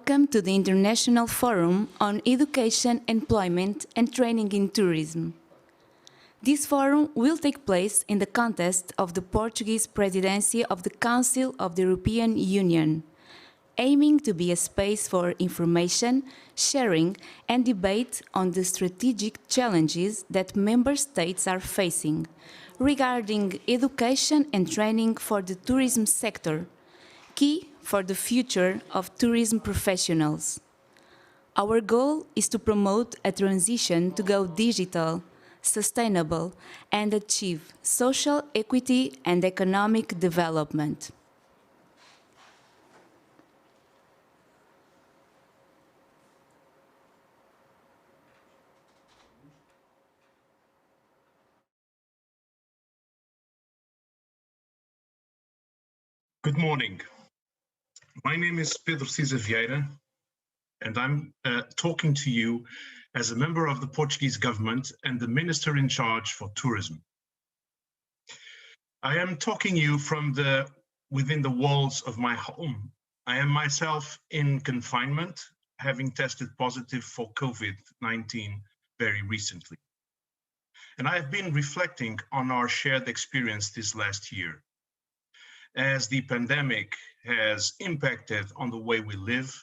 Welcome to the International Forum on Education, Employment and Training in Tourism. This forum will take place in the context of the Portuguese Presidency of the Council of the European Union, aiming to be a space for information, sharing and debate on the strategic challenges that member states are facing regarding education and training for the tourism sector, key for the future of tourism professionals. Our goal is to promote a transition to go digital, sustainable, and achieve social equity and economic development. Good morning. My name is Pedro Cisa Vieira, and I'm talking to you as a member of the Portuguese government and the minister in charge for tourism. I am talking to you from within the walls of my home. I am myself in confinement, having tested positive for COVID-19 very recently. And I have been reflecting on our shared experience this last year, as the pandemic has impacted on the way we live,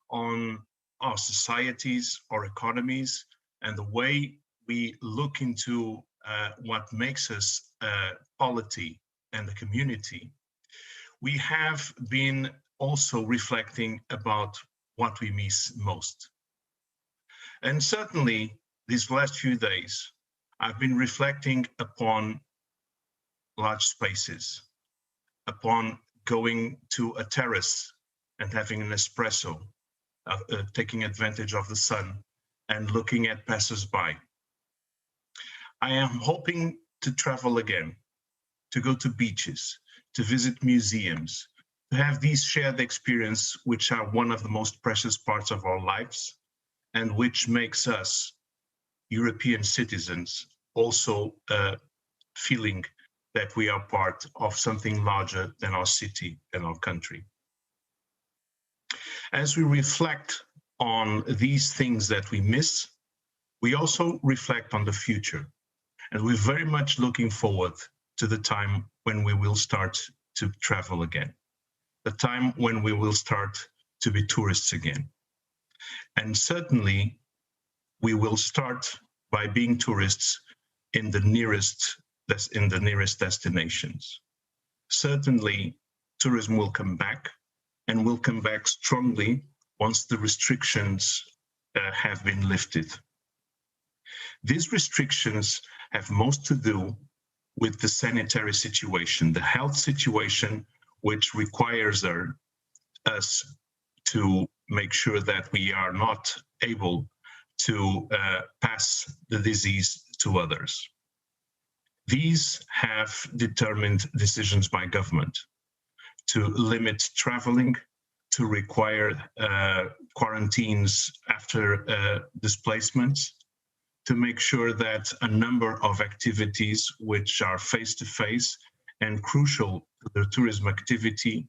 on our societies, our economies, and the way we look into what makes us a polity and a community. We have been also reflecting about what we miss most. And certainly these last few days, I've been reflecting upon large spaces, upon going to a terrace and having an espresso, taking advantage of the sun and looking at passers-by. I am hoping to travel again, to go to beaches, to visit museums, to have these shared experiences, which are one of the most precious parts of our lives and which makes us European citizens also feeling that we are part of something larger than our city and our country. As we reflect on these things that we miss, we also reflect on the future. And we're very much looking forward to the time when we will start to travel again, the time when we will start to be tourists again. And certainly, we will start by being tourists in the nearest destinations. Certainly, tourism will come back and will come back strongly once the restrictions have been lifted. These restrictions have most to do with the sanitary situation, the health situation, which requires us to make sure that we are not able to pass the disease to others. These have determined decisions by government to limit traveling, to require quarantines after displacements, to make sure that a number of activities which are face-to-face and crucial to the tourism activity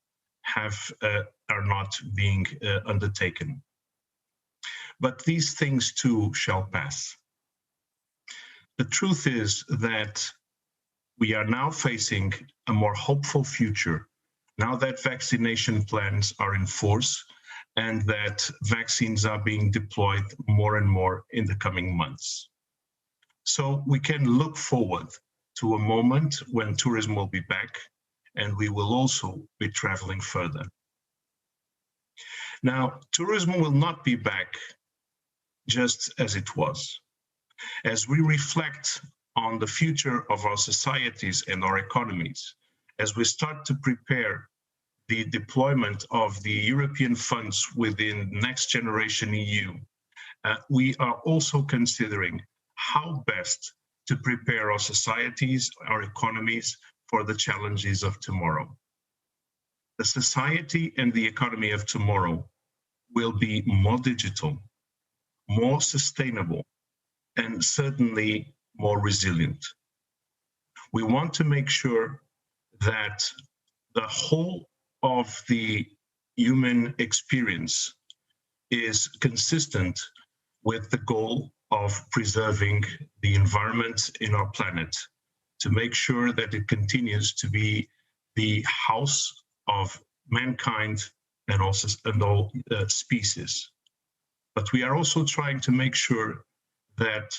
are not being undertaken. But these things too shall pass. The truth is that we are now facing a more hopeful future now that vaccination plans are in force and that vaccines are being deployed more and more in the coming months. So we can look forward to a moment when tourism will be back and we will also be traveling further. Now, tourism will not be back just as it was. As we reflect on the future of our societies and our economies, as we start to prepare the deployment of the European funds within Next Generation EU, we are also considering how best to prepare our societies, our economies for the challenges of tomorrow. The society and the economy of tomorrow will be more digital, more sustainable, and certainly more resilient. We want to make sure that the whole of the human experience is consistent with the goal of preserving the environment in our planet, to make sure that it continues to be the house of mankind and also all species. But we are also trying to make sure that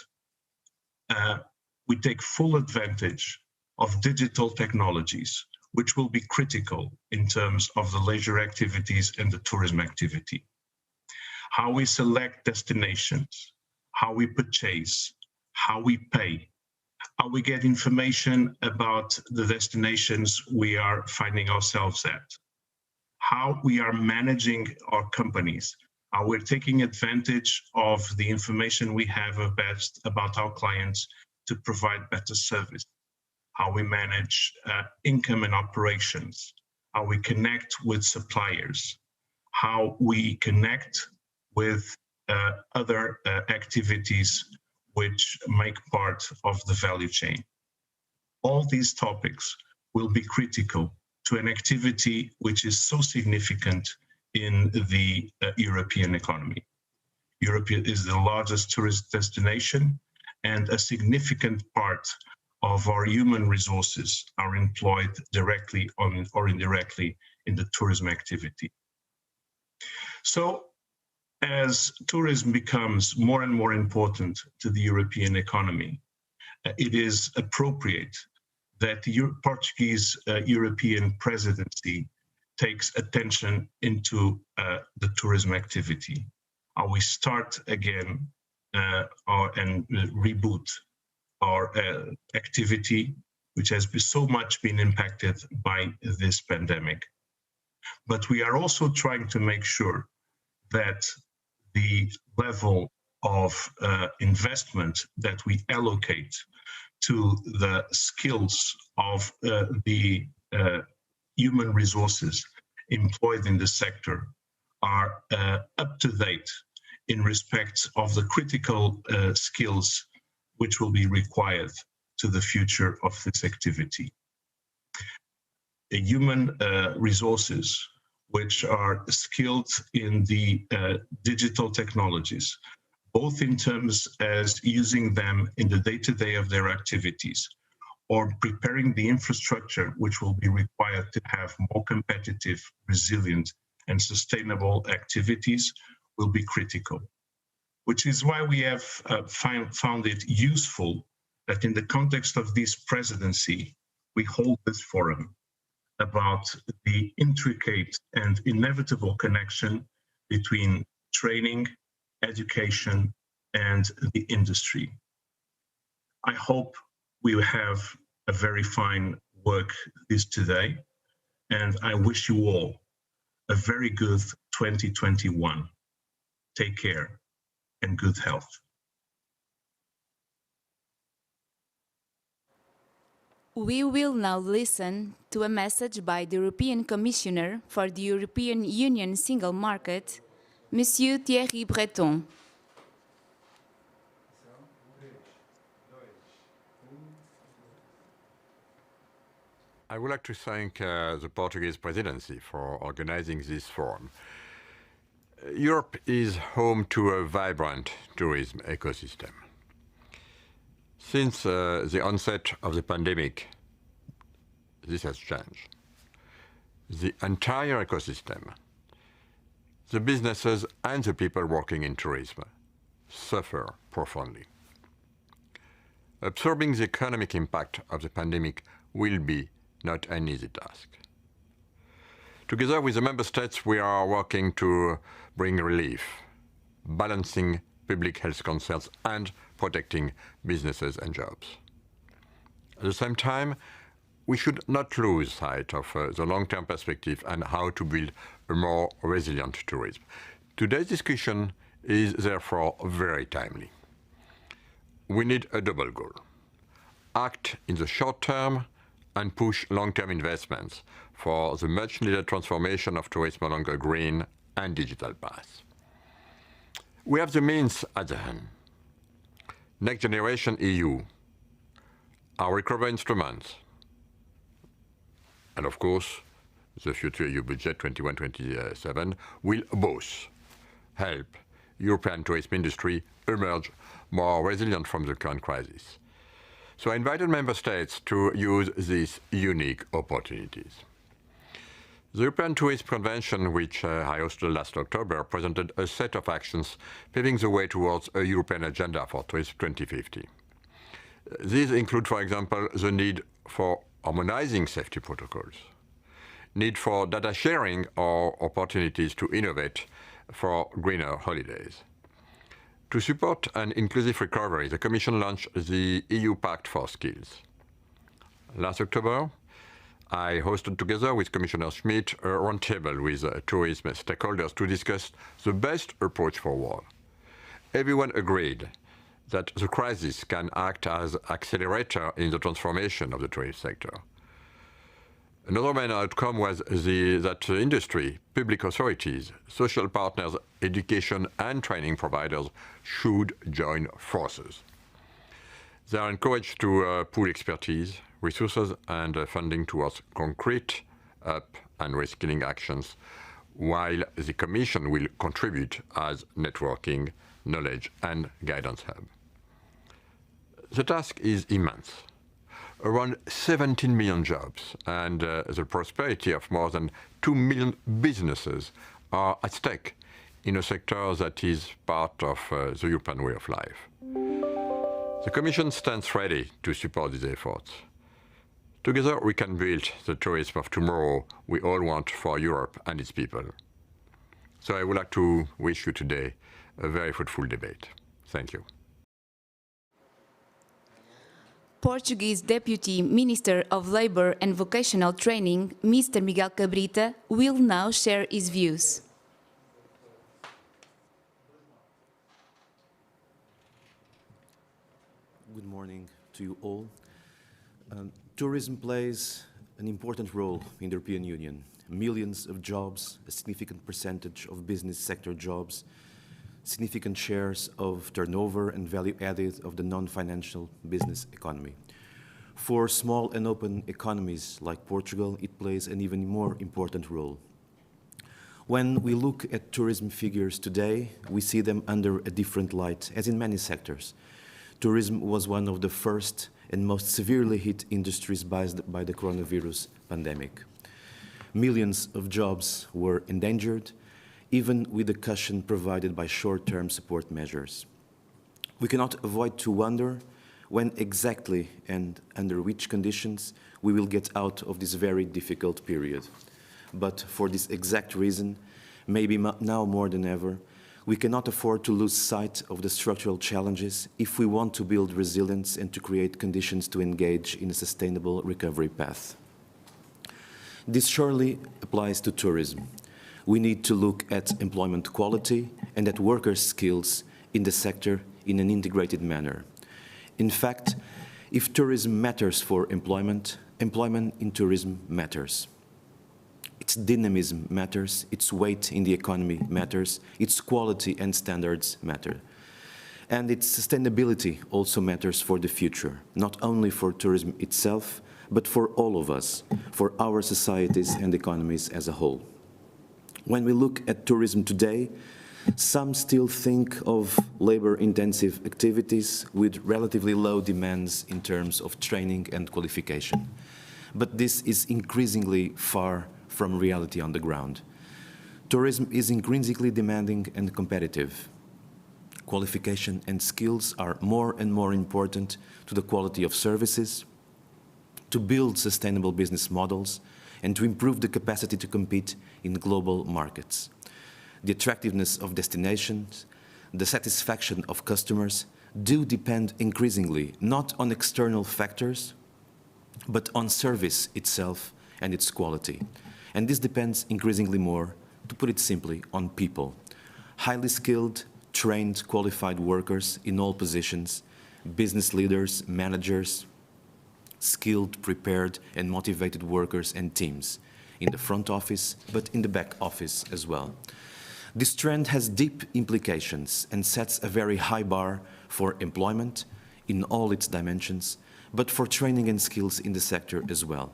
we take full advantage of digital technologies, which will be critical in terms of the leisure activities and the tourism activity. How we select destinations, how we purchase, how we pay, how we get information about the destinations we are finding ourselves at, how we are managing our companies, how we're taking advantage of the information we have about our clients to provide better service, how we manage income and operations, how we connect with suppliers, how we connect with other activities which make part of the value chain. All these topics will be critical to an activity which is so significant in the European economy. Europe is the largest tourist destination, and a significant part of our human resources are employed directly or indirectly in the tourism activity. So, as tourism becomes more and more important to the European economy, it is appropriate that the Portuguese European presidency takes attention into the tourism activity. How we start again and reboot our activity, which has been so much been impacted by this pandemic. But we are also trying to make sure that the level of investment that we allocate to the skills of the human resources employed in the sector are up to date in respect of the critical skills which will be required to the future of this activity. The human resources which are skilled in the digital technologies, both in terms as using them in the day-to-day of their activities, or preparing the infrastructure which will be required to have more competitive, resilient, and sustainable activities, will be critical. Which is why we have found it useful that in the context of this presidency, we hold this forum about the intricate and inevitable connection between training, education, and the industry. I hope we will have a very fine work this today, and I wish you all a very good 2021. Take care and good health. We will now listen to a message by the European Commissioner for the European Union Single Market, Monsieur Thierry Breton. I would like to thank the Portuguese Presidency for organizing this forum. Europe is home to a vibrant tourism ecosystem. Since the onset of the pandemic, this has changed. The entire ecosystem, the businesses and the people working in tourism, suffer profoundly. Absorbing the economic impact of the pandemic will be not an easy task. Together with the member states, we are working to bring relief, balancing public health concerns and protecting businesses and jobs. At the same time, we should not lose sight of the long-term perspective and how to build a more resilient tourism. Today's discussion is therefore very timely. We need a double goal: act in the short term and push long-term investments for the much-needed transformation of tourism along a green and digital path. We have the means at the hand. Next Generation EU, our recovery instruments, and of course, the future EU budget 21-27 will both help European tourism industry emerge more resilient from the current crisis. So I invited member states to use these unique opportunities. The European Tourism Convention, which I hosted last October, presented a set of actions paving the way towards a European agenda for tourism 2050. These include, for example, the need for harmonizing safety protocols, need for data sharing or opportunities to innovate for greener holidays. To support an inclusive recovery, the Commission launched the EU Pact for Skills. Last October, I hosted, together with Commissioner Schmid, a roundtable with tourism stakeholders to discuss the best approach forward. Everyone agreed that the crisis can act as an accelerator in the transformation of the tourism sector. Another main outcome was that industry, public authorities, social partners, education and training providers should join forces. They are encouraged to pool expertise, resources and funding towards concrete up- and reskilling actions, while the Commission will contribute as networking, knowledge and guidance hub. The task is immense. Around 17 million jobs and the prosperity of more than 2 million businesses are at stake in a sector that is part of the European way of life. The Commission stands ready to support these efforts. Together we can build the tourism of tomorrow we all want for Europe and its people. So I would like to wish you today a very fruitful debate. Thank you. Portuguese Deputy Minister of Labour and Vocational Training, Mr. Miguel Cabrita, will now share his views. Good morning to you all. Tourism plays an important role in the European Union. Millions of jobs, a significant percentage of business sector jobs, significant shares of turnover and value added of the non-financial business economy. For small and open economies like Portugal, it plays an even more important role. When we look at tourism figures today, we see them under a different light, as in many sectors. Tourism was one of the first and most severely hit industries by the coronavirus pandemic. Millions of jobs were endangered, even with the cushion provided by short-term support measures. We cannot avoid to wonder when exactly and under which conditions we will get out of this very difficult period. But for this exact reason, maybe now more than ever, we cannot afford to lose sight of the structural challenges if we want to build resilience and to create conditions to engage in a sustainable recovery path. This surely applies to tourism. We need to look at employment quality and at workers' skills in the sector in an integrated manner. In fact, if tourism matters for employment, employment in tourism matters. Its dynamism matters, its weight in the economy matters, its quality and standards matter. And its sustainability also matters for the future, not only for tourism itself, but for all of us, for our societies and economies as a whole. When we look at tourism today, some still think of labor-intensive activities with relatively low demands in terms of training and qualification. But this is increasingly far from reality on the ground. Tourism is intrinsically demanding and competitive. Qualification and skills are more and more important to the quality of services, to build sustainable business models, and to improve the capacity to compete in global markets. The attractiveness of destinations, the satisfaction of customers do depend increasingly not on external factors, but on service itself and its quality. And this depends increasingly more, to put it simply, on people. Highly skilled, trained, qualified workers in all positions, business leaders, managers, skilled, prepared and motivated workers and teams in the front office, but in the back office as well. This trend has deep implications and sets a very high bar for employment in all its dimensions, but for training and skills in the sector as well.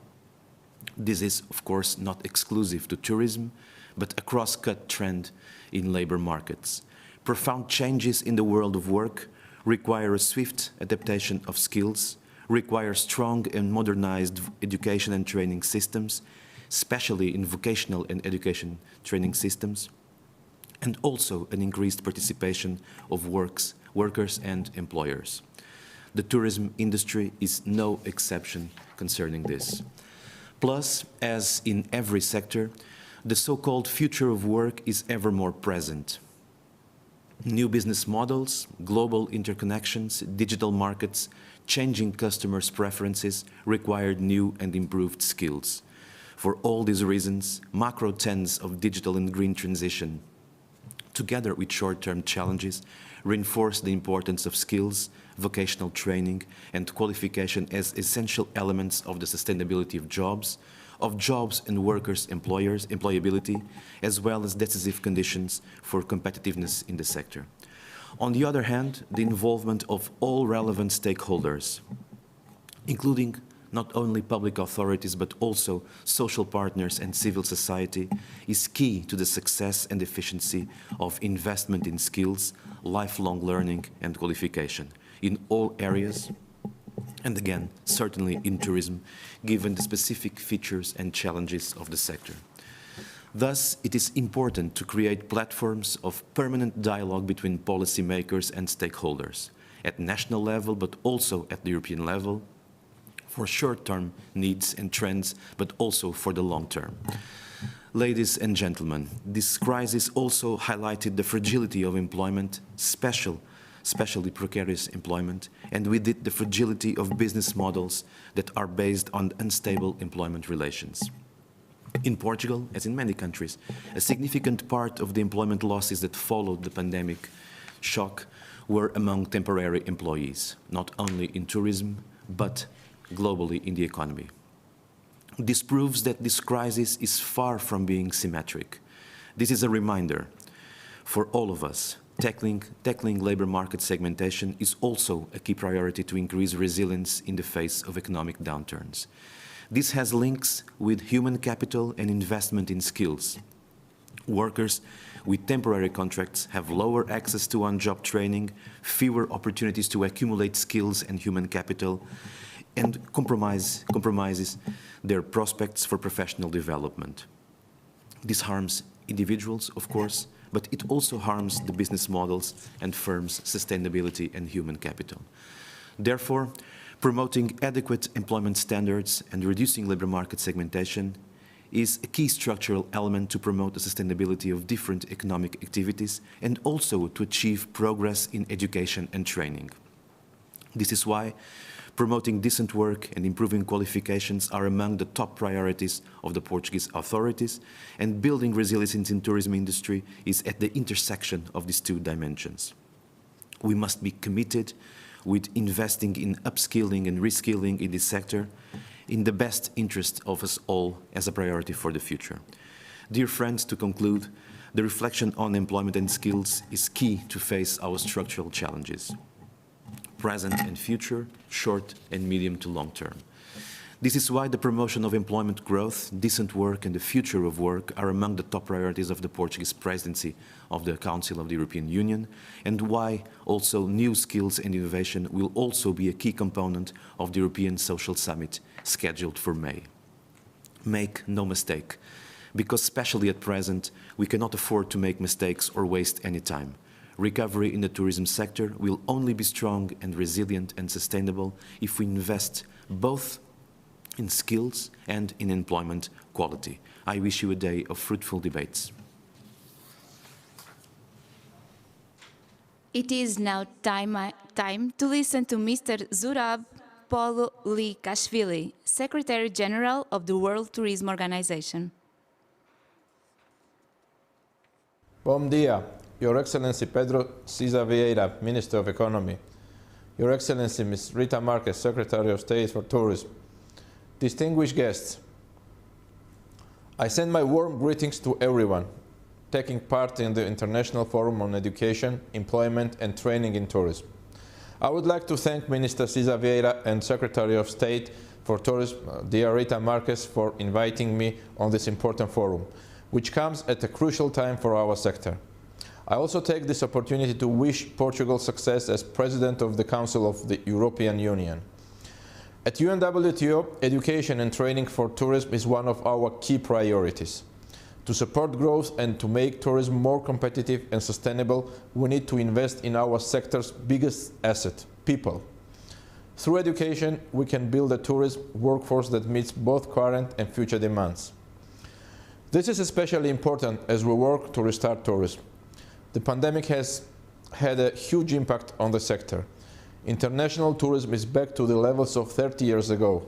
This is, of course, not exclusive to tourism, but a cross-cut trend in labor markets. Profound changes in the world of work require a swift adaptation of skills, require strong and modernized education and training systems, especially in vocational and education training systems, and also an increased participation of workers and employers. The tourism industry is no exception concerning this. Plus, as in every sector, the so-called future of work is ever more present. New business models, global interconnections, digital markets, changing customers' preferences require new and improved skills. For all these reasons, macro trends of digital and green transition, together with short-term challenges, reinforce the importance of skills, vocational training, and qualification as essential elements of the sustainability of jobs and workers' employability, as well as decisive conditions for competitiveness in the sector. On the other hand, the involvement of all relevant stakeholders, including not only public authorities but also social partners and civil society, is key to the success and efficiency of investment in skills, lifelong learning and qualification in all areas, and again, certainly in tourism, given the specific features and challenges of the sector. Thus, it is important to create platforms of permanent dialogue between policymakers and stakeholders, at national level, but also at the European level, for short-term needs and trends, but also for the long term. Ladies and gentlemen, this crisis also highlighted the fragility of employment, especially precarious employment, and with it the fragility of business models that are based on unstable employment relations. In Portugal, as in many countries, a significant part of the employment losses that followed the pandemic shock were among temporary employees, not only in tourism, but globally in the economy. This proves that this crisis is far from being symmetric. This is a reminder for all of us. Tackling labor market segmentation is also a key priority to increase resilience in the face of economic downturns. This has links with human capital and investment in skills. Workers with temporary contracts have lower access to on-job training, fewer opportunities to accumulate skills and human capital, and compromises their prospects for professional development. This harms individuals, of course, but it also harms the business models and firms' sustainability and human capital. Therefore, promoting adequate employment standards and reducing labor market segmentation is a key structural element to promote the sustainability of different economic activities and also to achieve progress in education and training. This is why promoting decent work and improving qualifications are among the top priorities of the Portuguese authorities, and building resilience in the tourism industry is at the intersection of these two dimensions. We must be committed with investing in upskilling and reskilling in this sector in the best interest of us all as a priority for the future. Dear friends, to conclude, the reflection on employment and skills is key to face our structural challenges, present and future, short and medium to long term. This is why the promotion of employment growth, decent work and the future of work are among the top priorities of the Portuguese Presidency of the Council of the European Union, and why also new skills and innovation will also be a key component of the European Social Summit scheduled for May. Make no mistake, because especially at present, we cannot afford to make mistakes or waste any time. Recovery in the tourism sector will only be strong and resilient and sustainable if we invest both in skills and in employment quality. I wish you a day of fruitful debates. It is now time to listen to Mr. Zurab Polo-Likashvili, Secretary General of the World Tourism Organization. Bom dia, Your Excellency Pedro Cisa Vieira, Minister of Economy, Your Excellency Ms. Rita Marquez, Secretary of State for Tourism, distinguished guests, I send my warm greetings to everyone taking part in the International Forum on Education, Employment and Training in Tourism. I would like to thank Minister Cisa Vieira and Secretary of State for Tourism, dear Rita Marquez, for inviting me on this important forum. which comes at a crucial time for our sector. I also take this opportunity to wish Portugal success as President of the Council of the European Union. At UNWTO, education and training for tourism is one of our key priorities. To support growth and to make tourism more competitive and sustainable, we need to invest in our sector's biggest asset, people. Through education, we can build a tourism workforce that meets both current and future demands. This is especially important as we work to restart tourism. The pandemic has had a huge impact on the sector. International tourism is back to the levels of 30 years ago,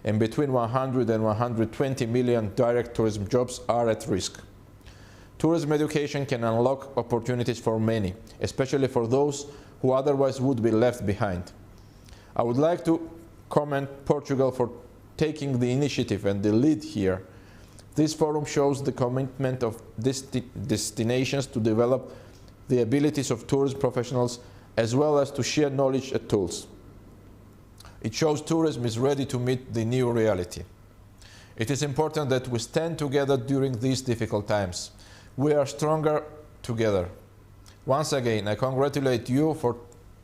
and between 100 and 120 million direct tourism jobs are at risk. Tourism education can unlock opportunities for many, especially for those who otherwise would be left behind. I would like to commend Portugal for taking the initiative and the lead here. This forum shows the commitment of destinations to develop the abilities of tourism professionals as well as to share knowledge and tools. It shows tourism is ready to meet the new reality. It is important that we stand together during these difficult times. We are stronger together. Once again, I congratulate you for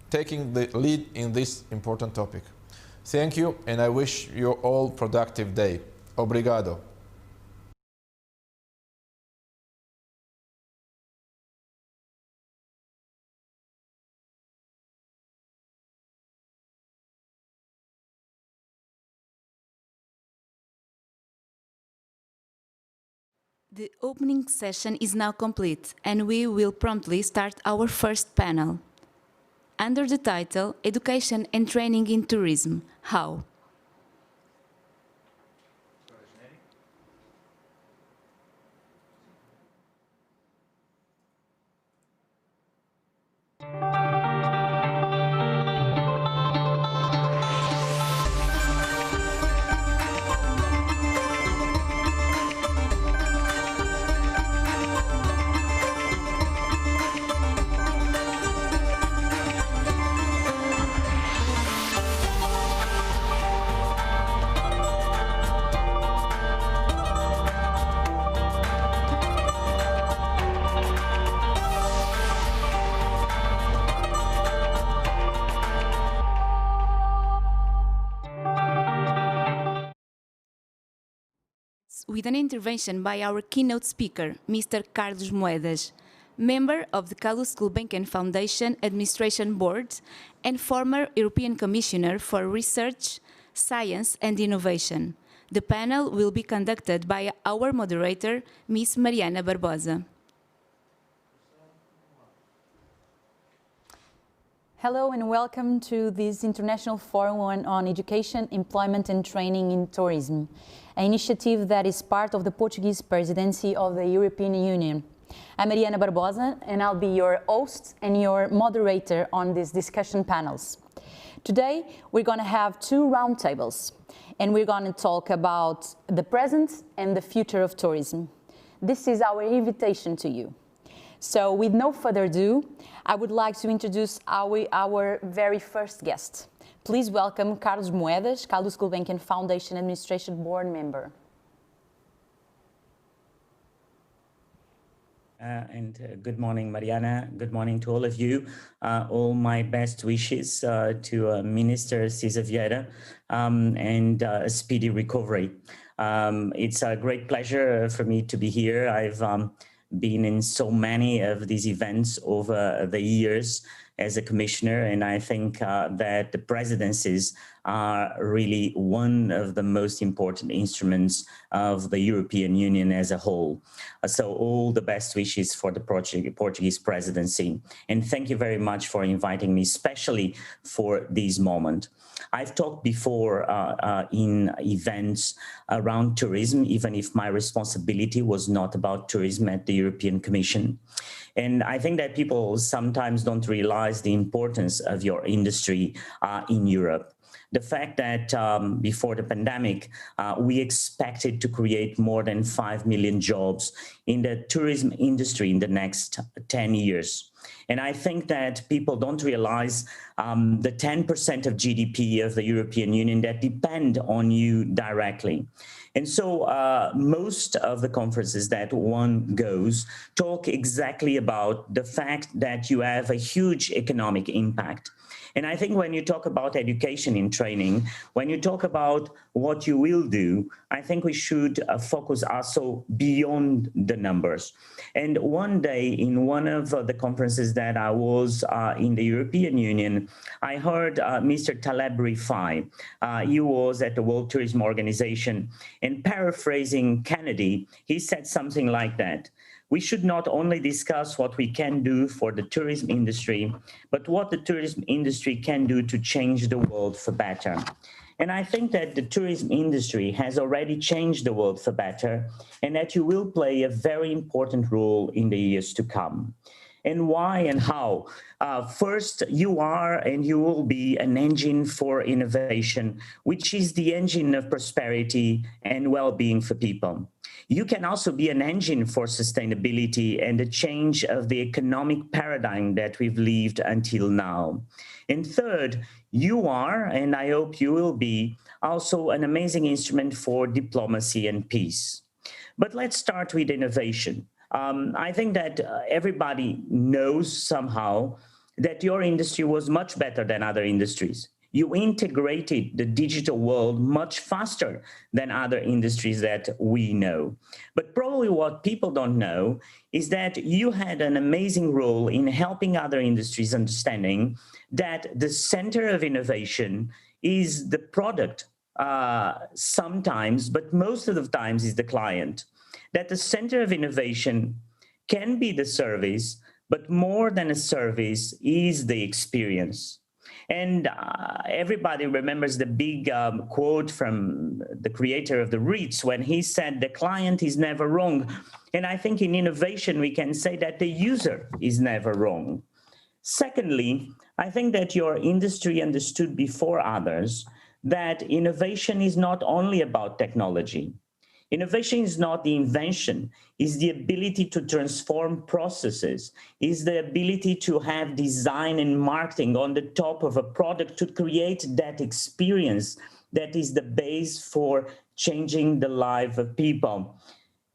taking the lead in this important topic. Thank you, and I wish you all a productive day. Obrigado. The opening session is now complete, and we will promptly start our first panel. Under the title, Education and Training in Tourism, How? With an intervention by our keynote speaker, Mr. Carlos Moedas, member of the Carlos Gulbenkian Foundation Administration Board and former European Commissioner for Research, Science and Innovation. The panel will be conducted by our moderator, Ms. Mariana Barbosa. Hello and welcome to this International Forum on Education, Employment and Training in Tourism, an initiative that is part of the Portuguese Presidency of the European Union. I'm Mariana Barbosa and I'll be your host and your moderator on these discussion panels. Today we're going to have two roundtables and we're going to talk about the present and the future of tourism. This is our invitation to you. So with no further ado, I would like to introduce our very first guest. Please welcome Carlos Moedas, Carlos Gulbenkian Foundation Administration Board member. Good morning, Mariana. Good morning to all of you. All my best wishes to Minister César Vieira and a speedy recovery. It's a great pleasure for me to be here. I've been in so many of these events over the years as a commissioner, and I think that the presidencies are really one of the most important instruments of the European Union as a whole. So all the best wishes for the Portuguese presidency. And thank you very much for inviting me, especially for this moment. I've talked before in events around tourism, even if my responsibility was not about tourism at the European Commission. And I think that people sometimes don't realize the importance of your industry in Europe. The fact that before the pandemic, we expected to create more than 5 million jobs in the tourism industry in the next 10 years. And I think that people don't realize the 10% of GDP of the European Union that depend on you directly. And so most of the conferences that one goes talk exactly about the fact that you have a huge economic impact. And I think when you talk about education in training, when you talk about what you will do, I think we should focus also beyond the numbers. And one day in one of the conferences that I was in the European Union, I heard Mr. Taleb Rifai. He was at the World Tourism Organization, and paraphrasing Kennedy, he said something like that. We should not only discuss what we can do for the tourism industry, but what the tourism industry can do to change the world for better. And I think that the tourism industry has already changed the world for better, and that you will play a very important role in the years to come. And why and how? First, you are and you will be an engine for innovation, which is the engine of prosperity and well-being for people. You can also be an engine for sustainability and the change of the economic paradigm that we've lived until now. And third, you are, and I hope you will be, also an amazing instrument for diplomacy and peace. But let's start with innovation. I think that everybody knows somehow that your industry was much better than other industries. You integrated the digital world much faster than other industries that we know. But probably what people don't know is that you had an amazing role in helping other industries understanding that the center of innovation is the product sometimes, but most of the times is the client. That the center of innovation can be the service, but more than a service is the experience. And everybody remembers the big quote from the creator of the REITs when he said, the client is never wrong. And I think in innovation, we can say that the user is never wrong. Secondly, I think that your industry understood before others that innovation is not only about technology. Innovation is not the invention, it's the ability to transform processes, is the ability to have design and marketing on the top of a product to create that experience that is the base for changing the life of people.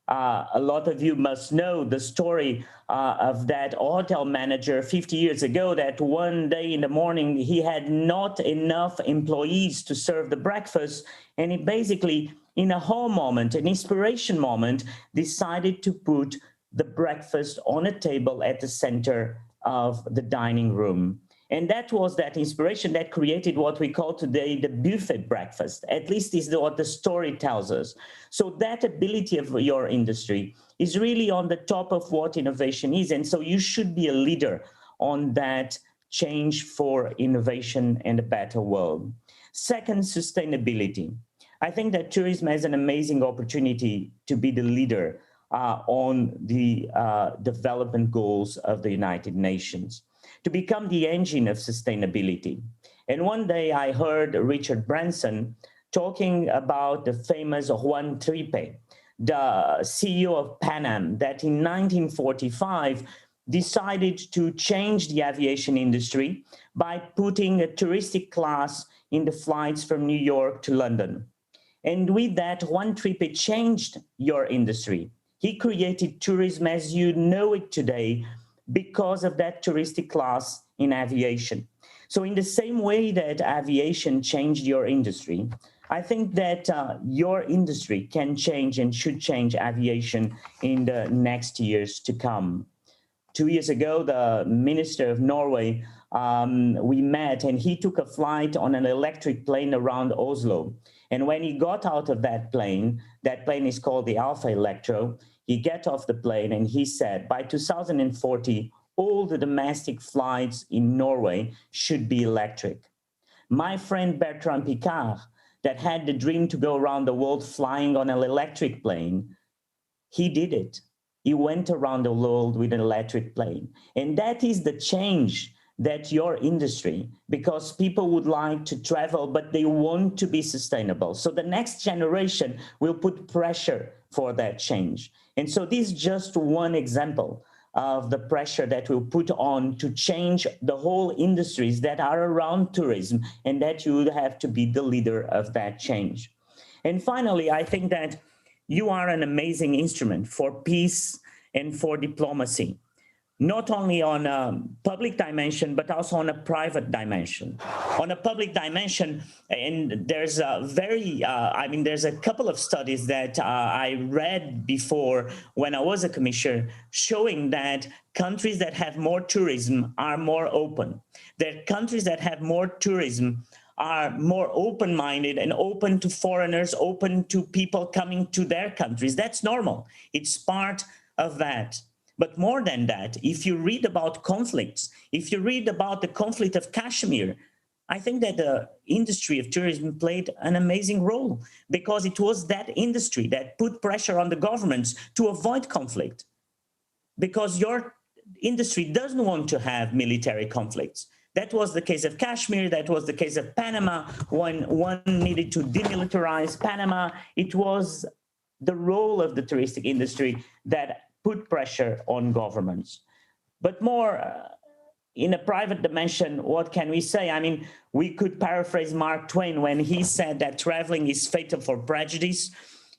A lot of you must know the story of that hotel manager 50 years ago that one day in the morning he had not enough employees to serve the breakfast, and he basically, in a whole moment, an inspiration moment, decided to put the breakfast on a table at the center of the dining room. And that was that inspiration that created what we call today the buffet breakfast. At least is what the story tells us. So that ability of your industry is really on the top of what innovation is. And so you should be a leader on that change for innovation and a better world. Second, sustainability. I think that tourism has an amazing opportunity to be the leader on the development goals of the United Nations, to become the engine of sustainability. And one day I heard Richard Branson talking about the famous Juan Trippe, the CEO of Pan Am, that in 1945 decided to change the aviation industry by putting a touristic class in the flights from New York to London. And with that, Juan Trippe changed your industry. He created tourism as you know it today because of that touristic class in aviation. So in the same way that aviation changed your industry, I think that your industry can change and should change aviation in the next years to come. 2 years ago, the Minister of Norway, we met, and he took a flight on an electric plane around Oslo. And when he got out of that plane is called the Alpha Electro, he got off the plane and he said, by 2040, all the domestic flights in Norway should be electric. My friend Bertrand Piccard, that had the dream to go around the world flying on an electric plane, he did it. He went around the world with an electric plane. And that is the change that your industry, because people would like to travel, but they want to be sustainable. So the next generation will put pressure for that change. And so this is just one example of the pressure that we'll put on to change the whole industries that are around tourism, and that you would have to be the leader of that change. And finally, I think that you are an amazing instrument for peace and for diplomacy, not only on a public dimension, but also on a private dimension. On a public dimension, and there's a very, there's a couple of studies that I read before when I was a commissioner, showing that countries that have more tourism are more open. That countries that have more tourism are more open-minded and open to foreigners, open to people coming to their countries. That's normal. It's part of that. But more than that, if you read about conflicts, if you read about the conflict of Kashmir, I think that the industry of tourism played an amazing role, because it was that industry that put pressure on the governments to avoid conflict. Because your industry doesn't want to have military conflicts. That was the case of Kashmir, that was the case of Panama, when one needed to demilitarize Panama. It was the role of the touristic industry that put pressure on governments. But more in a private dimension, what can we say? I mean, we could paraphrase Mark Twain when he said that traveling is fatal for prejudice,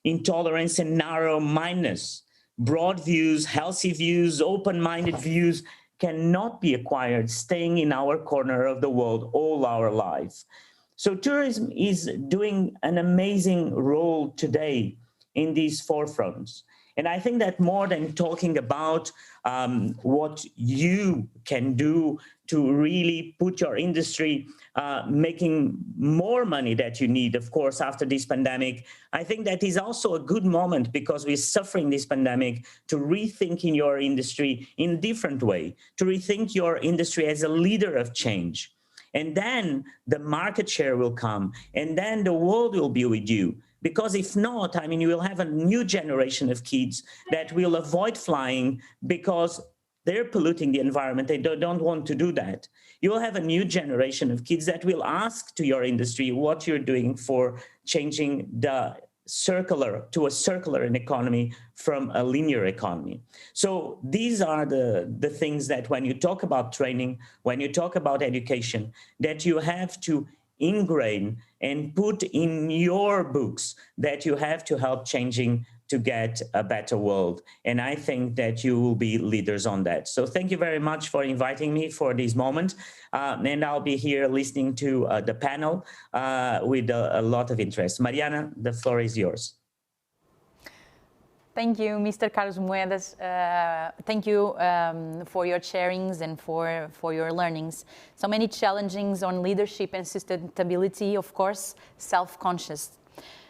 intolerance, and narrow-mindedness. Broad views, healthy views, open-minded views cannot be acquired staying in our corner of the world all our lives. So tourism is doing an amazing role today in these forefronts. And I think that more than talking about what you can do to really put your industry making more money that you need, of course, after this pandemic, I think that is also a good moment, because we're suffering this pandemic, to rethink in your industry in a different way, to rethink your industry as a leader of change. And then the market share will come, and then the world will be with you. Because if not, I mean, you will have a new generation of kids that will avoid flying because they're polluting the environment. They don't want to do that. You will have a new generation of kids that will ask to your industry what you're doing for changing the circular to a circular economy from a linear economy. So these are the things that when you talk about training, when you talk about education, that you have to ingrain and put in your books, that you have to help changing to get a better world. And I think that you will be leaders on that. So thank you very much for inviting me for this moment. And I'll be here listening to the panel with a lot of interest. Mariana, the floor is yours. Thank you, Mr. Carlos Moedas. Thank you for your sharings and for your learnings. So many challenges on leadership and sustainability, of course, self-conscious.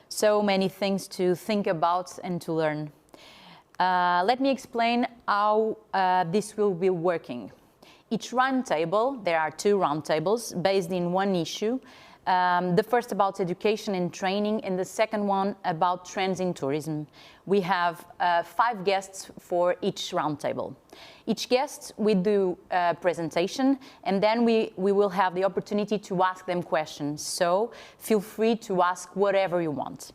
So many things to think about and to learn. Let me explain how this will be working. Each roundtable, there are 2 roundtables based in one issue. The first about education and training, and the second one about trends in tourism. We have 5 guests for each roundtable. Each guest will do a presentation, and then we will have the opportunity to ask them questions. So feel free to ask whatever you want.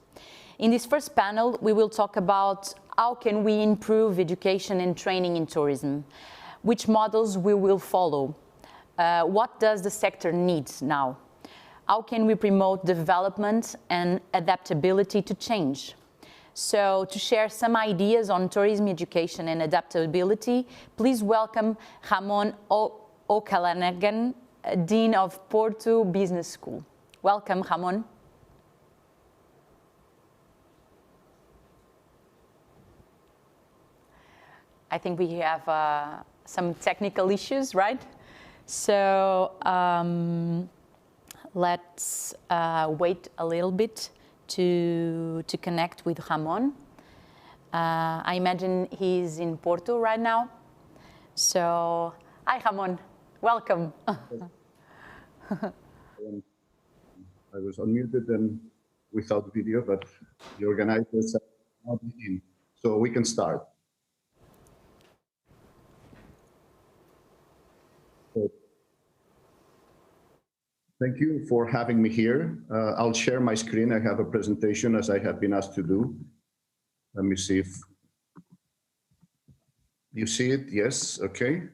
In this first panel, we will talk about how can we improve education and training in tourism, which models we will follow, what does the sector need now, how can we promote development and adaptability to change. So to share some ideas on tourism education and adaptability, please welcome Ramon O'Callaghan, Dean of Porto Business School. Welcome, Ramon. I think we have some technical issues, right? So let's wait a little bit to connect with Ramon. I imagine he's in Porto right now. So, hi Ramon, welcome. I was unmuted and without video, but the organizers are not in, so we can start. So, thank you for having me here. I'll share my screen. I have a presentation as I have been asked to do. Let me see if You see it? Yes, okay.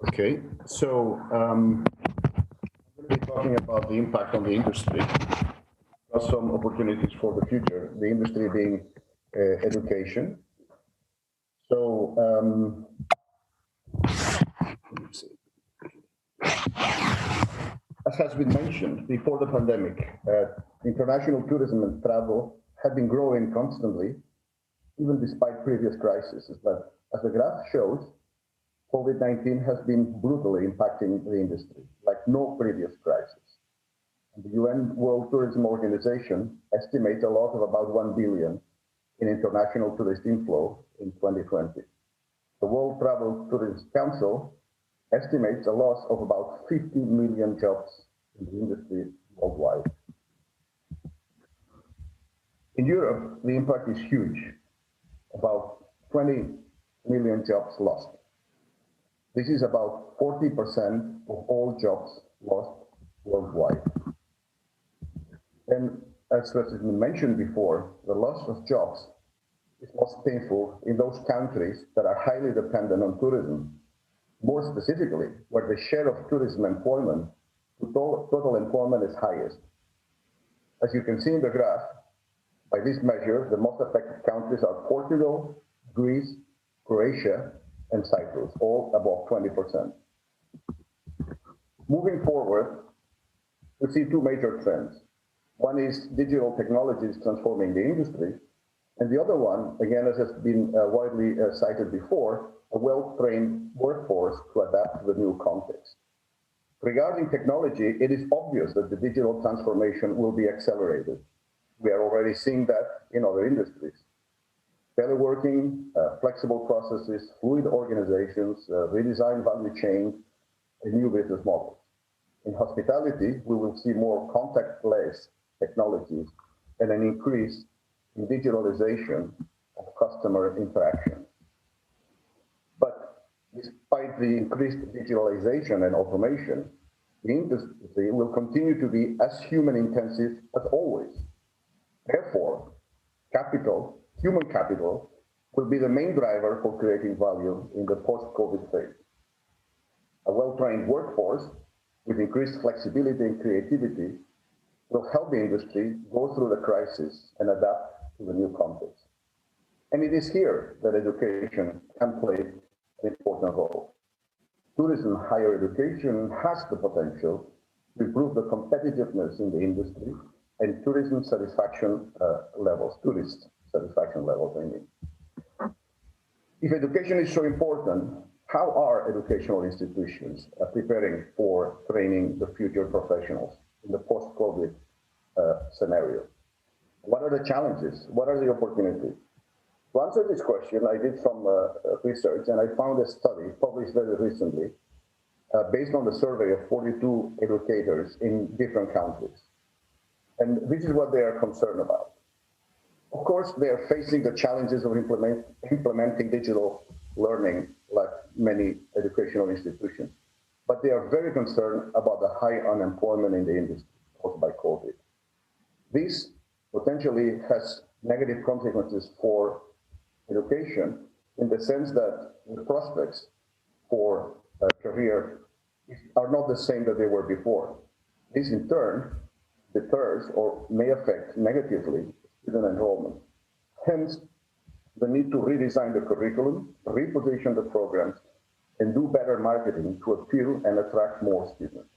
Okay, so we'll be talking about the impact on the industry, plus some opportunities for the future, the industry being education. So, as has been mentioned, before the pandemic, international tourism and travel had been growing constantly, even despite previous crises. But as the graph shows, COVID-19 has been brutally impacting the industry, like no previous crisis. The UN World Tourism Organization estimates a loss of about 1 billion in international tourist inflow in 2020. The World Travel Tourism Council estimates a loss of about 50 million jobs in the industry worldwide. In Europe, the impact is huge, about 20 million jobs lost. This is about 40% of all jobs lost worldwide. And as has been mentioned before, the loss of jobs is most painful in those countries that are highly dependent on tourism. More specifically, where the share of tourism employment to total employment is highest. As you can see in the graph, by this measure, the most affected countries are Portugal, Greece, Croatia, and Cyprus, all above 20%. Moving forward, we see two major trends. One is digital technologies transforming the industry, and the other one, again, as has been widely cited before, a well-trained workforce to adapt to the new context. Regarding technology, it is obvious that the digital transformation will be accelerated. We are already seeing that in other industries. Teleworking, flexible processes, fluid organizations, redesigned value chain, and new business models. In hospitality, we will see more contactless technologies and an increase in digitalization of customer interaction. But despite the increased digitalization and automation, the industry will continue to be as human intensive as always. Therefore, human capital, will be the main driver for creating value in the post-COVID phase. A well-trained workforce with increased flexibility and creativity will help the industry go through the crisis and adapt to the new context. And it is here that education can play an important role. Tourism higher education has the potential to improve the competitiveness in the industry and tourism satisfaction levels, tourist satisfaction levels, I mean. If education is so important, how are educational institutions preparing for training the future professionals in the post-COVID scenario? What are the challenges? What are the opportunities? To answer this question, I did some research and I found a study published very recently based on the survey of 42 educators in different countries. And this is what they are concerned about. Of course, they are facing the challenges of implementing digital learning like many educational institutions, but they are very concerned about the high unemployment in the industry caused by COVID. This potentially has negative consequences for education in the sense that the prospects for a career are not the same that they were before. This in turn deters or may affect negatively student enrollment. Hence, the need to redesign the curriculum, reposition the programs, and do better marketing to appeal and attract more students.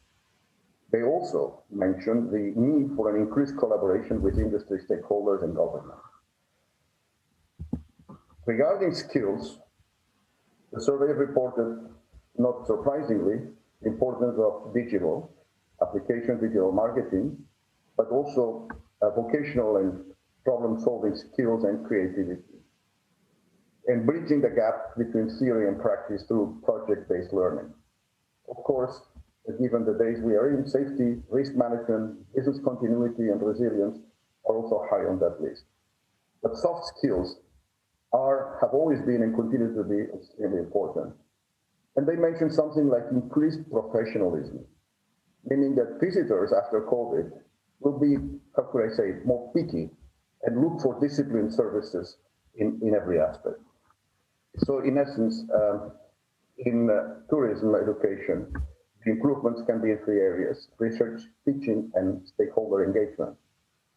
They also mentioned the need for an increased collaboration with industry stakeholders and government. Regarding skills, the survey reported, not surprisingly, the importance of digital application, digital marketing, but also vocational and problem-solving skills and creativity, and bridging the gap between theory and practice through project-based learning. Of course, given the days we are in, safety, risk management, business continuity, and resilience are also high on that list. But soft skills have always been and continue to be extremely important. And they mentioned something like increased professionalism, meaning that visitors after COVID will be, how could I say, more picky and look for disciplined services in every aspect. So in essence, in tourism education, the improvements can be in three areas: research, teaching, and stakeholder engagement.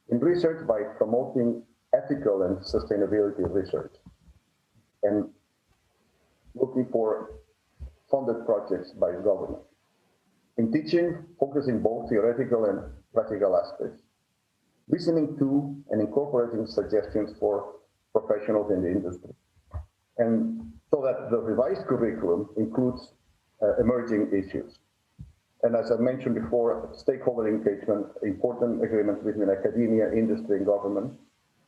In research, by promoting ethical and sustainability research, and looking for funded projects by the government. In teaching, focusing both theoretical and practical aspects, listening to and incorporating suggestions for professionals in the industry, and so that the revised curriculum includes emerging issues. And as I mentioned before, stakeholder engagement, important agreements between academia, industry, and government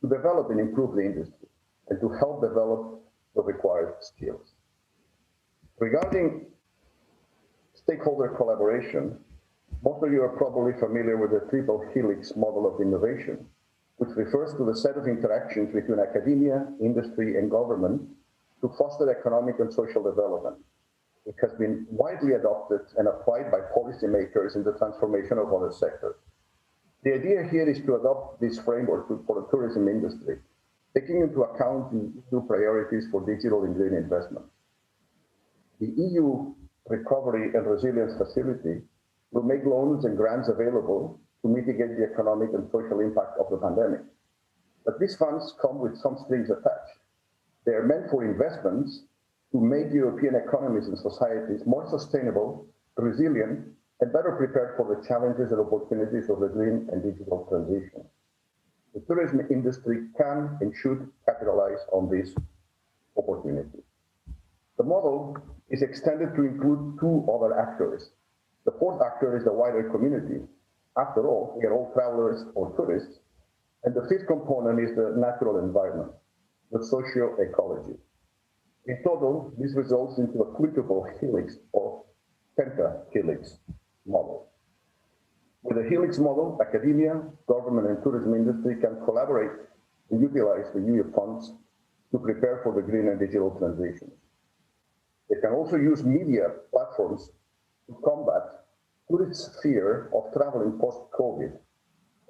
to develop and improve the industry and to help develop the required skills. Regarding stakeholder collaboration, most of you are probably familiar with the triple helix model of innovation, which refers to the set of interactions between academia, industry, and government to foster economic and social development. It has been widely adopted and applied by policymakers in the transformation of other sectors. The idea here is to adopt this framework for the tourism industry, taking into account the EU priorities for digital and green investment. The EU Recovery and Resilience Facility will make loans and grants available to mitigate the economic and social impact of the pandemic. But these funds come with some strings attached. They are meant for investments to make European economies and societies more sustainable, resilient, and better prepared for the challenges and opportunities of the green and digital transition. The tourism industry can and should capitalize on this opportunity. The model is extended to include two other actors. The fourth actor is the wider community. After all, we are all travelers or tourists. And the fifth component is the natural environment, the socio-ecology. In total, this results into a quintuple helix or penta-helix model. With the helix model, academia, government, and tourism industry can collaborate and utilize the EU funds to prepare for the green and digital transition. They can also use media platforms to combat tourists' fear of traveling post-COVID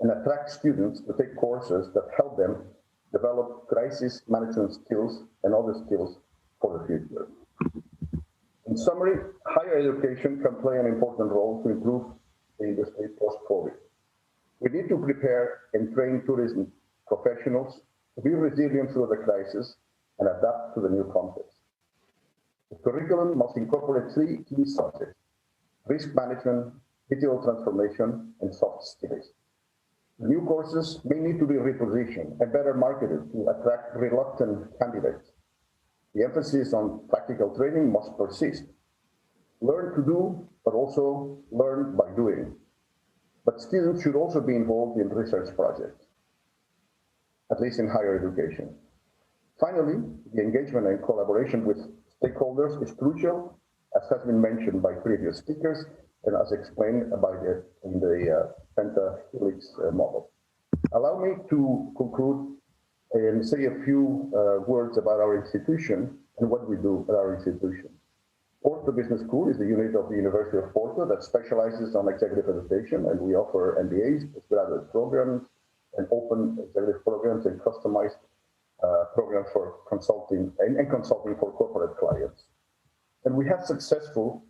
and attract students to take courses that help them develop crisis management skills and other skills for the future. In summary, higher education can play an important role to improve the industry post-COVID. We need to prepare and train tourism professionals to be resilient through the crisis and adapt to the new context. The curriculum must incorporate three key subjects: risk management, digital transformation, and soft skills. The new courses may need to be repositioned and better marketed to attract reluctant candidates. The emphasis on practical training must persist. Learn to do, but also learn by doing. But students should also be involved in research projects, at least in higher education. Finally, the engagement and collaboration with stakeholders is crucial, as has been mentioned by previous speakers and as explained in the penta-helix model. Allow me to conclude and say a few words about our institution and what we do at our institution. Porto Business School is the unit of the University of Porto that specializes on executive education, and we offer MBAs, graduate programs, and open executive programs and customized programs for consulting and consulting for corporate clients. And we have a successful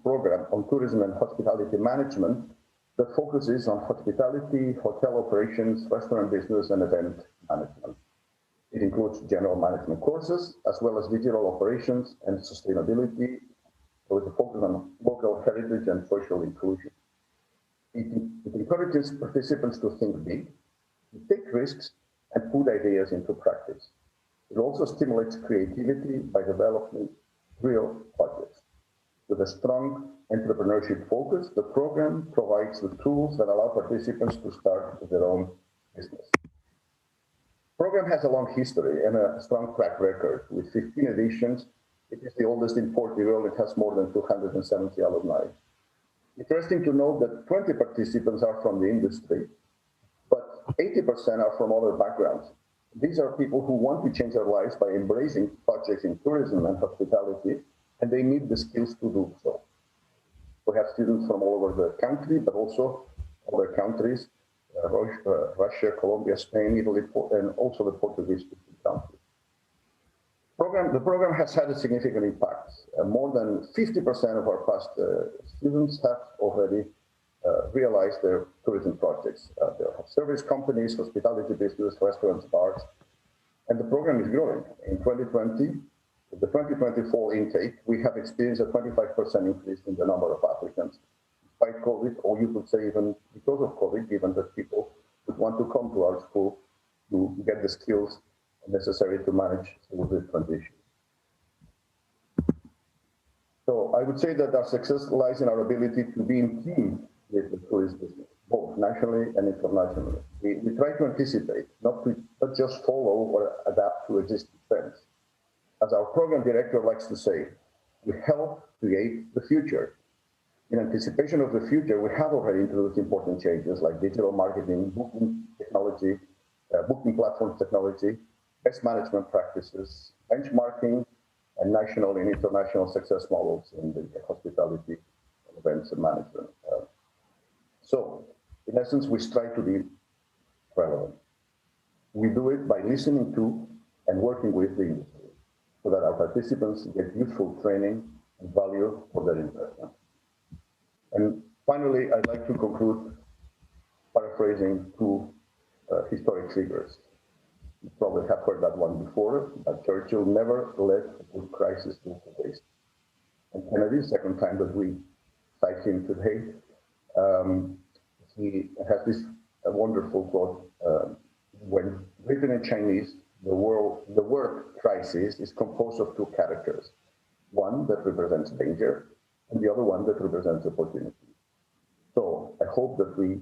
program on tourism and hospitality management that focuses on hospitality, hotel operations, restaurant business, and event management. It includes general management courses, as well as digital operations and sustainability, with a focus on local heritage and social inclusion. It encourages participants to think big, to take risks, and put ideas into practice. It also stimulates creativity by developing real projects. With a strong entrepreneurship focus, the program provides the tools that allow participants to start their own business. The program has a long history and a strong track record. With 15 editions, it is the oldest in Portugal. It has more than 270 alumni. Interesting to note that 20 participants are from the industry, but 80% are from other backgrounds. These are people who want to change their lives by embracing projects in tourism and hospitality, and they need the skills to do so. We have students from all over the country, but also other countries Russia, Colombia, Spain, Italy, and also the Portuguese countries. The program has had a significant impact. More than 50% of our past students have already realized their tourism projects. There are service companies, hospitality business, restaurants, bars, and the program is growing. In 2020, the 2024 intake, we have experienced a 25% increase in the number of applicants despite COVID, or you could say even because of COVID, given that people would want to come to our school to get the skills necessary to manage the transition. So I would say that our success lies in our ability to be in tune with the tourist business, both nationally and internationally. We try to anticipate, not just follow or adapt to existing trends. As our program director likes to say, we help create the future. In anticipation of the future, we have already introduced important changes like digital marketing, booking technology, booking platform technology, best management practices, benchmarking, and national and international success models in the hospitality, events, and management. So, in essence, we strive to be relevant. We do it by listening to and working with the industry so that our participants get useful training and value for their investment. And finally, I'd like to conclude paraphrasing two historic figures. You probably have heard that one before, but Churchill never let a good crisis go to waste. And Kennedy, second time that we cite him today, he has this wonderful quote, when written in Chinese, the word crisis is composed of two characters, one that represents danger and the other one that represents opportunity. So I hope that we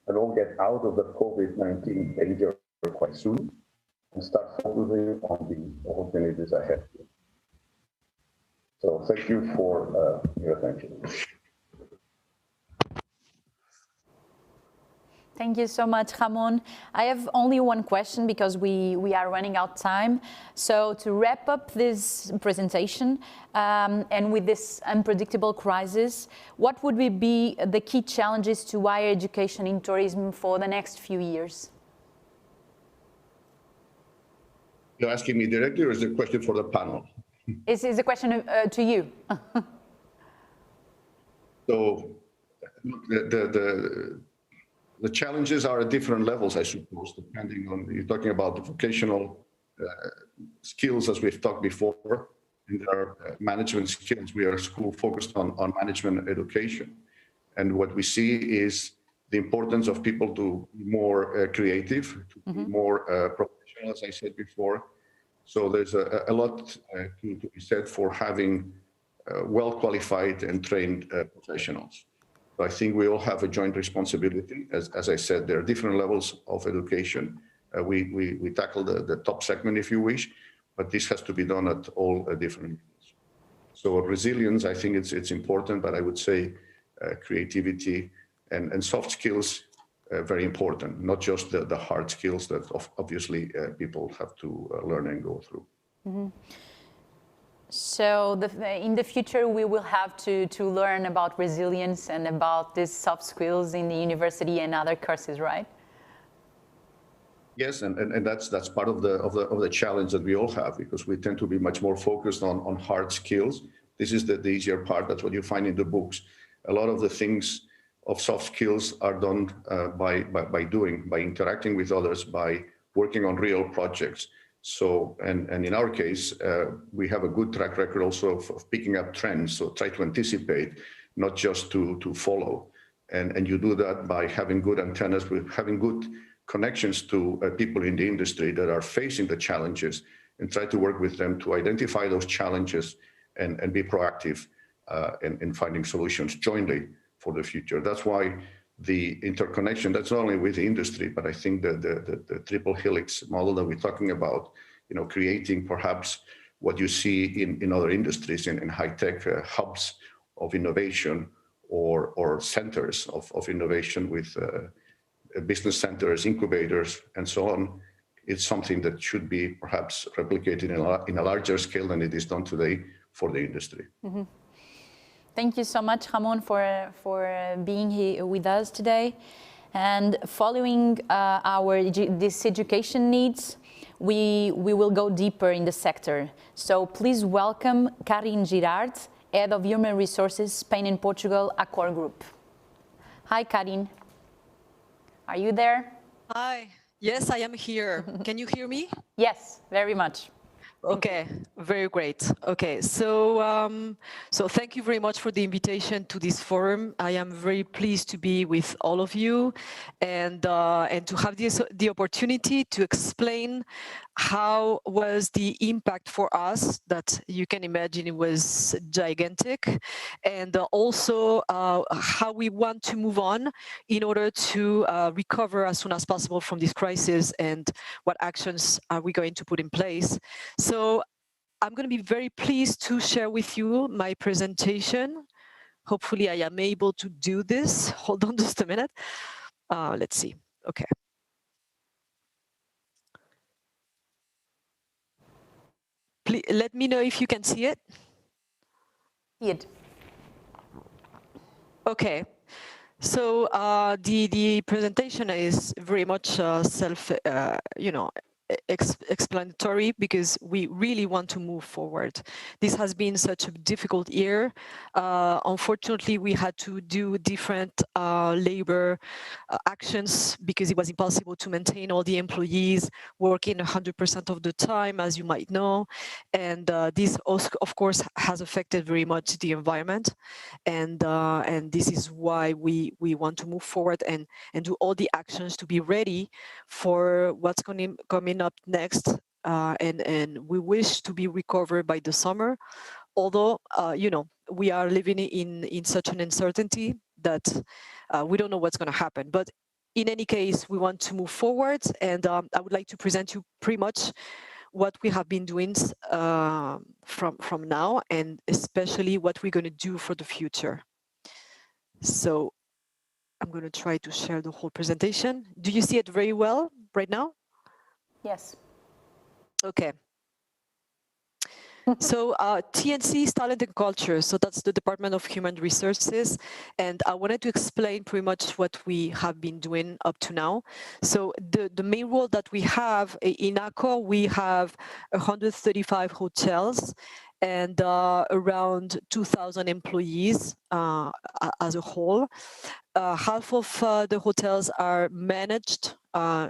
can all get out of the COVID-19 danger quite soon and start focusing on the opportunities ahead. So thank you for your attention. Thank you so much, Ramon. I have only one question because we are running out of time. So to wrap up this presentation, and with this unpredictable crisis, what would be the key challenges to higher education in tourism for the next few years? You're asking me directly, or is it a question for the panel? It's a question to you. So the challenges are at different levels, I suppose, depending on, you're talking about the vocational skills, as we've talked before, and there are management skills. We are a school focused on management education. And what we see is the importance of people to be more creative, to be more professional, as I said before. So there's a lot to be said for having well-qualified and trained professionals. So I think we all have a joint responsibility. As I said, there are different levels of education. We tackle the top segment, if you wish, but this has to be done at all different levels. So resilience, I think it's important, but I would say creativity and soft skills, very important, not just the hard skills that obviously people have to learn and go through. Mm-hmm. So in the future, we will have to learn about resilience and about these soft skills in the university and other courses, right? Yes, and that's part of the challenge that we all have, because we tend to be much more focused on hard skills. This is the easier part. That's what you find in the books. A lot of the things of soft skills are done by interacting with others, by working on real projects. So, and in our case, we have a good track record also of picking up trends. So try to anticipate, not just to follow. And you do that by having good antennas, having good connections to people in the industry that are facing the challenges, and try to work with them to identify those challenges and be proactive in finding solutions jointly for the future. That's why the interconnection, that's not only with the industry, but I think the triple helix model that we're talking about, creating perhaps what you see in other industries, in high-tech hubs of innovation or centers of innovation with business centers, incubators, and so on. It's something that should be perhaps replicated in a larger scale than it is done today for the industry. Mm-hmm. Thank you so much, Ramon, for being here with us today. And following this education needs, we will go deeper in the sector. So please welcome Karin Girard, Head of Human Resources, Spain and Portugal, Accor Group. Hi, Karin. Are you there? Hi. Yes, I am here. Can you hear me? Yes, very much. Okay, very great. Okay, so thank you very much for the invitation to this forum. I am very pleased to be with all of you and to have the opportunity to explain how was the impact for us. That you can imagine it was gigantic, and also how we want to move on in order to recover as soon as possible from this crisis, and what actions are we going to put in place. So I'm going to be very pleased to share with you my presentation. Hopefully I am able to do this. Hold on just a minute. Let's see. Okay. Please let me know if you can see it. It. Okay. So the presentation is very much explanatory, because we really want to move forward. This has been such a difficult year. Unfortunately, we had to do different labor actions, because it was impossible to maintain all the employees working 100% of the time, as you might know. And this also, of course, has affected very much the environment. And this is why we want to move forward and do all the actions to be ready for what's coming up next, and we wish to be recovered by the summer. Although we are living in such an uncertainty that we don't know what's going to happen. But in any case, we want to move forward, and I would like to present you pretty much what we have been doing from now, and especially what we're going to do for the future. So I'm going to try to share the whole presentation. Do you see it very well right now? Yes. Okay. So TNC is Talent and Culture. So that's the Department of Human Resources. And I wanted to explain pretty much what we have been doing up to now. So the main role that we have in Accor, we have 135 hotels and around 2,000 employees as a whole. Half of the hotels are managed,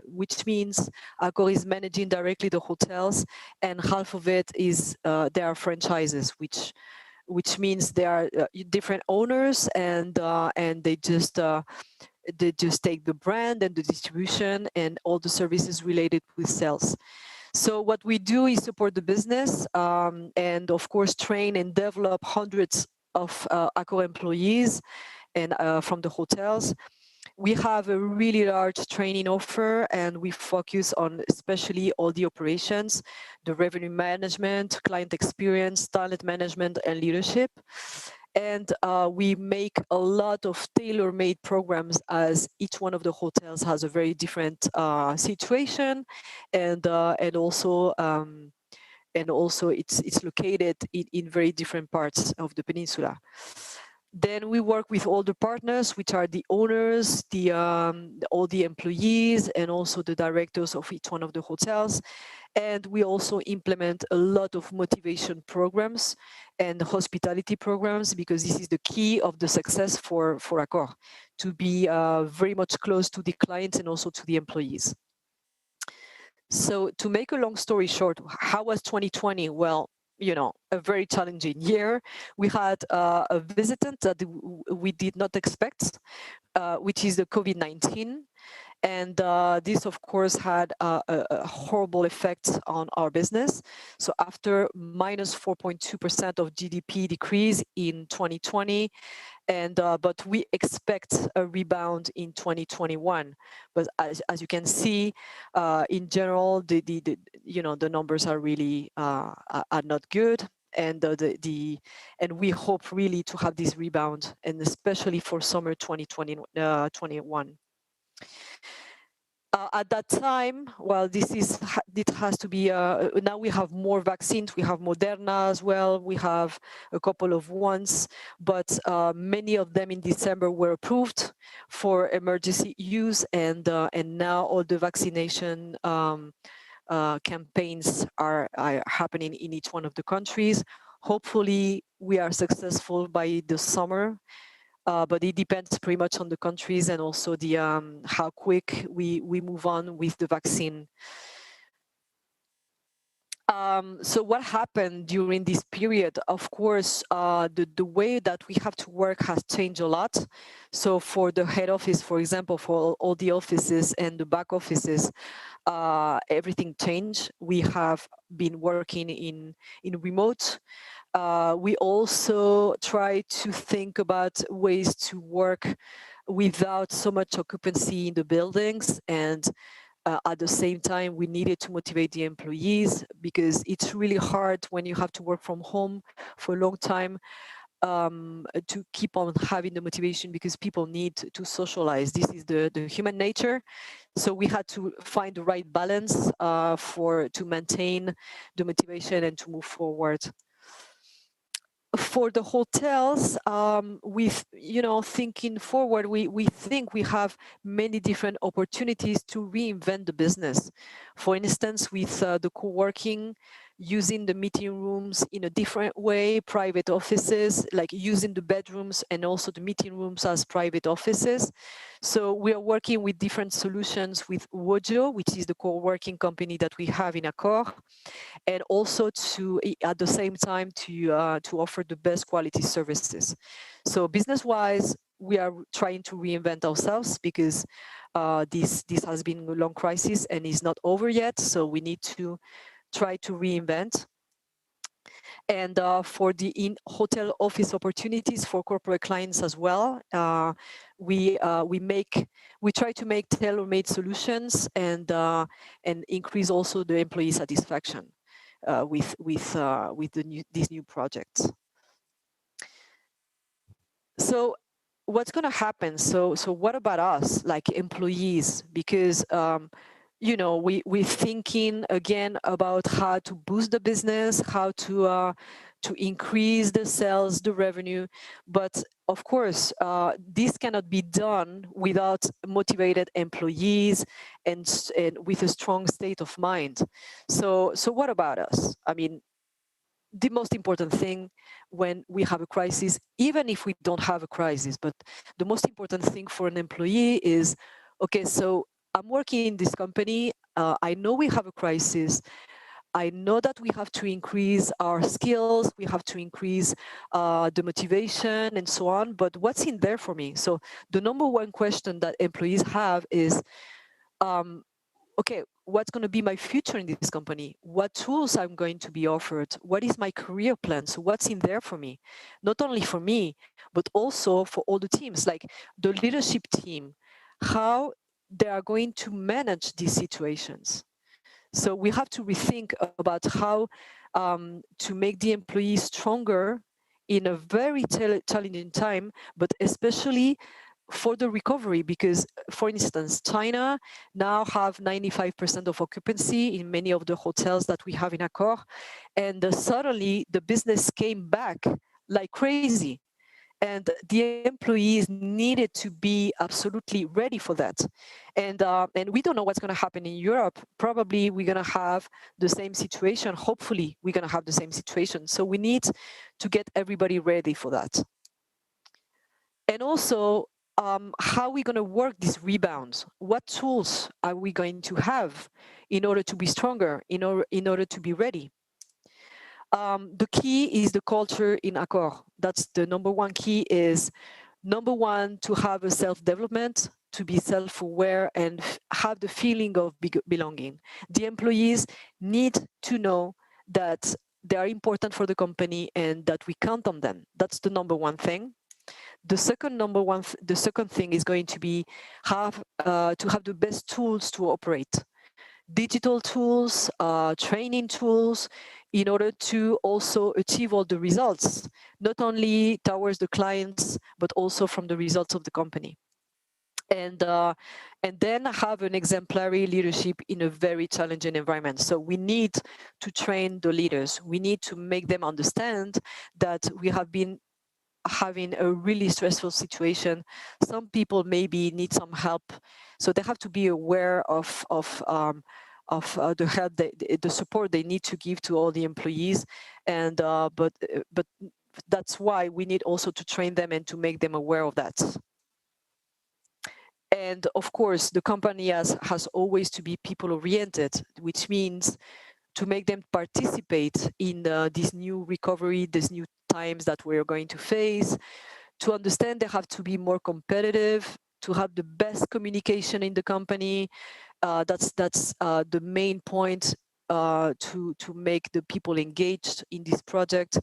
which means Accor is managing directly the hotels, and half of it is they are franchises, which means they are different owners, and they just take the brand and the distribution and all the services related with sales. So what we do is support the business, and of course train and develop hundreds of Accor employees and from the hotels. We have a really large training offer, and we focus on especially all the operations, the revenue management, client experience, talent management, and leadership. And we make a lot of tailor-made programs, as each one of the hotels has a very different situation, and also it's located in very different parts of the peninsula. Then we work with all the partners, which are the owners, all the employees, and also the directors of each one of the hotels. And we also implement a lot of motivation programs and hospitality programs, because this is the key of the success for Accor, to be very much close to the clients and also to the employees. So to make a long story short, how was 2020? Well, a very challenging year. We had a visitant that we did not expect, which is the COVID-19. And this, of course, had a horrible effect on our business. So after minus 4.2% of GDP decrease in 2020, but we expect a rebound in 2021. But as you can see, in general, the numbers are really are not good, and and we hope really to have this rebound, and especially for summer 2021. At that time, well, it has to be, now we have more vaccines, we have Moderna as well, we have a couple of ones, but many of them in December were approved for emergency use, and now all the vaccination campaigns are happening in each one of the countries. Hopefully we are successful by the summer. But it depends pretty much on the countries and also the how quick we move on with the vaccine. So what happened during this period? Of course, the way that we have to work has changed a lot. So for the head office, for example, for all the offices and the back offices, everything changed. We have been working in remote. We also try to think about ways to work without so much occupancy in the buildings, and at the same time we needed to motivate the employees, because it's really hard when you have to work from home for a long time to keep on having the motivation, because people need to socialize. This is the human nature. So we had to find the right balance to maintain the motivation and to move forward. For the hotels, with thinking forward, we think we have many different opportunities to reinvent the business. For instance, with the co-working, using the meeting rooms in a different way, private offices, like using the bedrooms and also the meeting rooms as private offices. So we are working with different solutions with Wojo, which is the co-working company that we have in Accor, and also to, at the same time, to offer the best quality services. So business-wise, we are trying to reinvent ourselves, because this has been a long crisis and is not over yet. So we need to try to reinvent. And for the in-hotel office opportunities for corporate clients as well, we try to make tailor-made solutions and increase also the employee satisfaction with these new projects. So what's going to happen? So what about us, like employees? Because we're thinking again about how to boost the business, how to increase the sales, the revenue. But of course, this cannot be done without motivated employees and with a strong state of mind. So what about us? I mean, the most important thing when we have a crisis, even if we don't have a crisis, but the most important thing for an employee is, okay, so I'm working in this company, I know we have a crisis, I know that we have to increase our skills, we have to increase the motivation and so on, but what's in there for me? So the number one question that employees have is, okay, what's going to be my future in this company? What tools I'm going to be offered? What is my career plan? So what's in there for me? Not only for me, but also for all the teams, like the leadership team, how they are going to manage these situations. So we have to rethink about how to make the employees stronger in a very challenging time, but especially for the recovery, because, for instance, China now have 95% of occupancy in many of the hotels that we have in Accor, and suddenly the business came back like crazy, and the employees needed to be absolutely ready for that. And we don't know what's going to happen in Europe. Probably we're going to have the same situation. Hopefully we're going to have the same situation. So we need to get everybody ready for that. And also, how are we going to work these rebounds? What tools are we going to have in order to be stronger, in order to be ready? The key is the culture in Accor. That's the number one key. Is number one, to have a self-development, to be self-aware and have the feeling of belonging. The employees need to know that they are important for the company and that we count on them. That's the number one thing. The second thing is going to be to have the best tools to operate. Digital tools, training tools, in order to also achieve all the results, not only towards the clients, but also from the results of the company. and then have an exemplary leadership in a very challenging environment. So we need to train the leaders. We need to make them understand that we have been having a really stressful situation. Some people maybe need some help, so they have to be aware of the help, the support they need to give to all the employees, and but that's why we need also to train them and to make them aware of that. And of course, the company has always to be people-oriented, which means to make them participate in this new recovery, these new times that we're going to face, to understand they have to be more competitive, to have the best communication in the company. That's the main point, to make the people engaged in this project,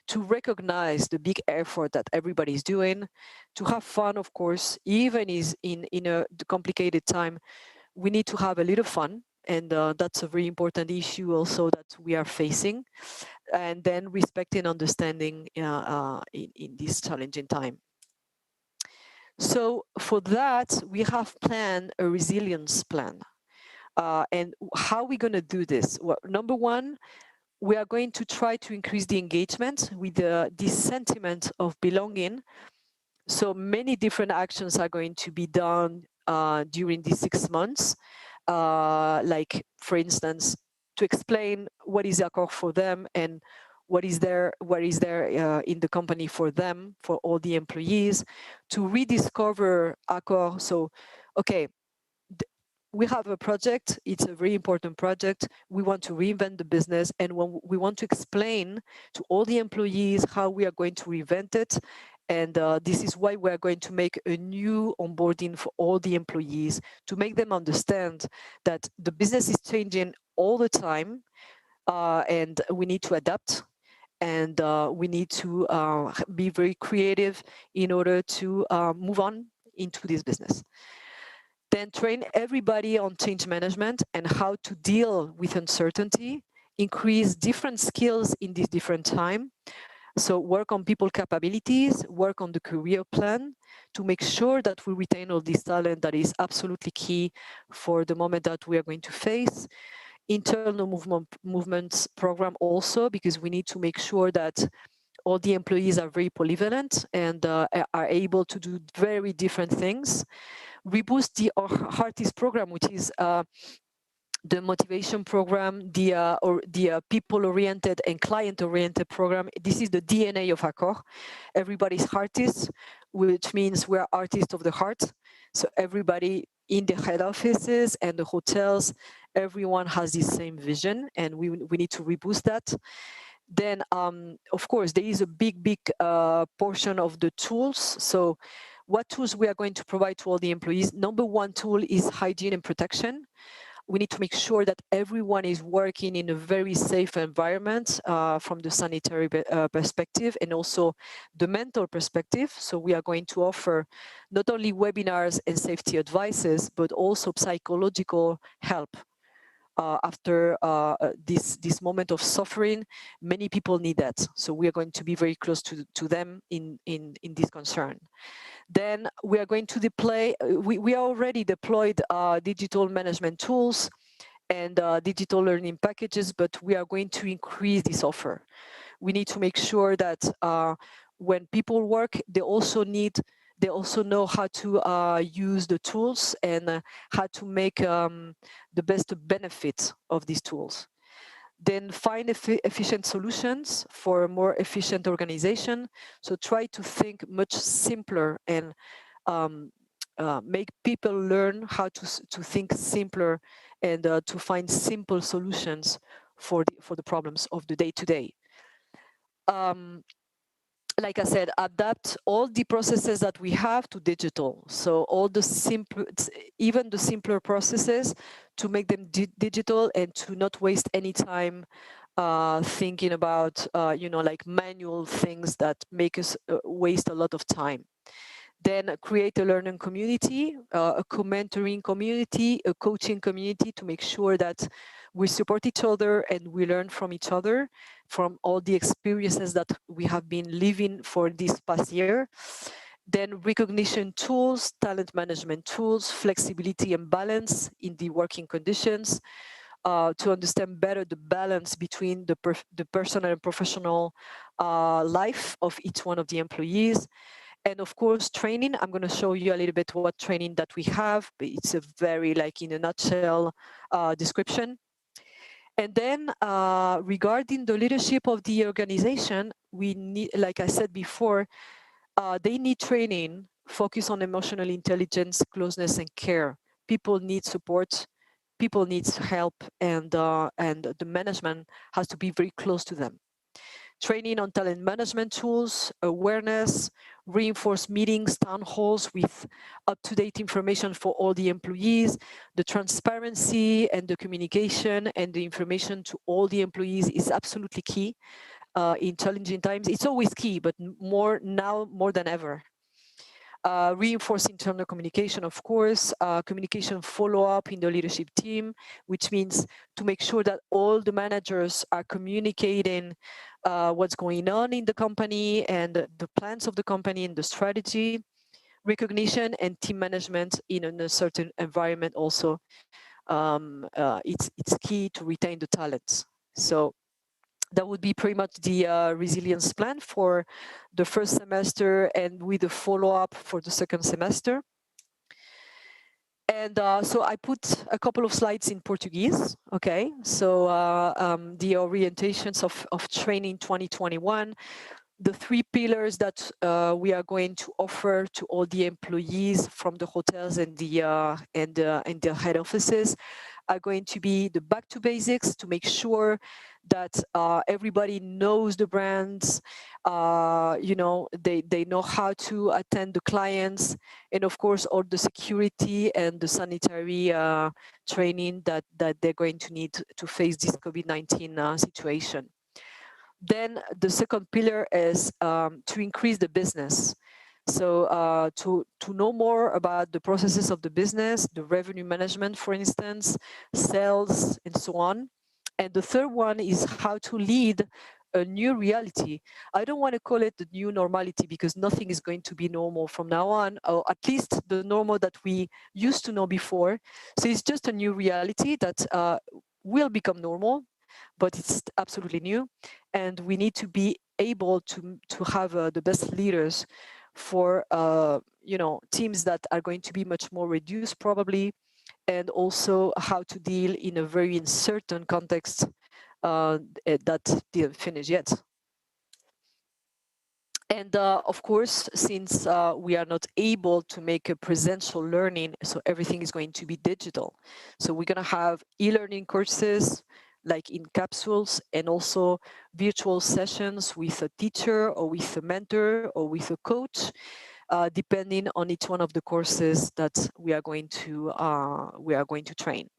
to recognize the big effort that everybody is doing, to have fun, of course, even in a complicated time. We need to have a little fun, and that's a very important issue also that we are facing, and then respect and understanding in this challenging time. So for that, we have planned a resilience plan. And how are we going to do this? Well, number one, we are going to try to increase the engagement with this sentiment of belonging. So many different actions are going to be done during these 6 months. Like, for instance, to explain what is Accor for them and what is there in the company for them, for all the employees, to rediscover Accor. So, okay, we have a project, it's a very important project. We want to reinvent the business, and when we want to explain to all the employees how we are going to reinvent it. And this is why we're going to make a new onboarding for all the employees, to make them understand that the business is changing all the time, and we need to adapt, and we need to be very creative in order to move on into this business. Then train everybody on change management and how to deal with uncertainty, increase different skills in this different time. So work on people capabilities, work on the career plan to make sure that we retain all this talent that is absolutely key for the moment that we are going to face. Internal movements program also, because we need to make sure that all the employees are very polyvalent and are able to do very different things. Reboost the Artist program, which is the motivation program, the people-oriented and client-oriented program. This is the DNA of Accor. Everybody's artists, which means we're artists of the heart. So everybody in the head offices and the hotels, everyone has the same vision, and we need to reboost that. Then, of course, there is a big portion of the tools. So what tools we are going to provide to all the employees? Number one tool is hygiene and protection. We need to make sure that everyone is working in a very safe environment from the sanitary perspective and also the mental perspective. So we are going to offer not only webinars and safety advices, but also psychological help. After this moment of suffering, many people need that. So we are going to be very close to them in this concern. Then we are going to deploy, we are already deployed digital management tools and digital learning packages, but we are going to increase this offer. We need to make sure that when people work, they also know how to use the tools and how to make the best benefit of these tools. Then find efficient solutions for a more efficient organization. So try to think much simpler and make people learn how to think simpler and to find simple solutions for the problems of the day-to-day. Like I said, adapt all the processes that we have to digital. So all the even the simpler processes, to make them digital and to not waste any time thinking about, like manual things that make us waste a lot of time. Then create a learning community, a co-mentoring community, a coaching community, to make sure that we support each other and we learn from each other, from all the experiences that we have been living for this past year. Then recognition tools, talent management tools, flexibility and balance in the working conditions, to understand better the balance between the personal and professional life of each one of the employees. And of course, training. I'm going to show you a little bit what training that we have. It's a very, like, in a nutshell description. And then regarding the leadership of the organization, we need, like I said before, they need training, focus on emotional intelligence, closeness, and care. People need support, people need help, and the management has to be very close to them. Training on talent management tools, awareness, reinforce meetings, town halls with up-to-date information for all the employees, the transparency and the communication and the information to all the employees is absolutely key in challenging times. It's always key, but more now, more than ever. Reinforce internal communication, of course, communication follow-up in the leadership team, which means to make sure that all the managers are communicating what's going on in the company and the plans of the company and the strategy. Recognition and team management in a certain environment also. It's key to retain the talents. So that would be pretty much the resilience plan for the first semester, and with a follow-up for the second semester. And so I put a couple of slides in Portuguese, okay? So the orientations of training 2021, the 3 pillars that we are going to offer to all the employees from the hotels and the head offices are going to be the back to basics, to make sure that everybody knows the brands, you know, they know how to attend the clients, and of course all the security and the sanitary training that they're going to need to face this COVID-19 situation. Then the second pillar is to increase the business. So to know more about the processes of the business, the revenue management, for instance, sales, and so on. And the third one is how to lead a new reality. I don't want to call it the new normality, because nothing is going to be normal from now on, or at least the normal that we used to know before. So it's just a new reality that will become normal, but it's absolutely new. And we need to be able to have the best leaders for you know, teams that are going to be much more reduced probably, and also how to deal in a very uncertain context that didn't finish yet. And of course, since we are not able to make a presential learning, so everything is going to be digital. So we're going to have e-learning courses, like in capsules, and also virtual sessions with a teacher or with a mentor or with a coach, depending on each one of the courses that we are going to train.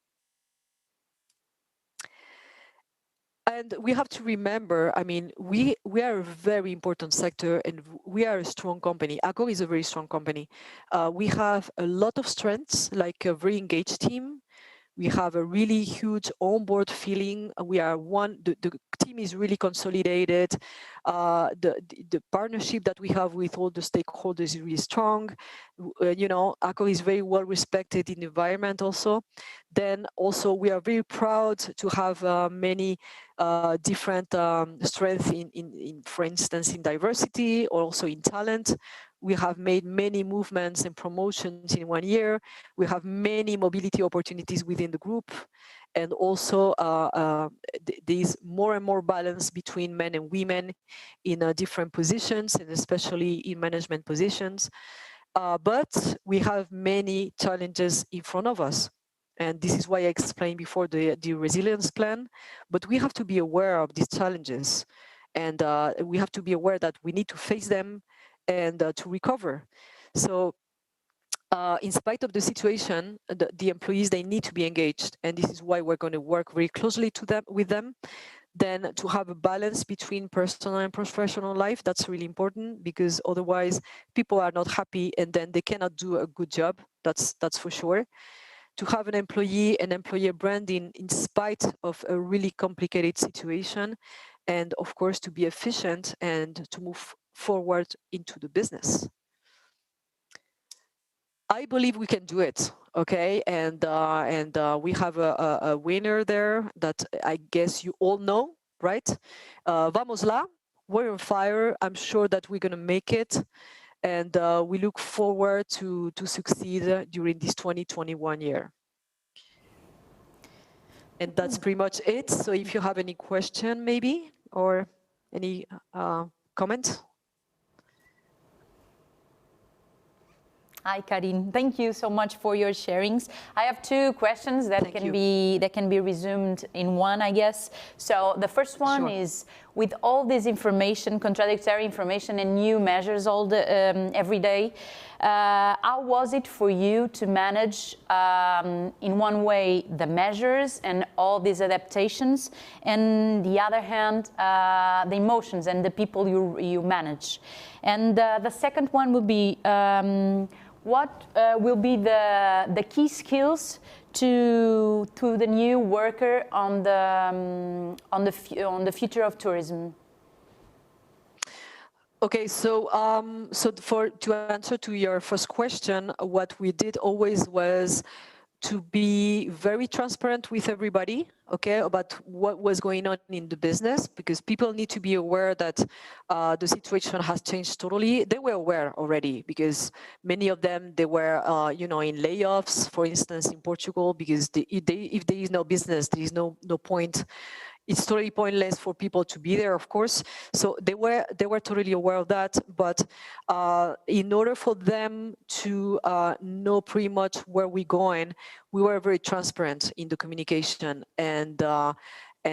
And we have to remember, I mean, we are a very important sector, and we are a strong company. Accor is a very strong company. We have a lot of strengths, like a very engaged team. We have a really huge onboard feeling. We are the team is really consolidated. The partnership that we have with all the stakeholders is really strong. You know, Accor is very well respected in the environment also. Then also we are very proud to have many different strengths in, for instance, in diversity, or also in talent. We have made many movements and promotions in 1 year. We have many mobility opportunities within the group. And also there's more and more balance between men and women in different positions, and especially in management positions. But we have many challenges in front of us. And this is why I explained before the resilience plan. But we have to be aware of these challenges. And we have to be aware that we need to face them and to recover. So in spite of the situation, the employees, they need to be engaged. And this is why we're going to work very closely with them. Then to have a balance between personal and professional life, that's really important, because otherwise people are not happy and then they cannot do a good job. That's for sure. To have an employee and employer branding in spite of a really complicated situation, and of course to be efficient and to move forward into the business. I believe we can do it. Okay, and we have a winner there that I guess you all know, right? Vamos lá, we're on fire. I'm sure that we're going to make it, and we look forward to succeed during this 2021 year. And that's pretty much it. So if you have any question, maybe, or any comment. Hi, Karin. Thank you so much for your sharings. I have two questions that can be resumed in one, I guess. So the first one is, with all this information, contradictory information, and new measures every day, how was it for you to manage, in one way, the measures and all these adaptations, and the other hand, the emotions and the people you manage? And the second one would be, what will be the key skills to the new worker on the future of tourism? Okay, so to answer to your first question, what we did always was to be very transparent with everybody, okay, about what was going on in the business, because people need to be aware that the situation has changed totally. They were aware already, because many of them, they were, you know, in layoffs, for instance, in Portugal, because if there is no business, there is no point. It's totally pointless for people to be there, of course. So they were totally aware of that. But in order for them to know pretty much where we're going, we were very transparent in the communication, and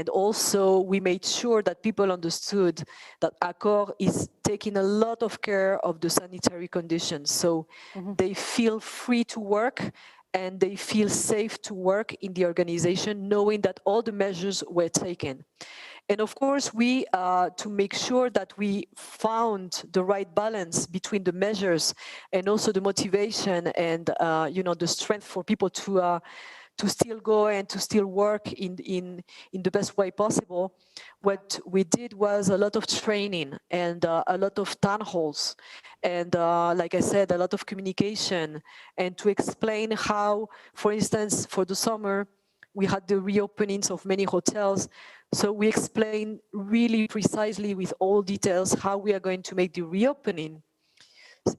also we made sure that people understood that Accor is taking a lot of care of the sanitary conditions. So they feel free to work, and they feel safe to work in the organization, knowing that all the measures were taken. And of course, we, to make sure that we found the right balance between the measures and also the motivation and, you know, the strength for people to still go and to still work in the best way possible, what we did was a lot of training and a lot of town halls, and like I said, a lot of communication, and to explain how, for instance, for the summer, we had the reopenings of many hotels. So we explained really precisely with all details how we are going to make the reopening.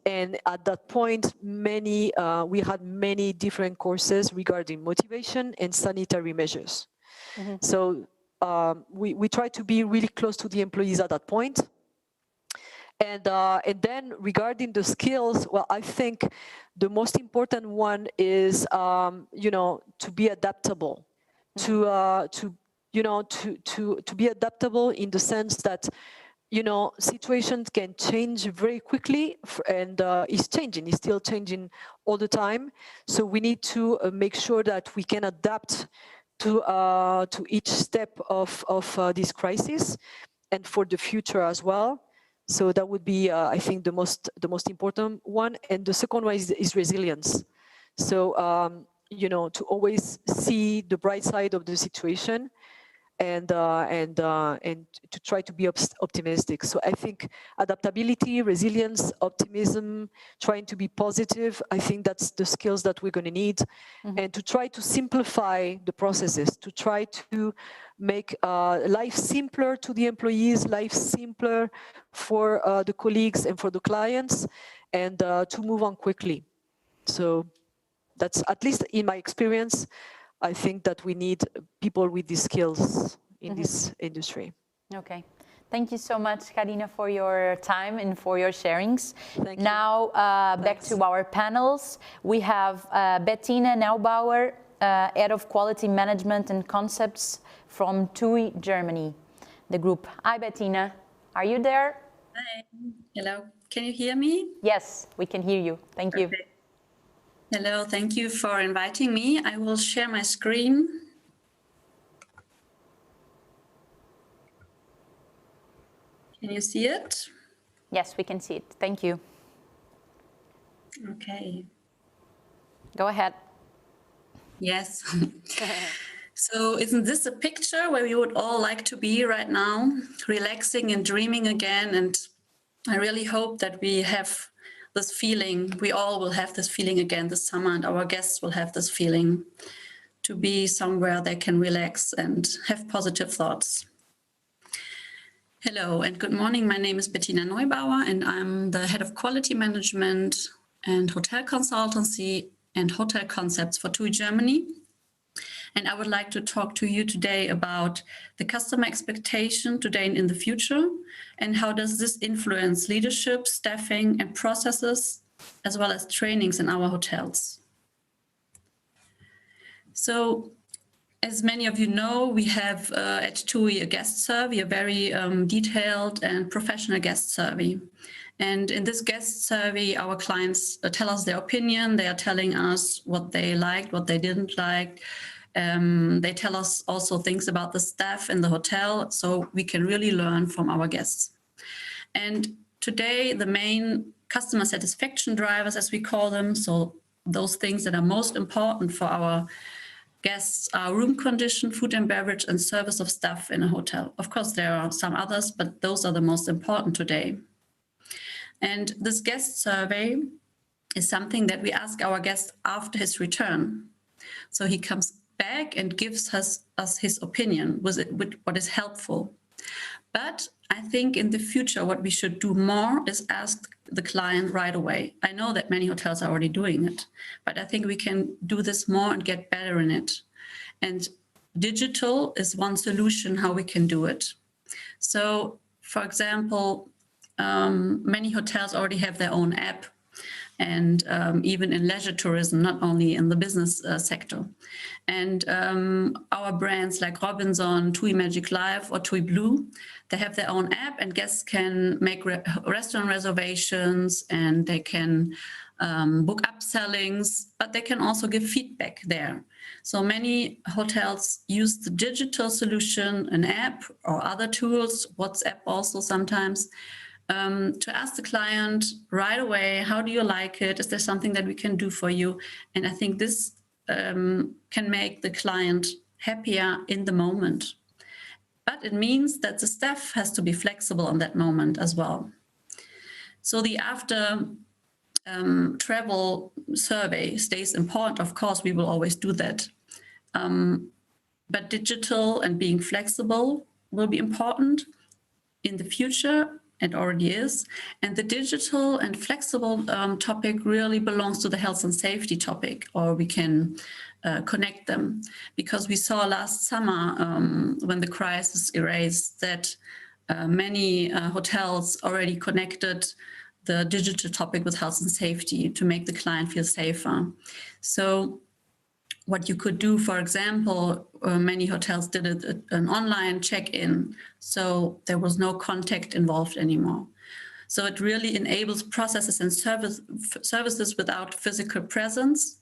And at that point, we had many different courses regarding motivation and sanitary measures. So we tried to be really close to the employees at that point. And then regarding the skills, well, I think the most important one is, you know, to be adaptable, to be adaptable in the sense that, you know, situations can change very quickly, and it's still changing all the time. So we need to make sure that we can adapt to each step of this crisis, and for the future as well. So that would be, I think, the most important one. And the second one is resilience. So you know, to always see the bright side of the situation, and to try to be optimistic. So I think adaptability, resilience, optimism, trying to be positive, I think that's the skills that we're going to need. And to try to simplify the processes, to try to make life simpler to the employees, life simpler for the colleagues and for the clients, and to move on quickly. So that's, at least in my experience, I think that we need people with these skills in this industry. Okay. Thank you so much, Karina, for your time and for your sharings. Thank you. Now, back to our panels. We have Bettina Neubauer, Head of Quality Management and Concepts from TUI, Germany, the group. Hi, Bettina. Are you there? Hi. Hello. Can you hear me? Yes, we can hear you. Thank you. Hello, thank you for inviting me. I will share my screen. Can you see it? Yes, we can see it. Thank you. Okay. Go ahead. Yes. So isn't this a picture where we would all like to be right now, relaxing and dreaming again? And I really hope that we have this feeling, we all will have this feeling again this summer, and our guests will have this feeling to be somewhere they can relax and have positive thoughts. Hello and good morning. My name is Bettina Neubauer and I'm the head of quality management and hotel consultancy and hotel concepts for TUI Germany. And I would like to talk to you today about the customer expectation today and in the future, and how does this influence leadership, staffing, and processes, as well as trainings in our hotels. So, as many of you know, we have at TUI a guest survey, a very detailed and professional guest survey. And in this guest survey, our clients tell us their opinion. They are telling us what they liked, what they didn't like. They tell us also things about the staff in the hotel, so we can really learn from our guests. And today, the main customer satisfaction drivers, as we call them, so those things that are most important for our guests are room condition, food and beverage, and service of staff in a hotel. Of course, there are some others, but those are the most important today. And this guest survey is something that we ask our guest after his return. So he comes back and gives us his opinion with what is helpful. But I think in the future, what we should do more is ask the client right away. I know that many hotels are already doing it, but I think we can do this more and get better in it. And digital is one solution how we can do it. So, for example, many hotels already have their own app, and even in leisure tourism, not only in the business sector. And our brands like Robinson, TUI Magic Life, or TUI Blue, they have their own app, and guests can make restaurant reservations, and they can book upsellings, but they can also give feedback there. So many hotels use the digital solution, an app or other tools, WhatsApp also sometimes, to ask the client right away, how do you like it? Is there something that we can do for you? And I think this can make the client happier in the moment. But it means that the staff has to be flexible on that moment as well. So the after travel survey stays important. Of course, we will always do that. But digital and being flexible will be important in the future. It already is. And the digital and flexible topic really belongs to the health and safety topic, or we can connect them. Because we saw last summer when the crisis erased that many hotels already connected the digital topic with health and safety to make the client feel safer. So what you could do, for example, many hotels did an online check-in, so there was no contact involved anymore. So it really enables processes and services without physical presence,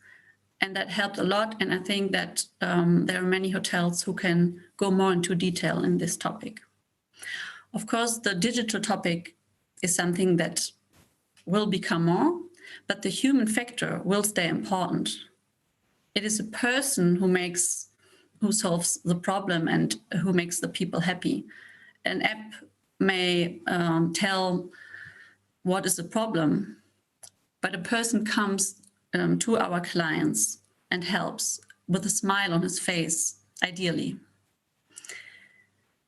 and that helped a lot. And I think that there are many hotels who can go more into detail in this topic. Of course, the digital topic is something that will become more, but the human factor will stay important. It is a person who solves the problem and who makes the people happy. An app may tell what is the problem, but a person comes to our clients and helps with a smile on his face, ideally.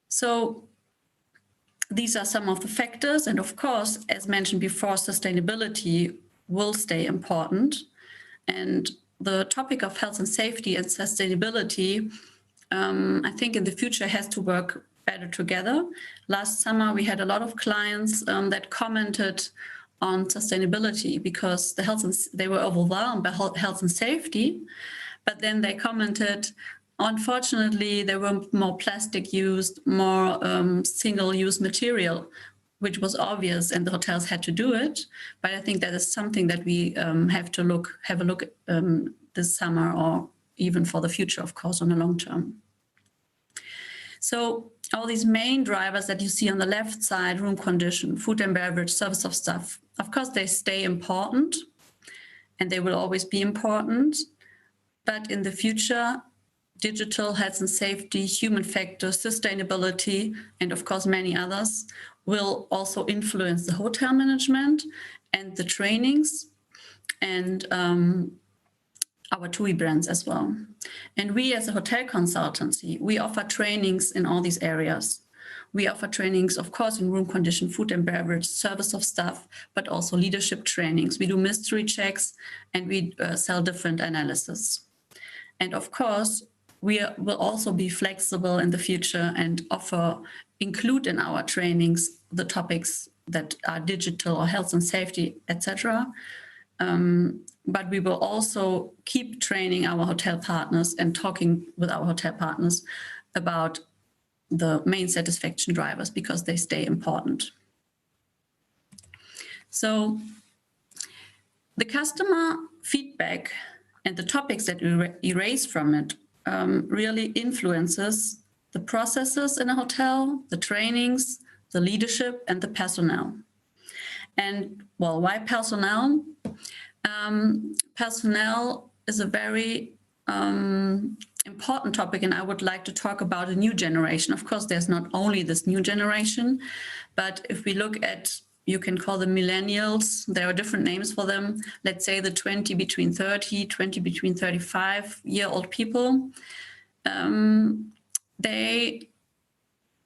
So these are some of the factors. And of course, as mentioned before, sustainability will stay important. And the topic of health and safety and sustainability, I think in the future has to work better together. Last summer, we had a lot of clients that commented on sustainability because they were overwhelmed by health and safety, but then they commented, unfortunately, there were more plastic used, more single-use material, which was obvious, and the hotels had to do it. But I think that is something that we have a look at this summer, or even for the future, of course, on the long term. So all these main drivers that you see on the left side, room condition, food and beverage, service of staff, of course, they stay important, and they will always be important. But in the future, digital, health and safety, human factors, sustainability, and of course, many others will also influence the hotel management and the trainings, and our TUI brands as well. And we as a hotel consultancy, we offer trainings in all these areas. We offer trainings, of course, in room condition, food and beverage, service of staff, but also leadership trainings. We do mystery checks, and we sell different analysis. And of course, we will also be flexible in the future and include in our trainings the topics that are digital or health and safety, etc. But we will also keep training our hotel partners and talking with our hotel partners about the main satisfaction drivers, because they stay important. So the customer feedback and the topics that we raise from it really influences the processes in a hotel, the trainings, the leadership, and the personnel. And well, why personnel? Personnel is a very important topic, and I would like to talk about a new generation. Of course, there's not only this new generation, but if we look at, you can call them millennials, there are different names for them. Let's say the 20 between 30, 20 between 35-year-old people.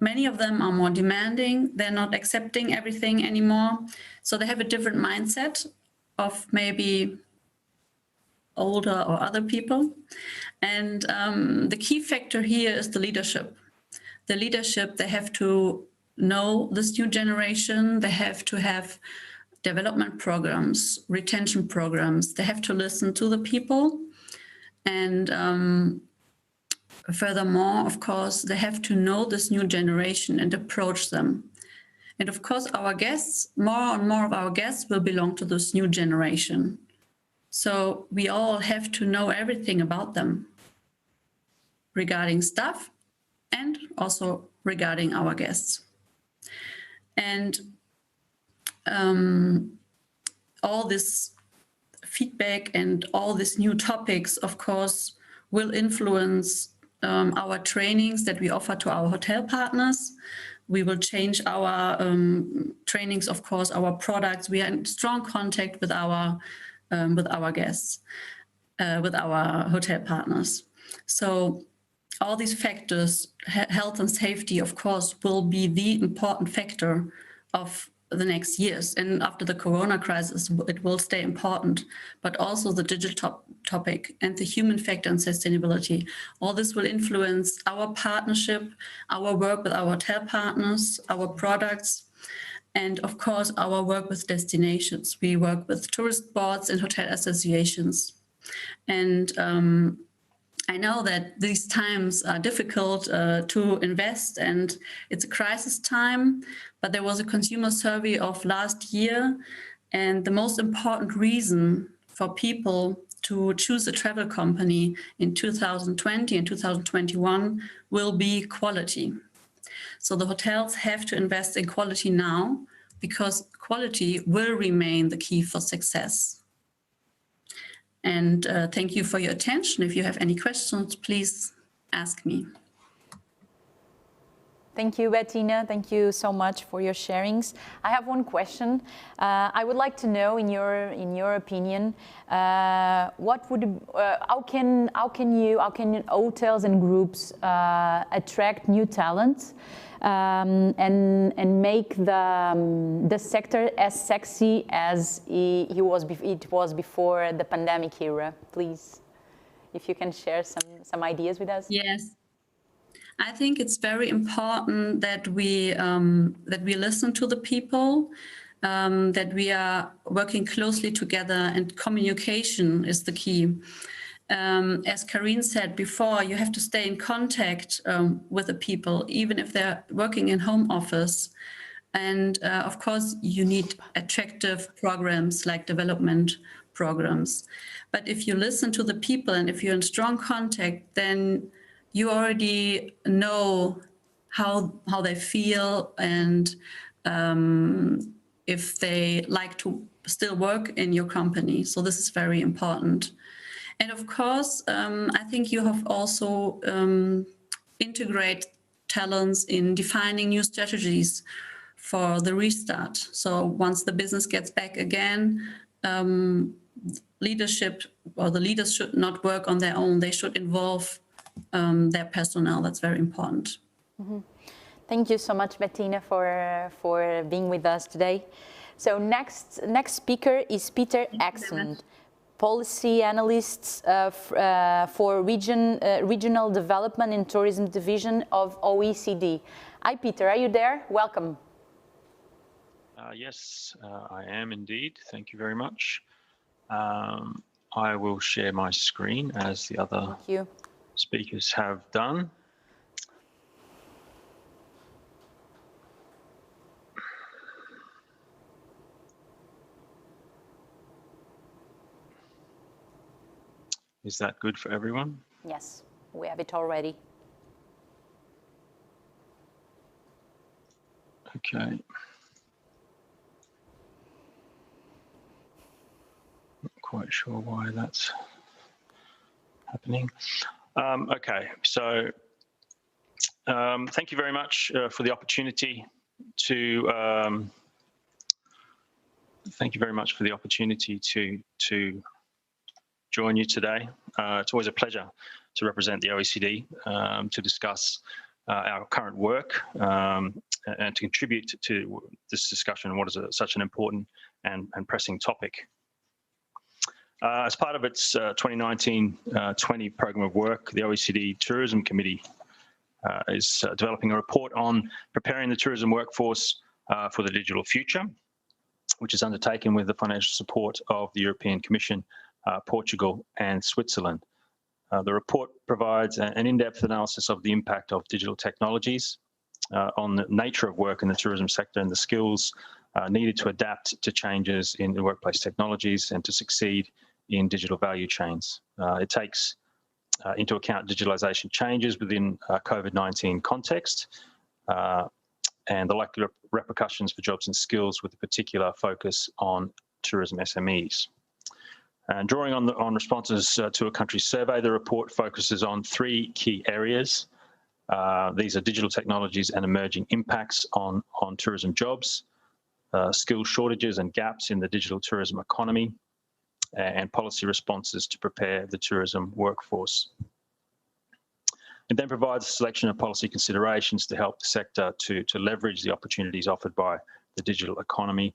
Many of them are more demanding. They're not accepting everything anymore. So they have a different mindset of maybe older or other people. And the key factor here is the leadership. The leadership, they have to know this new generation. They have to have development programs, retention programs. They have to listen to the people. And furthermore, of course, they have to know this new generation and approach them. And of course, our guests, more and more of our guests will belong to this new generation. So we all have to know everything about them regarding staff and also regarding our guests. And all this feedback and all these new topics, of course, will influence our trainings that we offer to our hotel partners. We will change our trainings, of course, our products. We are in strong contact with our guests, with our hotel partners. So all these factors, health and safety, of course, will be the important factor of the next years. And after the Corona crisis, it will stay important, but also the digital topic and the human factor and sustainability. All this will influence our partnership, our work with our hotel partners, our products, and of course, our work with destinations. We work with tourist boards and hotel associations. And I know that these times are difficult to invest, and it's a crisis time, but there was a consumer survey of last year, and the most important reason for people to choose a travel company in 2020 and 2021 will be quality. So the hotels have to invest in quality now, because quality will remain the key for success. And thank you for your attention. If you have any questions, please ask me. Thank you, Bettina. Thank you so much for your sharings. I have one question. I would like to know, in your opinion, what would, how can hotels and groups attract new talent and make the sector as sexy as it was before the pandemic era? Please, if you can share some ideas with us. Yes. I think it's very important that we listen to the people, that we are working closely together, and communication is the key. As Karine said before, you have to stay in contact with the people, even if they're working in home office. And of course, you need attractive programs like development programs. But if you listen to the people and if you're in strong contact, then you already know how they feel and if they like to still work in your company. So this is very important. And of course, I think you have also integrate talents in defining new strategies for the restart. So once the business gets back again, leadership or the leaders should not work on their own. They should involve their personnel. That's very important. Mm-hmm. Thank you so much, Bettina, for being with us today. So next speaker is Peter Axon, policy analyst for Regional Development and Tourism Division of OECD. Hi, Peter, are you there? Welcome. Yes, I am indeed. Thank you very much. I will share my screen as the other speakers have done. Is that good for everyone? Yes, we have it already. Okay. Not quite sure why that's happening. Okay, so thank you very much for the opportunity to join you today. It's always a pleasure to represent the OECD to discuss our current work and to contribute to this discussion on what is such an important and pressing topic. As part of its 2019-20 program of work, the OECD Tourism Committee is developing a report on preparing the tourism workforce for the digital future, which is undertaken with the financial support of the European Commission, Portugal and Switzerland. The report provides an in-depth analysis of the impact of digital technologies on the nature of work in the tourism sector and the skills needed to adapt to changes in the workplace technologies and to succeed in digital value chains. It takes into account digitalization changes within a COVID-19 context and the likely repercussions for jobs and skills with a particular focus on tourism SMEs. And drawing on responses to a country survey, the report focuses on 3 key areas. These are digital technologies and emerging impacts on tourism jobs, skill shortages and gaps in the digital tourism economy, and policy responses to prepare the tourism workforce. It then provides a selection of policy considerations to help the sector to leverage the opportunities offered by the digital economy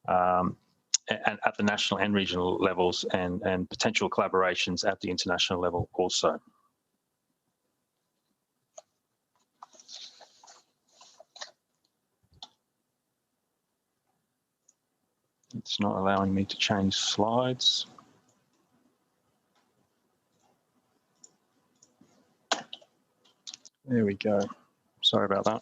and at the national and regional levels and potential collaborations at the international level also. It's not allowing me to change slides. There we go. Sorry about that.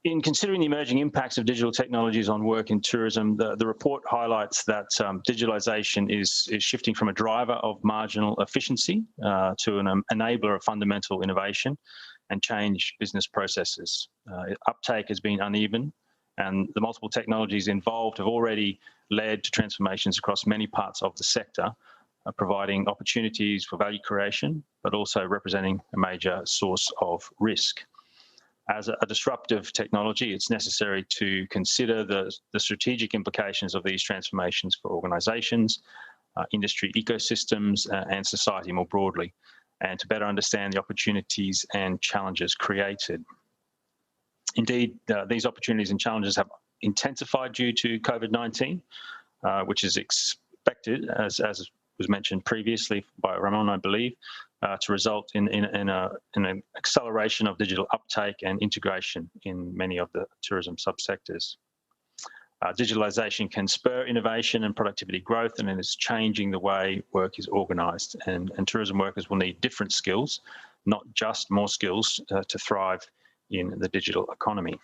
In considering the emerging impacts of digital technologies on work in tourism, the report highlights that digitalization is shifting from a driver of marginal efficiency to an enabler of fundamental innovation and change business processes. Uptake has been uneven, and the multiple technologies involved have already led to transformations across many parts of the sector, providing opportunities for value creation, but also representing a major source of risk. As a disruptive technology, it's necessary to consider the strategic implications of these transformations for organisations, industry ecosystems, and society more broadly, and to better understand the opportunities and challenges created. Indeed, these opportunities and challenges have intensified due to COVID-19, which is expected, as was mentioned previously by Ramon, I believe, to result in an acceleration of digital uptake and integration in many of the tourism subsectors. Digitalization can spur innovation and productivity growth, and it is changing the way work is organised. And tourism workers will need different skills, not just more skills, to thrive in the digital economy.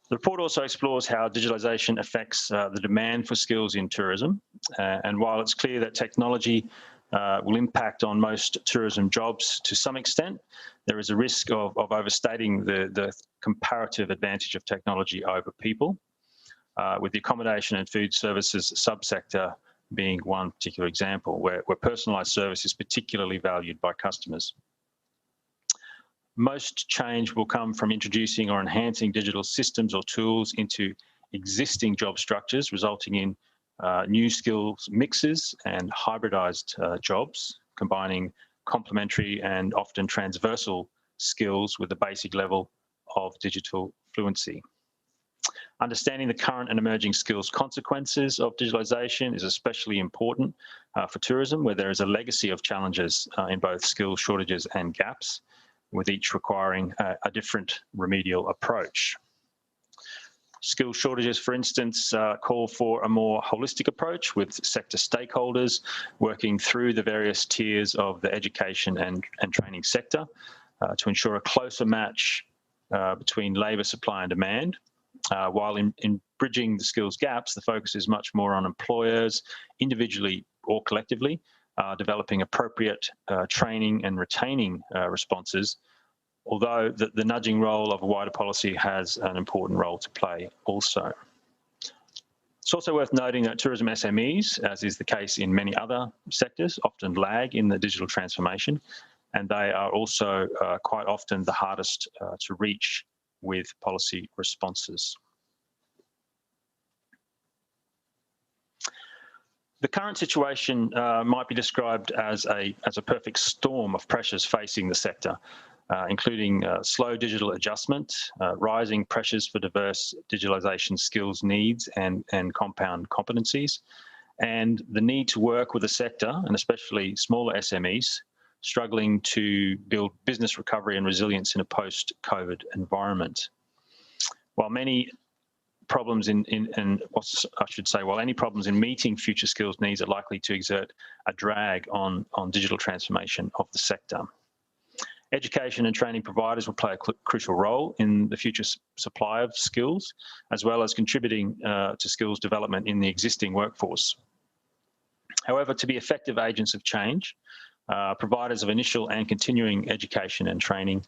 The report also explores how digitalization affects the demand for skills in tourism. And while it's clear that technology will impact on most tourism jobs to some extent, there is a risk of overstating the comparative advantage of technology over people, with the accommodation and food services subsector being one particular example where personalised service is particularly valued by customers. Most change will come from introducing or enhancing digital systems or tools into existing job structures, resulting in new skills mixes and hybridized jobs, combining complementary and often transversal skills with the basic level of digital fluency. Understanding the current and emerging skills consequences of digitalisation is especially important for tourism, where there is a legacy of challenges in both skills shortages and gaps, with each requiring a different remedial approach. Skill shortages, for instance, call for a more holistic approach with sector stakeholders working through the various tiers of the education and training sector to ensure a closer match between labour supply and demand. While in bridging the skills gaps, the focus is much more on employers, individually or collectively, developing appropriate training and retaining responses, although the nudging role of a wider policy has an important role to play also. It's also worth noting that tourism SMEs, as is the case in many other sectors, often lag in the digital transformation, and they are also quite often the hardest to reach with policy responses. The current situation might be described as a perfect storm of pressures facing the sector, including slow digital adjustment, rising pressures for diverse digitalisation skills needs and compound competencies, and the need to work with the sector, and especially smaller SMEs, struggling to build business recovery and resilience in a post-COVID environment. While many problems while any problems in meeting future skills needs are likely to exert a drag on digital transformation of the sector. Education and training providers will play a crucial role in the future supply of skills, as well as contributing to skills development in the existing workforce. However, to be effective agents of change, providers of initial and continuing education and training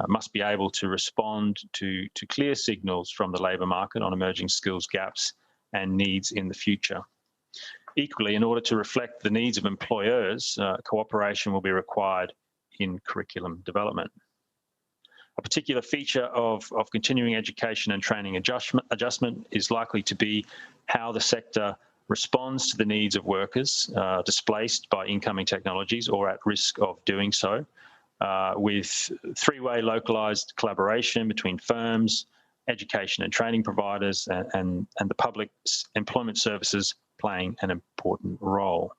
must be able to respond to clear signals from the labour market on emerging skills gaps and needs in the future. Equally, in order to reflect the needs of employers, cooperation will be required in curriculum development. A particular feature of continuing education and training adjustment is likely to be how the sector responds to the needs of workers displaced by incoming technologies or at risk of doing so, with three-way localised collaboration between firms, education and training providers, and the public employment services playing an important role.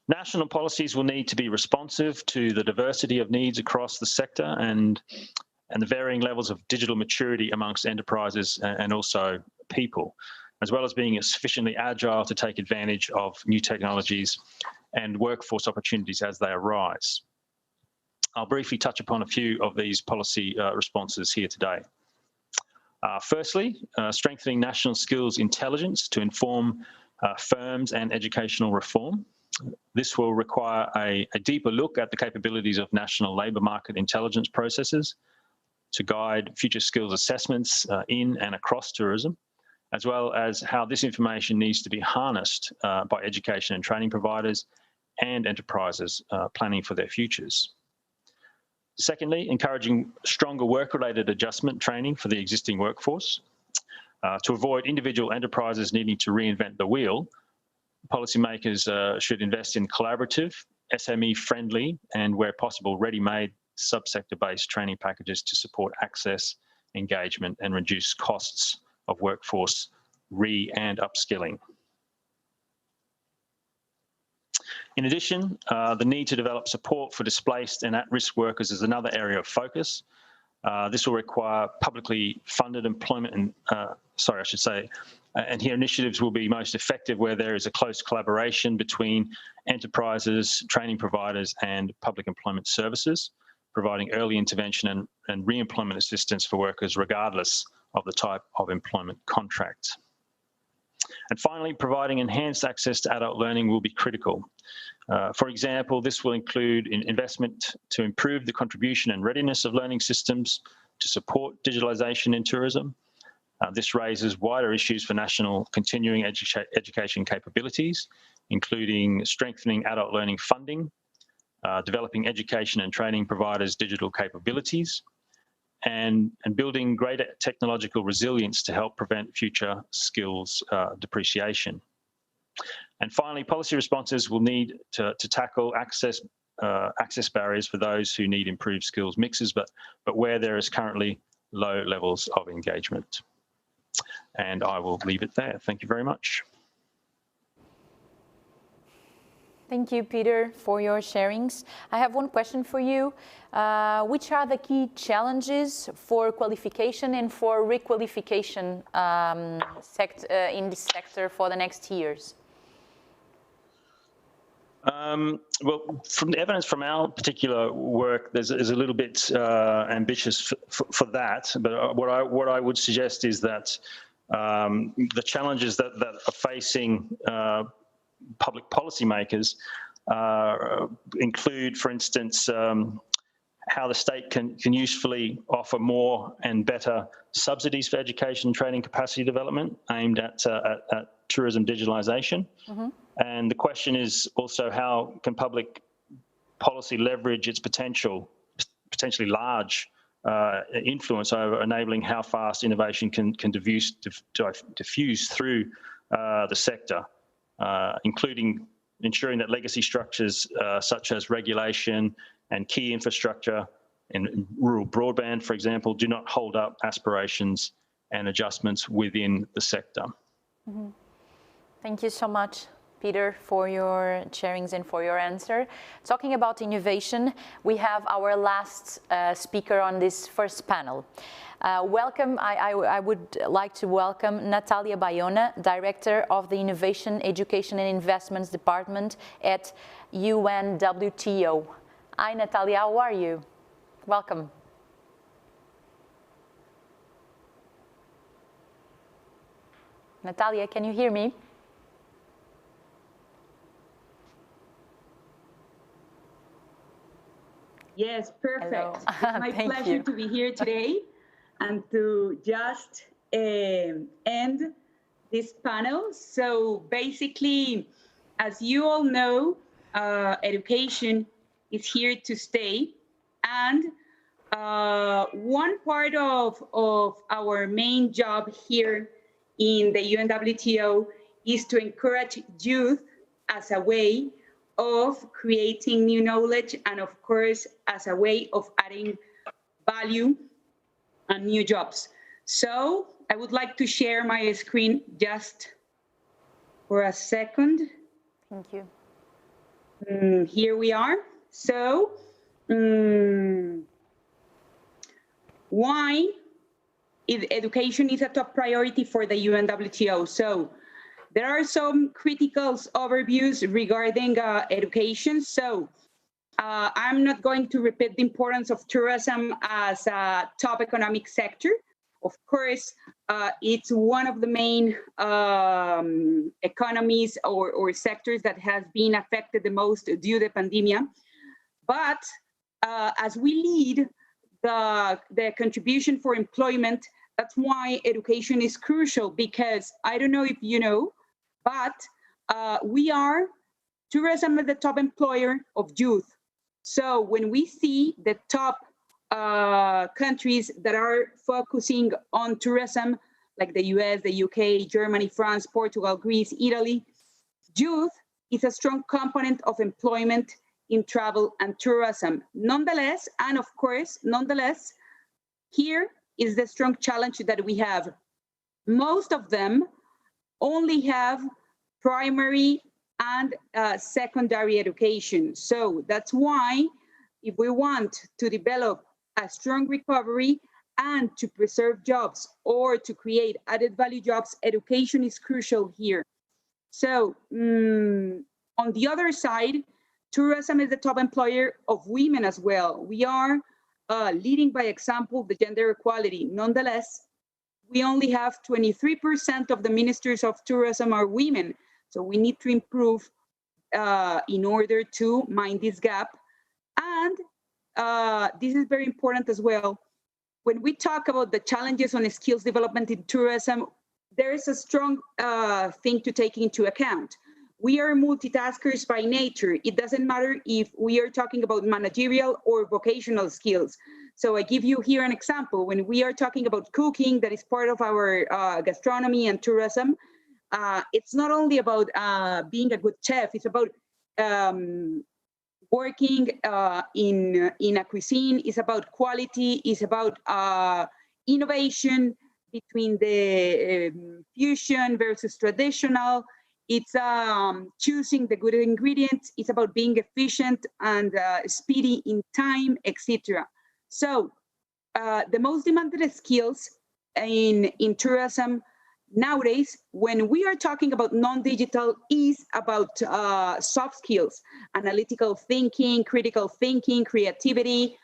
National policies will need to be responsive to the diversity of needs across the sector and the varying levels of digital maturity amongst enterprises and also people, as well as being sufficiently agile to take advantage of new technologies and workforce opportunities as they arise. I'll briefly touch upon a few of these policy responses here today. Firstly, strengthening national skills intelligence to inform firms and educational reform. This will require a deeper look at the capabilities of national labour market intelligence processes to guide future skills assessments in and across tourism, as well as how this information needs to be harnessed by education and training providers and enterprises planning for their futures. Secondly, encouraging stronger work-related adjustment training for the existing workforce. To avoid individual enterprises needing to reinvent the wheel, policymakers should invest in collaborative, SME-friendly, and where possible, ready-made subsector-based training packages to support access, engagement, and reduce costs of workforce and upskilling. In addition, the need to develop support for displaced and at-risk workers is another area of focus. This will require publicly funded employment and here initiatives will be most effective where there is a close collaboration between enterprises, training providers, and public employment services, providing early intervention and re-employment assistance for workers regardless of the type of employment contract. And finally, providing enhanced access to adult learning will be critical. For example, this will include investment to improve the contribution and readiness of learning systems to support digitalisation in tourism. This raises wider issues for national continuing education capabilities, including strengthening adult learning funding, developing education and training providers' digital capabilities, and building greater technological resilience to help prevent future skills depreciation. And finally, policy responses will need to tackle access barriers for those who need improved skills mixes, but where there is currently low levels of engagement. And I will leave it there. Thank you very much. Thank you, Peter, for your sharings. I have one question for you. Which are the key challenges for qualification and for requalification in this sector for the next years? Well, from the evidence from our particular work, there's a little bit ambitious for that. But what I would suggest is that the challenges that are facing public policymakers include, for instance, how the state can usefully offer more and better subsidies for education and training capacity development aimed at tourism digitalization. Mm-hmm. And the question is also, how can public policy leverage its potentially large influence over enabling how fast innovation can diffuse through the sector, including ensuring that legacy structures such as regulation and key infrastructure in rural broadband, for example, do not hold up aspirations and adjustments within the sector. Mm-hmm. Thank you so much, Peter, for your sharings and for your answer. Talking about innovation, we have our last speaker on this first panel. Welcome, I would like to welcome Natalia Bayona, Director of the Innovation, Education and Investments Department at UNWTO. Hi, Natalia, how are you? Welcome. Natalia, can you hear me? Yes, perfect. Hello. It's my pleasure to be here today and to just end this panel. So basically, as you all know, education is here to stay. And one part of our main job here in the UNWTO is to encourage youth as a way of creating new knowledge and, of course, as a way of adding value and new jobs. So I would like to share my screen just for a second. Thank you. Here we are. So why education is a top priority for the UNWTO? So there are some critical overviews regarding education. So I'm not going to repeat the importance of tourism as a top economic sector. Of course, it's one of the main economies or sectors that has been affected the most due to the pandemic. But as we lead the contribution for employment, that's why education is crucial, because I don't know if you know, but tourism is the top employer of youth. So when we see the top countries that are focusing on tourism, like the US, the UK, Germany, France, Portugal, Greece, Italy, youth is a strong component of employment in travel and tourism. Nonetheless, and of course, here is the strong challenge that we have. Most of them only have primary and secondary education. So that's why if we want to develop a strong recovery and to preserve jobs or to create added value jobs, education is crucial here. So on the other side, tourism is the top employer of women as well. We are leading by example the gender equality. Nonetheless, we only have 23% of the ministers of tourism are women. So we need to improve in order to mind this gap. And this is very important as well. When we talk about the challenges on skills development in tourism, there is a strong thing to take into account. we are multitaskers by nature. It doesn't matter if we are talking about managerial or vocational skills. So I give you here an example. When we are talking about cooking, that is part of our gastronomy and tourism, it's not only about being a good chef, it's about working in a cuisine, it's about quality, it's about innovation between the fusion versus traditional. It's choosing the good ingredients. It's about being efficient and speedy in time, etc. So the most demanded skills in tourism nowadays, when we are talking about non-digital, is about soft skills, analytical thinking, critical thinking, creativity,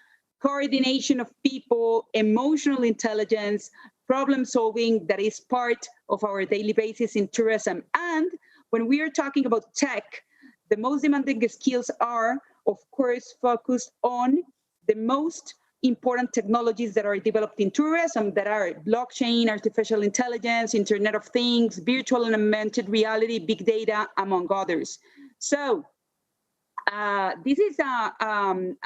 coordination of people, emotional intelligence, problem solving that is part of our daily basis in tourism. And when we are talking about tech, the most demanding skills are, of course, focused on the most important technologies that are developed in tourism, that are blockchain, artificial intelligence, Internet of Things, virtual and augmented reality, big data, among others. So this is an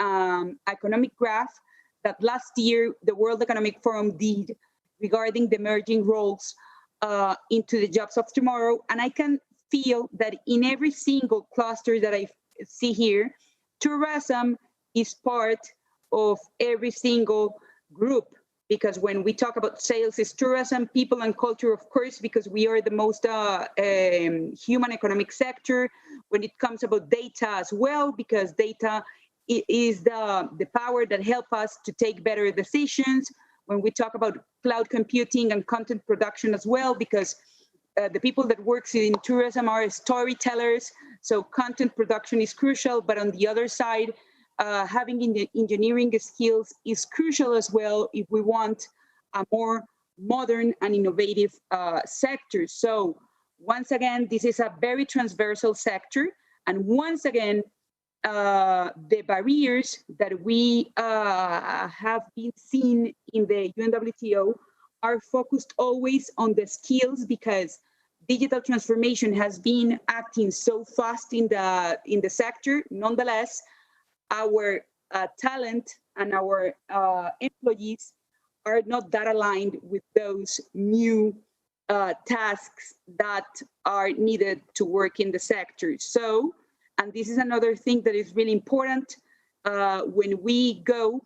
economic graph that last year the World Economic Forum did regarding the emerging roles into the jobs of tomorrow. And I can feel that in every single cluster that I see here, tourism is part of every single group, because when we talk about sales, it's tourism, people and culture, of course, because we are the most human economic sector. When it comes about data as well, because data is the power that helps us to take better decisions. When we talk about cloud computing and content production as well, because the people that work in tourism are storytellers, so content production is crucial. But on the other side, having engineering skills is crucial as well if we want a more modern and innovative sector. So once again, this is a very transversal sector. And once again, the barriers that we have been seen in the UNWTO are focused always on the skills, because digital transformation has been acting so fast in the sector. Nonetheless, our talent and our employees are not that aligned with those new tasks that are needed to work in the sector. So, and this is another thing that is really important, when we go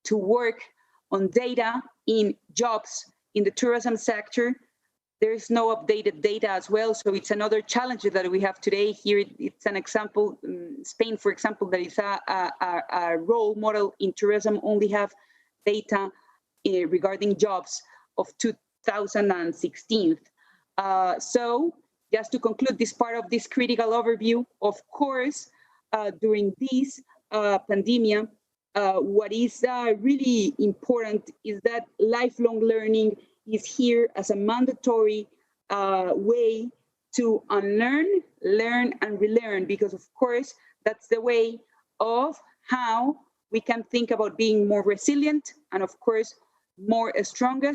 to work on data in jobs in the tourism sector, there's no updated data as well. So it's another challenge that we have today. Here, it's an example. Spain, for example, that is a role model in tourism, only have data regarding jobs of 2016. So just to conclude this part of this critical overview, of course, during this pandemic, what is really important is that lifelong learning is here as a mandatory way to unlearn, learn, and relearn, because of course, that's the way of how we can think about being more resilient and of course, more stronger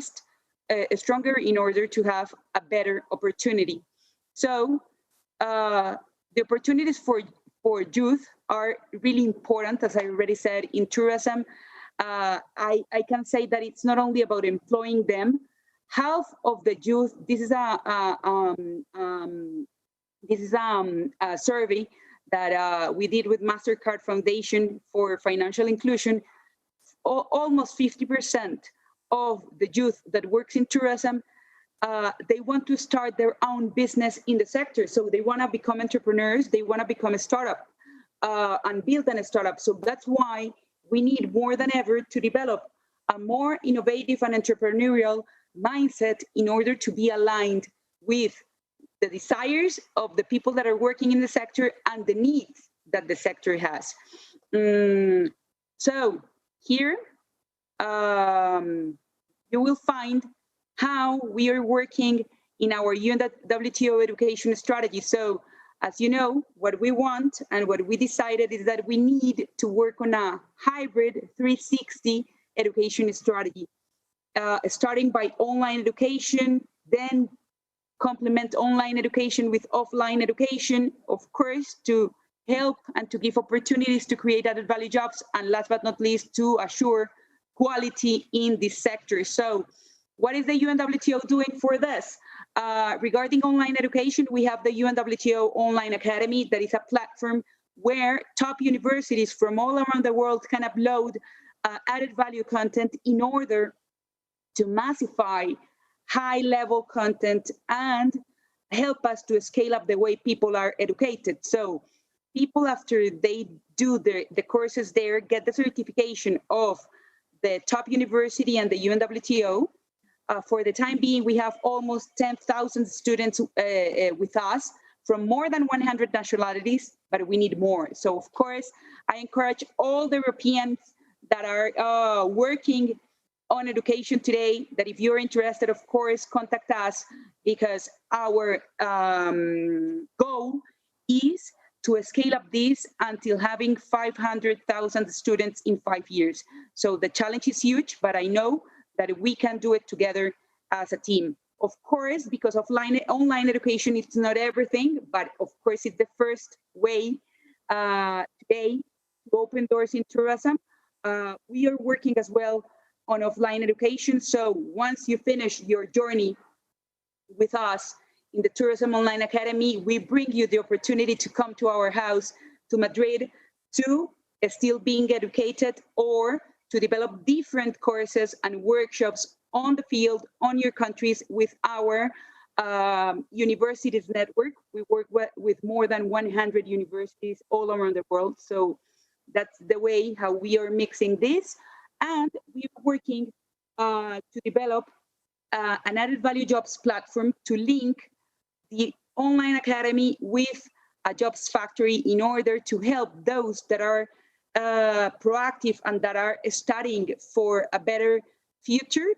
in order to have a better opportunity. So the opportunities for youth are really important, as I already said, in tourism. I can say that it's not only about employing them. Half of the youth, this is a survey that we did with MasterCard Foundation for Financial Inclusion. Almost 50% of the youth that works in tourism, they want to start their own business in the sector. So they want to become entrepreneurs, they want to become a startup and build a startup. So that's why we need more than ever to develop a more innovative and entrepreneurial mindset in order to be aligned with the desires of the people that are working in the sector and the needs that the sector has. So here you will find how we are working in our UNWTO education strategy. So as you know, what we want and what we decided is that we need to work on a hybrid 360 education strategy, starting by online education, then complement online education with offline education, of course, to help and to give opportunities to create added value jobs, and last but not least, to assure quality in this sector. So what is the UNWTO doing for this? Regarding online education, we have the UNWTO Online Academy, that is a platform where top universities from all around the world can upload added value content in order to massify high-level content and help us to scale up the way people are educated. So people, after they do the courses there, get the certification of the top university and the UNWTO. For the time being, we have almost 10,000 students with us from more than 100 nationalities, but we need more. So of course, I encourage all the Europeans that are working on education today, that if you're interested, of course, contact us, because our goal is to scale up this until having 500,000 students in 5 years. So the challenge is huge, but I know that we can do it together as a team. Of course, because online education is not everything, but of course it's the first way today to open doors in tourism. We are working as well on offline education. So once you finish your journey with us in the Tourism Online Academy, we bring you the opportunity to come to our house to Madrid to still being educated, or to develop different courses and workshops on the field, on your countries, with our universities network. We work with more than 100 universities all around the world. So that's the way how we are mixing this. And we are working to develop an added value jobs platform to link the online academy with a jobs factory in order to help those that are proactive and that are studying for a better future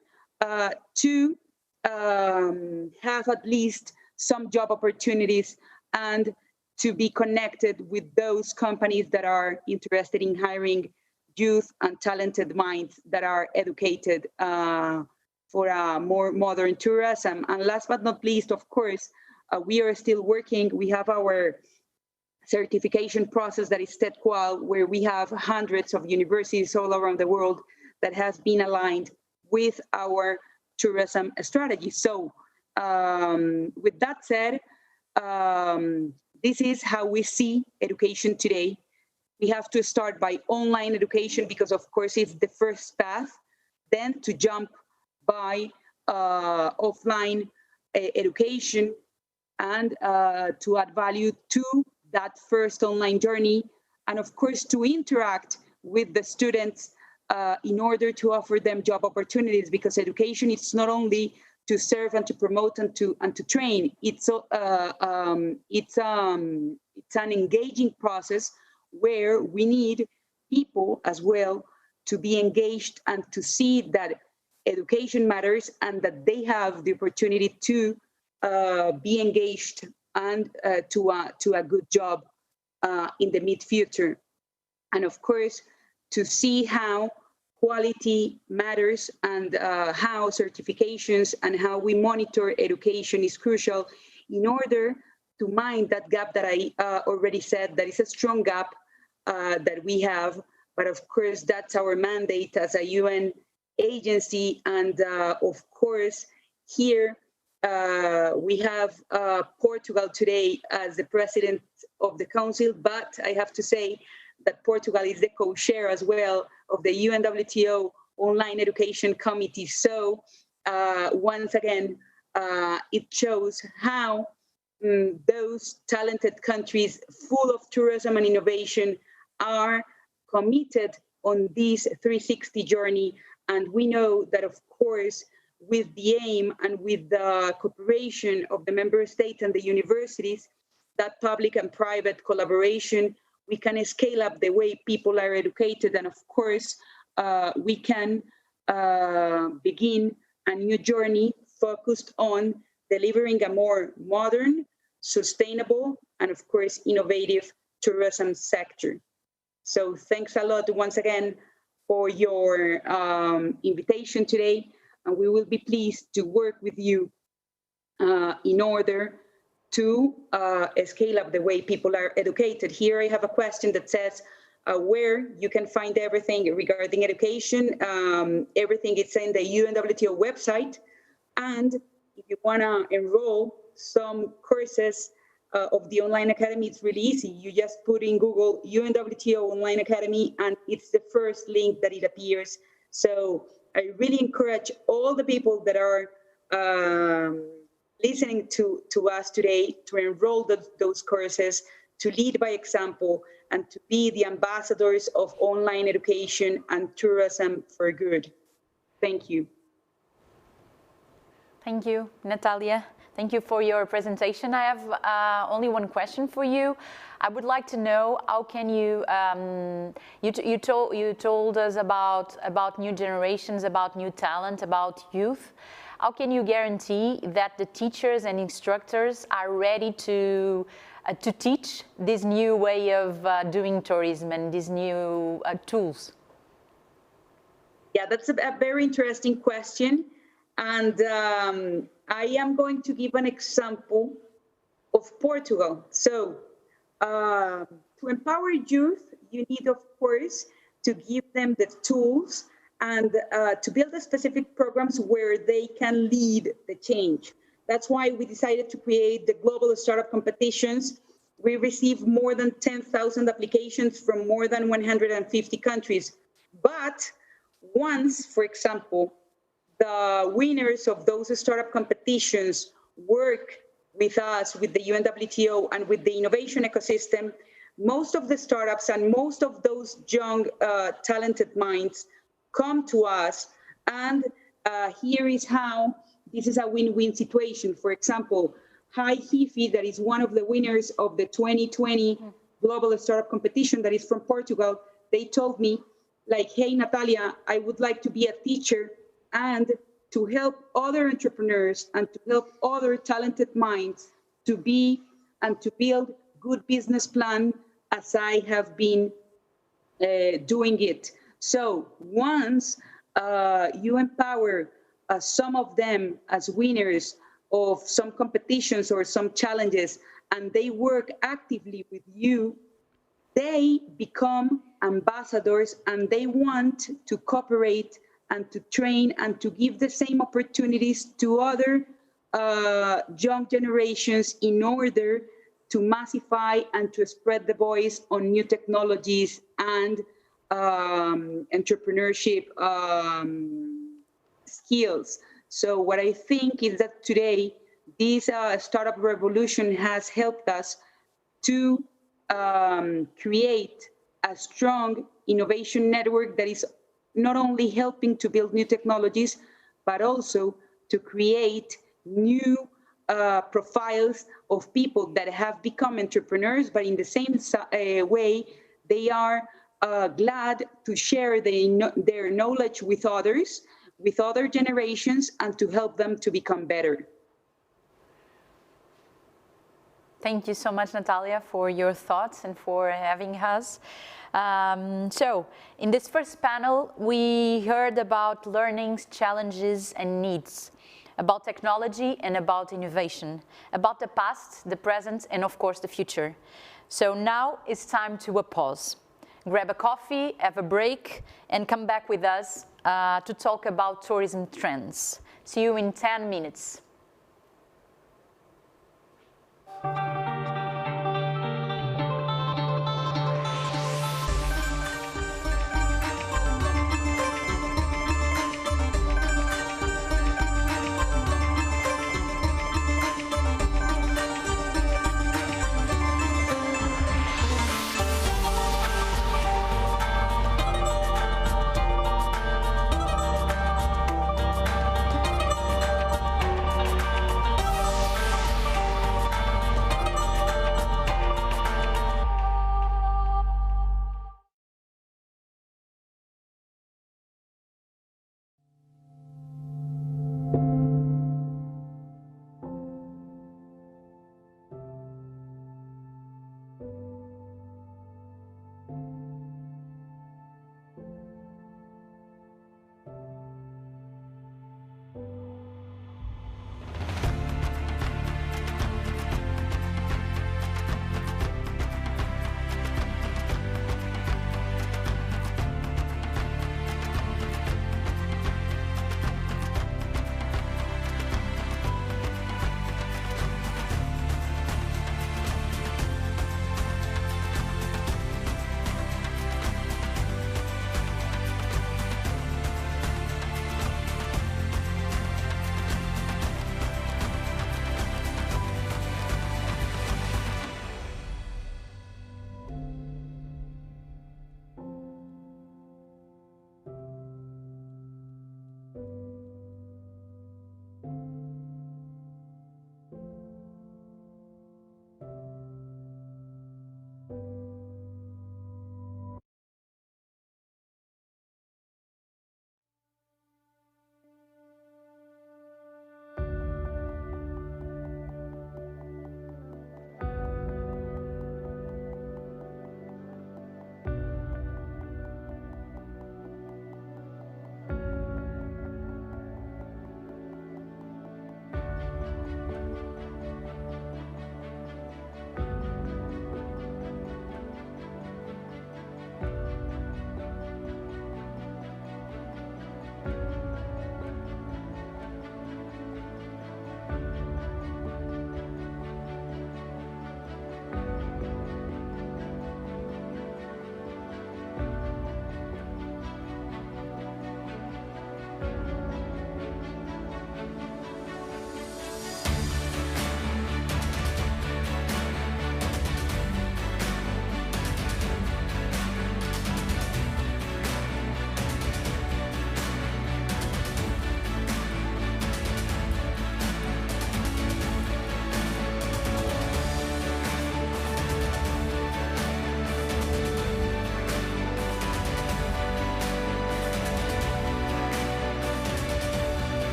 to have at least some job opportunities and to be connected with those companies that are interested in hiring youth and talented minds that are educated for a more modern tourism. And last but not least, of course, we are still working. We have our certification process that is TED-Qual, where we have hundreds of universities all around the world that has been aligned with our tourism strategy. So with that said, this is how we see education today. We have to start by online education because, of course, it's the first path, then to jump by offline education and to add value to that first online journey, and of course to interact with the students in order to offer them job opportunities, because education is not only to serve and to promote and to train, it's an engaging process where we need people as well to be engaged and to see that education matters and that they have the opportunity to be engaged and to a good job in the mid-future. And of course, to see how quality matters and how certifications and how we monitor education is crucial in order to mind that gap that I already said, that is a strong gap that we have. But of course, that's our mandate as a UN agency. And of course, here we have Portugal today as the president of the council, but I have to say that Portugal is the co-chair as well of the UNWTO Online Education Committee. So once again, it shows how those talented countries full of tourism and innovation are committed on this 360 journey. And we know that, of course, with the aim and with the cooperation of the member states and the universities, that public and private collaboration, we can scale up the way people are educated. And of course, we can begin a new journey focused on delivering a more modern, sustainable, and of course, innovative tourism sector. So thanks a lot once again for your invitation today. And we will be pleased to work with you in order to scale up the way people are educated. Here I have a question that says where you can find everything regarding education. Everything is in the UNWTO website. And if you want to enroll some courses of the online academy, it's really easy. You just put in Google UNWTO Online Academy, and it's the first link that it appears. So I really encourage all the people that are listening to us today to enroll those courses, to lead by example, and to be the ambassadors of online education and tourism for good. Thank you. Thank you, Natalia. Thank you for your presentation. I have only one question for you. I would like to know how can you, you told us about new generations, about new talent, about youth. How can you guarantee that the teachers and instructors are ready to teach this new way of doing tourism and these new tools? Yeah, that's a very interesting question. And I am going to give an example of Portugal. So to empower youth, you need, of course, to give them the tools and to build the specific programs where they can lead the change. That's why we decided to create the global startup competitions. We received more than 10,000 applications from more than 150 countries. But once, for example, the winners of those startup competitions work with us, with the UNWTO and with the innovation ecosystem, most of the startups and most of those young talented minds come to us, and here is how this is a win-win situation. For example, Hi Hifi, that is one of the winners of the 2020 Global Startup Competition that is from Portugal, they told me, like, hey, Natalia, I would like to be a teacher and to help other entrepreneurs and to help other talented minds to be and to build good business plan as I have been doing it. So once you empower some of them as winners of some competitions or some challenges, and they work actively with you, they become ambassadors and they want to cooperate and to train and to give the same opportunities to other young generations in order to massify and to spread the voice on new technologies and entrepreneurship skills. So what I think is that today, this startup revolution has helped us to create a strong innovation network that is not only helping to build new technologies, but also to create new profiles of people that have become entrepreneurs, but in the same way, they are glad to share their knowledge with others, with other generations, and to help them to become better. Thank you so much, Natalia, for your thoughts and for having us. So, in this first panel, we heard about learnings, challenges, and needs, about technology and about innovation, about the past, the present, and of course, the future. So now it's time to a pause. Grab a coffee, have a break, and come back with us to talk about tourism trends. See you in 10 minutes.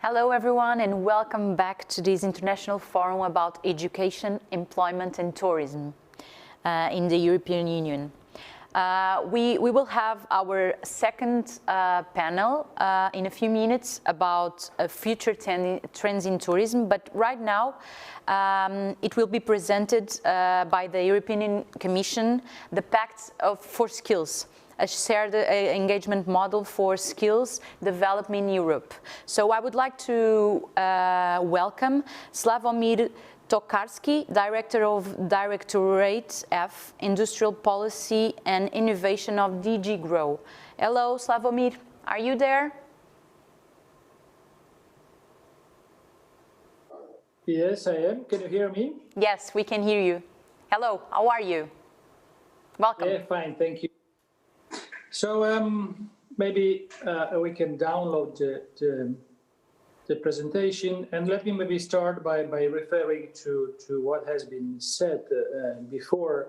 Hello everyone and welcome back to this international forum about education, employment and tourism in the European Union. We will have our second panel in a few minutes about future trends in tourism, but right now it will be presented by the European Commission, the Pact for Skills, a shared engagement model for skills development in Europe. So I would like to welcome Slavomir Tokarski, Director of Directorate F, Industrial Policy and Innovation of DG GROW. Hello, Slavomir, are you there? Yes, I am. Can you hear me? Yes, we can hear you. Hello, how are you? Welcome. Yeah, fine, thank you. So maybe we can download the presentation, and let me maybe start by referring to what has been said before.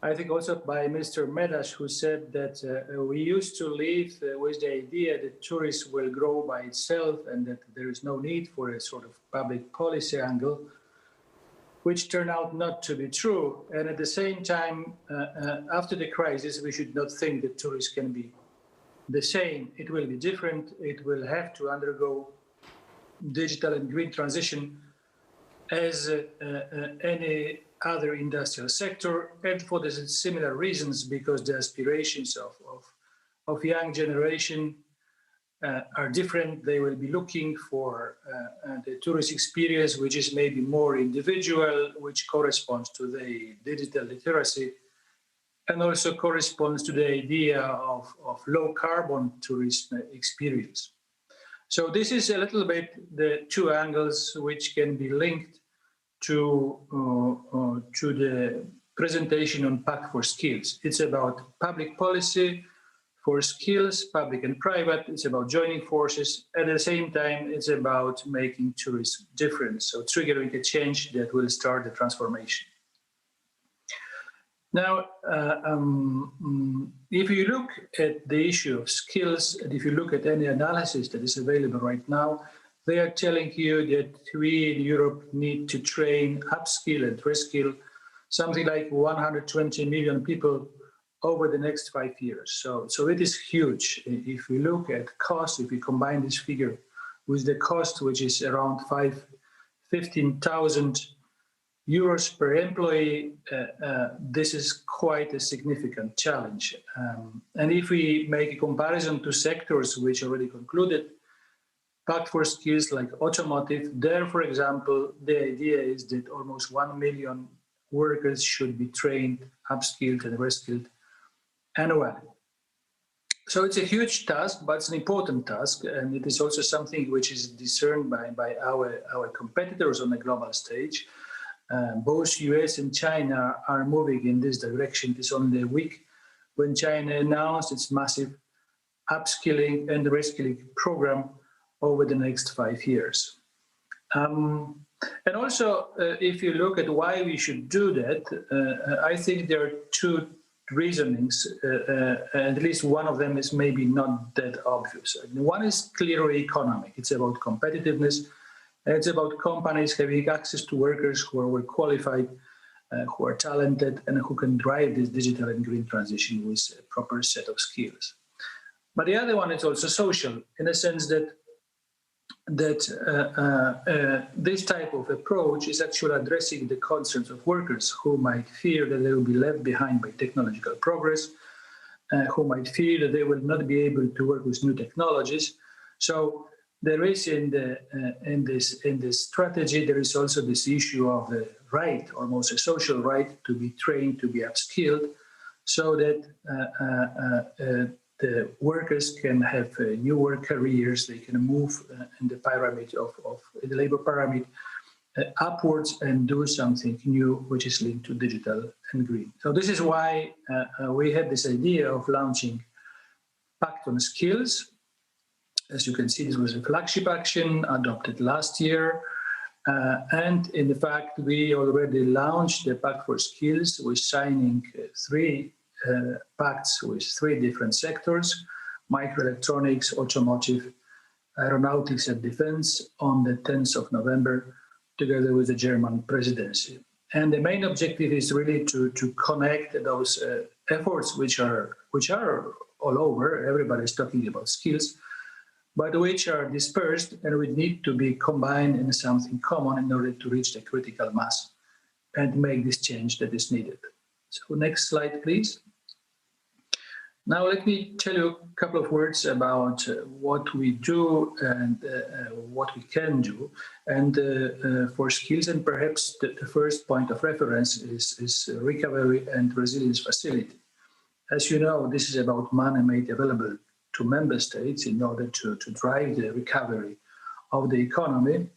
I think also by Mr. Medas, who said that we used to live with the idea that tourism will grow by itself and that there is no need for a sort of public policy angle, which turned out not to be true. And at the same time, after the crisis, we should not think that tourism can be the same. It will be different. It will have to undergo digital and green transition as any other industrial sector, and for the similar reasons, because the aspirations of young generation are different. They will be looking for the tourist experience, which is maybe more individual, which corresponds to the digital literacy, and also corresponds to the idea of low carbon tourism experience. So this is a little bit the two angles which can be linked to the presentation on Pact for Skills. It's about public policy for skills, public and private. It's about joining forces. At the same time, it's about making tourism different, so triggering a change that will start the transformation. Now, if you look at the issue of skills, and if you look at any analysis that is available right now, they are telling you that we in Europe need to train, upskill and reskill something like 120 million people over the next 5 years. So it is huge. If we look at cost, if we combine this figure with the cost, which is around 15,000 euros per employee, this is quite a significant challenge. And if we make a comparison to sectors which already concluded Pact for Skills like automotive, there, for example, the idea is that almost 1 million workers should be trained, upskilled and reskilled annually. So it's a huge task, but it's an important task, and it is also something which is discerned by our competitors on the global stage. Both US and China are moving in this direction. It's only a week when China announced its massive upskilling and reskilling program over the next 5 years. And also, if you look at why we should do that, I think there are two reasonings, at least one of them is maybe not that obvious. One is clearly economic. It's about competitiveness. It's about companies having access to workers who are well qualified, who are talented, and who can drive this digital and green transition with a proper set of skills. But the other one is also social, in the sense that this type of approach is actually addressing the concerns of workers who might fear that they will be left behind by technological progress, who might fear that they will not be able to work with new technologies. So there is in this strategy, there is also this issue of the right, almost a social right, to be trained, to be upskilled, so that the workers can have new work careers. They can move in the pyramid in the labor pyramid upwards and do something new, which is linked to digital and green. So this is why we had this idea of launching Pact on Skills. As you can see, this was a flagship action adopted last year. And in fact, we already launched the Pact for Skills with signing 3 pacts with 3 different sectors: microelectronics, automotive, Aeronautics and Defense on the 10th of November, together with the German presidency. And the main objective is really to connect those efforts which are all over. Everybody is talking about skills, but which are dispersed and which need to be combined in something common in order to reach the critical mass and make this change that is needed. So next slide, please. Now let me tell you a couple of words about what we do and what we can do. And for skills, and perhaps the first point of reference is Recovery and Resilience Facility. As you know, this is about money made available to member states in order to drive the recovery of the economy.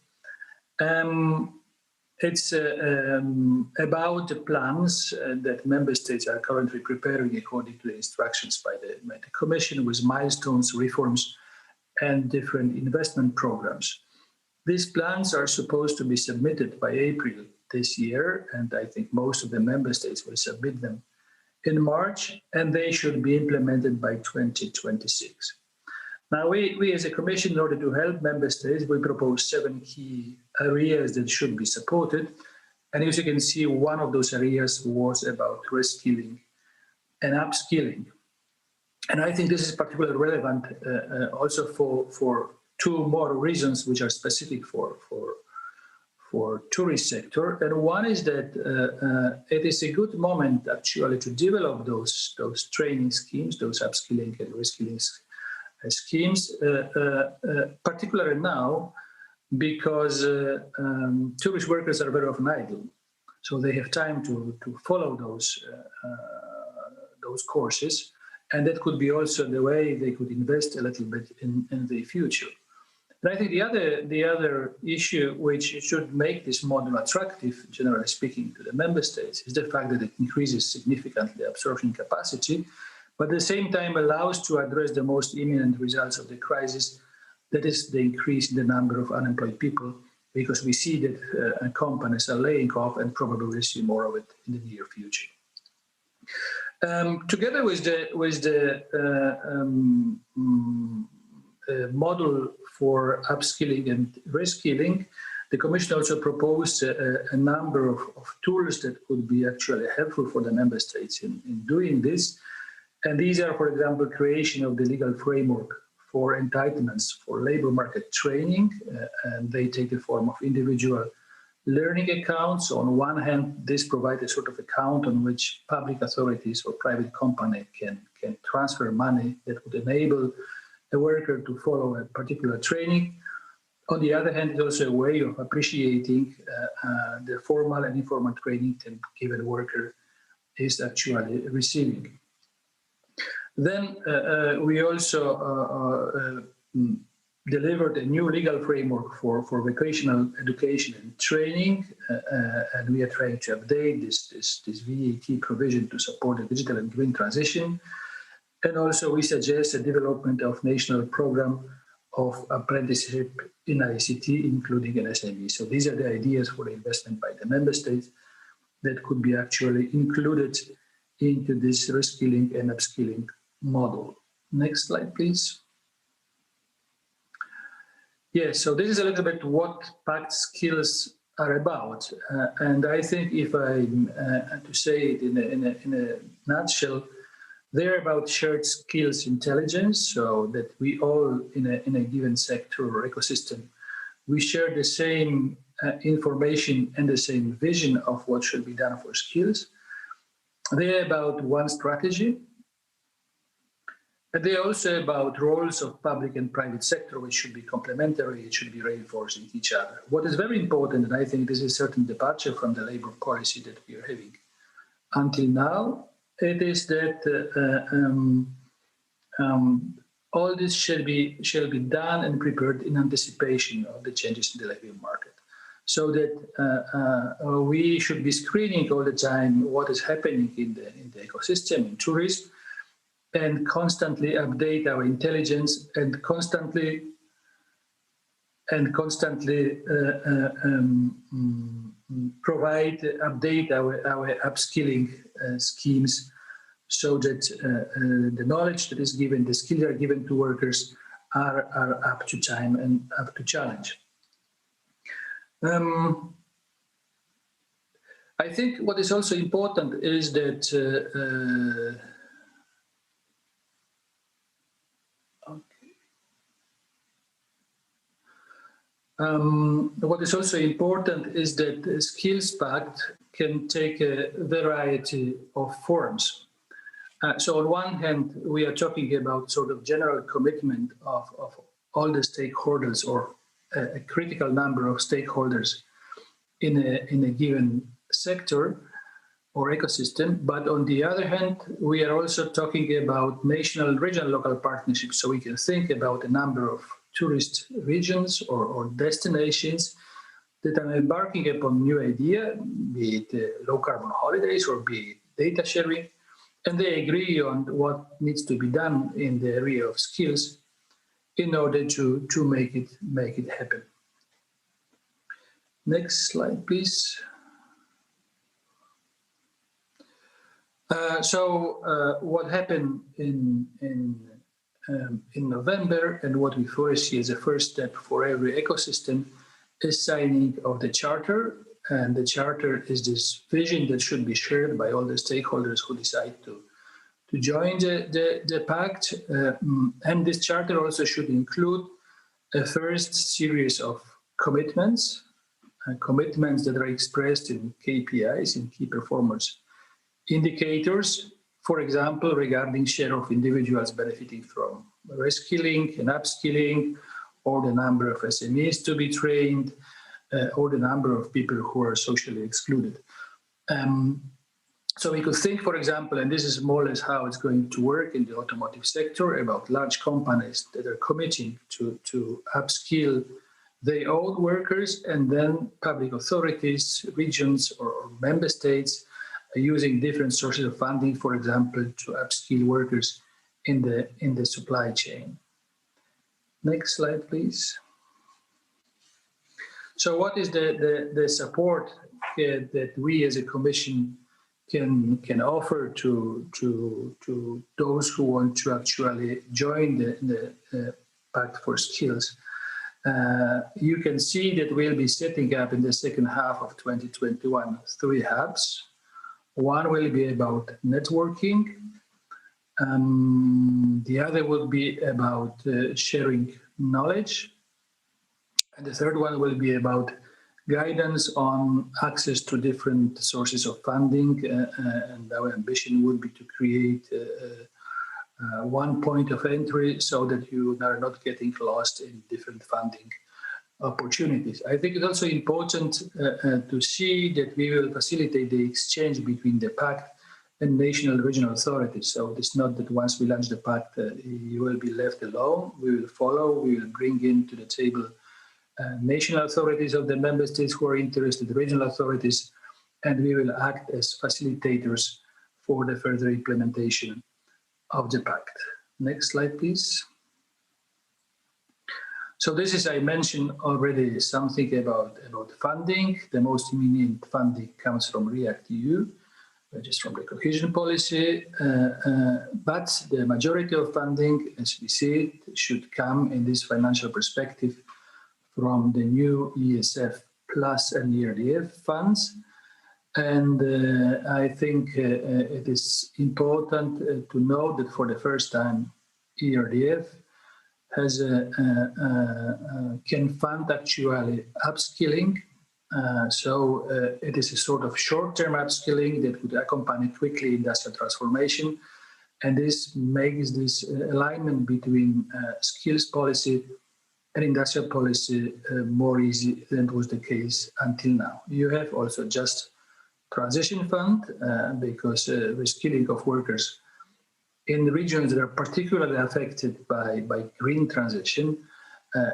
It's about the plans that member states are currently preparing according to the instructions by the Commission, with milestones, reforms, and different investment programs. These plans are supposed to be submitted by April this year, and I think most of the member states will submit them in March, and they should be implemented by 2026. Now, we as a Commission, in order to help member states, we propose 7 key areas that should be supported. And as you can see, one of those areas was about reskilling and upskilling. And I think this is particularly relevant also for 2 more reasons which are specific for tourist sector. And one is that it is a good moment actually to develop those training schemes, those upskilling and reskilling schemes, particularly now, because tourist workers are very often idle, so they have time to follow those courses, and that could be also the way they could invest a little bit in the future. And I think the other issue which should make this model attractive, generally speaking, to the member states is the fact that it increases significantly absorption capacity, but at the same time allows to address the most imminent results of the crisis, that is the increase in the number of unemployed people, because we see that companies are laying off and probably will see more of it in the near future. Together with the model for upskilling and reskilling, the Commission also proposed a number of tools that could be actually helpful for the member states in doing this. And these are, for example, creation of the legal framework for entitlements for labor market training, and they take the form of individual learning accounts. On one hand, this provides a sort of account on which public authorities or private company can transfer money that would enable a worker to follow a particular training. On the other hand, it's also a way of appreciating the formal and informal training that a given worker is actually receiving. Then we also delivered a new legal framework for vocational education and training, and we are trying to update this VAT provision to support the digital and green transition. And also we suggest the development of national program of apprenticeship in ICT, including an SME. So these are the ideas for the investment by the member states that could be actually included into this reskilling and upskilling model. Next slide, please. Yes, so this is a little bit what packed skills are about. And I think if I to say it in a nutshell, they're about shared skills intelligence, so that we all in a given sector or ecosystem, we share the same information and the same vision of what should be done for skills. They're about one strategy. And they're also about roles of public and private sector, which should be complementary, it should be reinforcing each other. What is very important, and I think this is a certain departure from the labor policy that we are having until now, it is that all this shall be done and prepared in anticipation of the changes in the labor market, so that we should be screening all the time what is happening in the ecosystem, in tourism, and constantly update our intelligence and constantly update our upskilling schemes, so that the knowledge that is given, the skills are given to workers are up to time and up to challenge. I think what is also important is that what is also important is that the Skills Pact can take a variety of forms. So on one hand, we are talking about sort of general commitment of all the stakeholders or a critical number of stakeholders in a given sector or ecosystem. But on the other hand, we are also talking about national, regional, local partnerships. So we can think about a number of tourist regions or destinations that are embarking upon new idea, be it low carbon holidays or be it data sharing, and they agree on what needs to be done in the area of skills in order to make it happen. Next slide, please. What happened in November and what we foresee as a first step for every ecosystem is signing of the charter. And the charter is this vision that should be shared by all the stakeholders who decide to join the pact. And this charter also should include a first series of commitments that are expressed in KPIs, in key performance indicators, for example, regarding share of individuals benefiting from reskilling and upskilling, or the number of SMEs to be trained, or the number of people who are socially excluded. So we could think, for example, and this is more or less how it's going to work in the automotive sector, about large companies that are committing to upskill their own workers, and then public authorities, regions, or member states are using different sources of funding, for example, to upskill workers in the supply chain. Next slide, please. So what is the support that we as a Commission can offer to those who want to actually join the Pact for Skills? You can see that we'll be setting up in the second half of 2021 3 hubs. One will be about networking. The other will be about sharing knowledge. And the third one will be about guidance on access to different sources of funding. And our ambition would be to create one point of entry so that you are not getting lost in different funding opportunities. I think it's also important to see that we will facilitate the exchange between the Pact and national regional authorities. So it's not that once we launch the Pact, you will be left alone. We will follow, we will bring into the table national authorities of the member states who are interested, regional authorities, and we will act as facilitators for the further implementation of the Pact. Next slide, please. So this is, I mentioned already something about funding. The most immediate funding comes from REACT-EU, which is from the cohesion policy, but the majority of funding, as we see it, should come in this financial perspective from the new ESF Plus and ERDF funds. And I think it is important to note that for the first time, ERDF has can fund actually upskilling. So it is a sort of short-term upskilling that could accompany quickly industrial transformation. And this makes this alignment between skills policy and industrial policy more easy than was the case until now. You have also just transition fund because reskilling of workers in regions that are particularly affected by green transition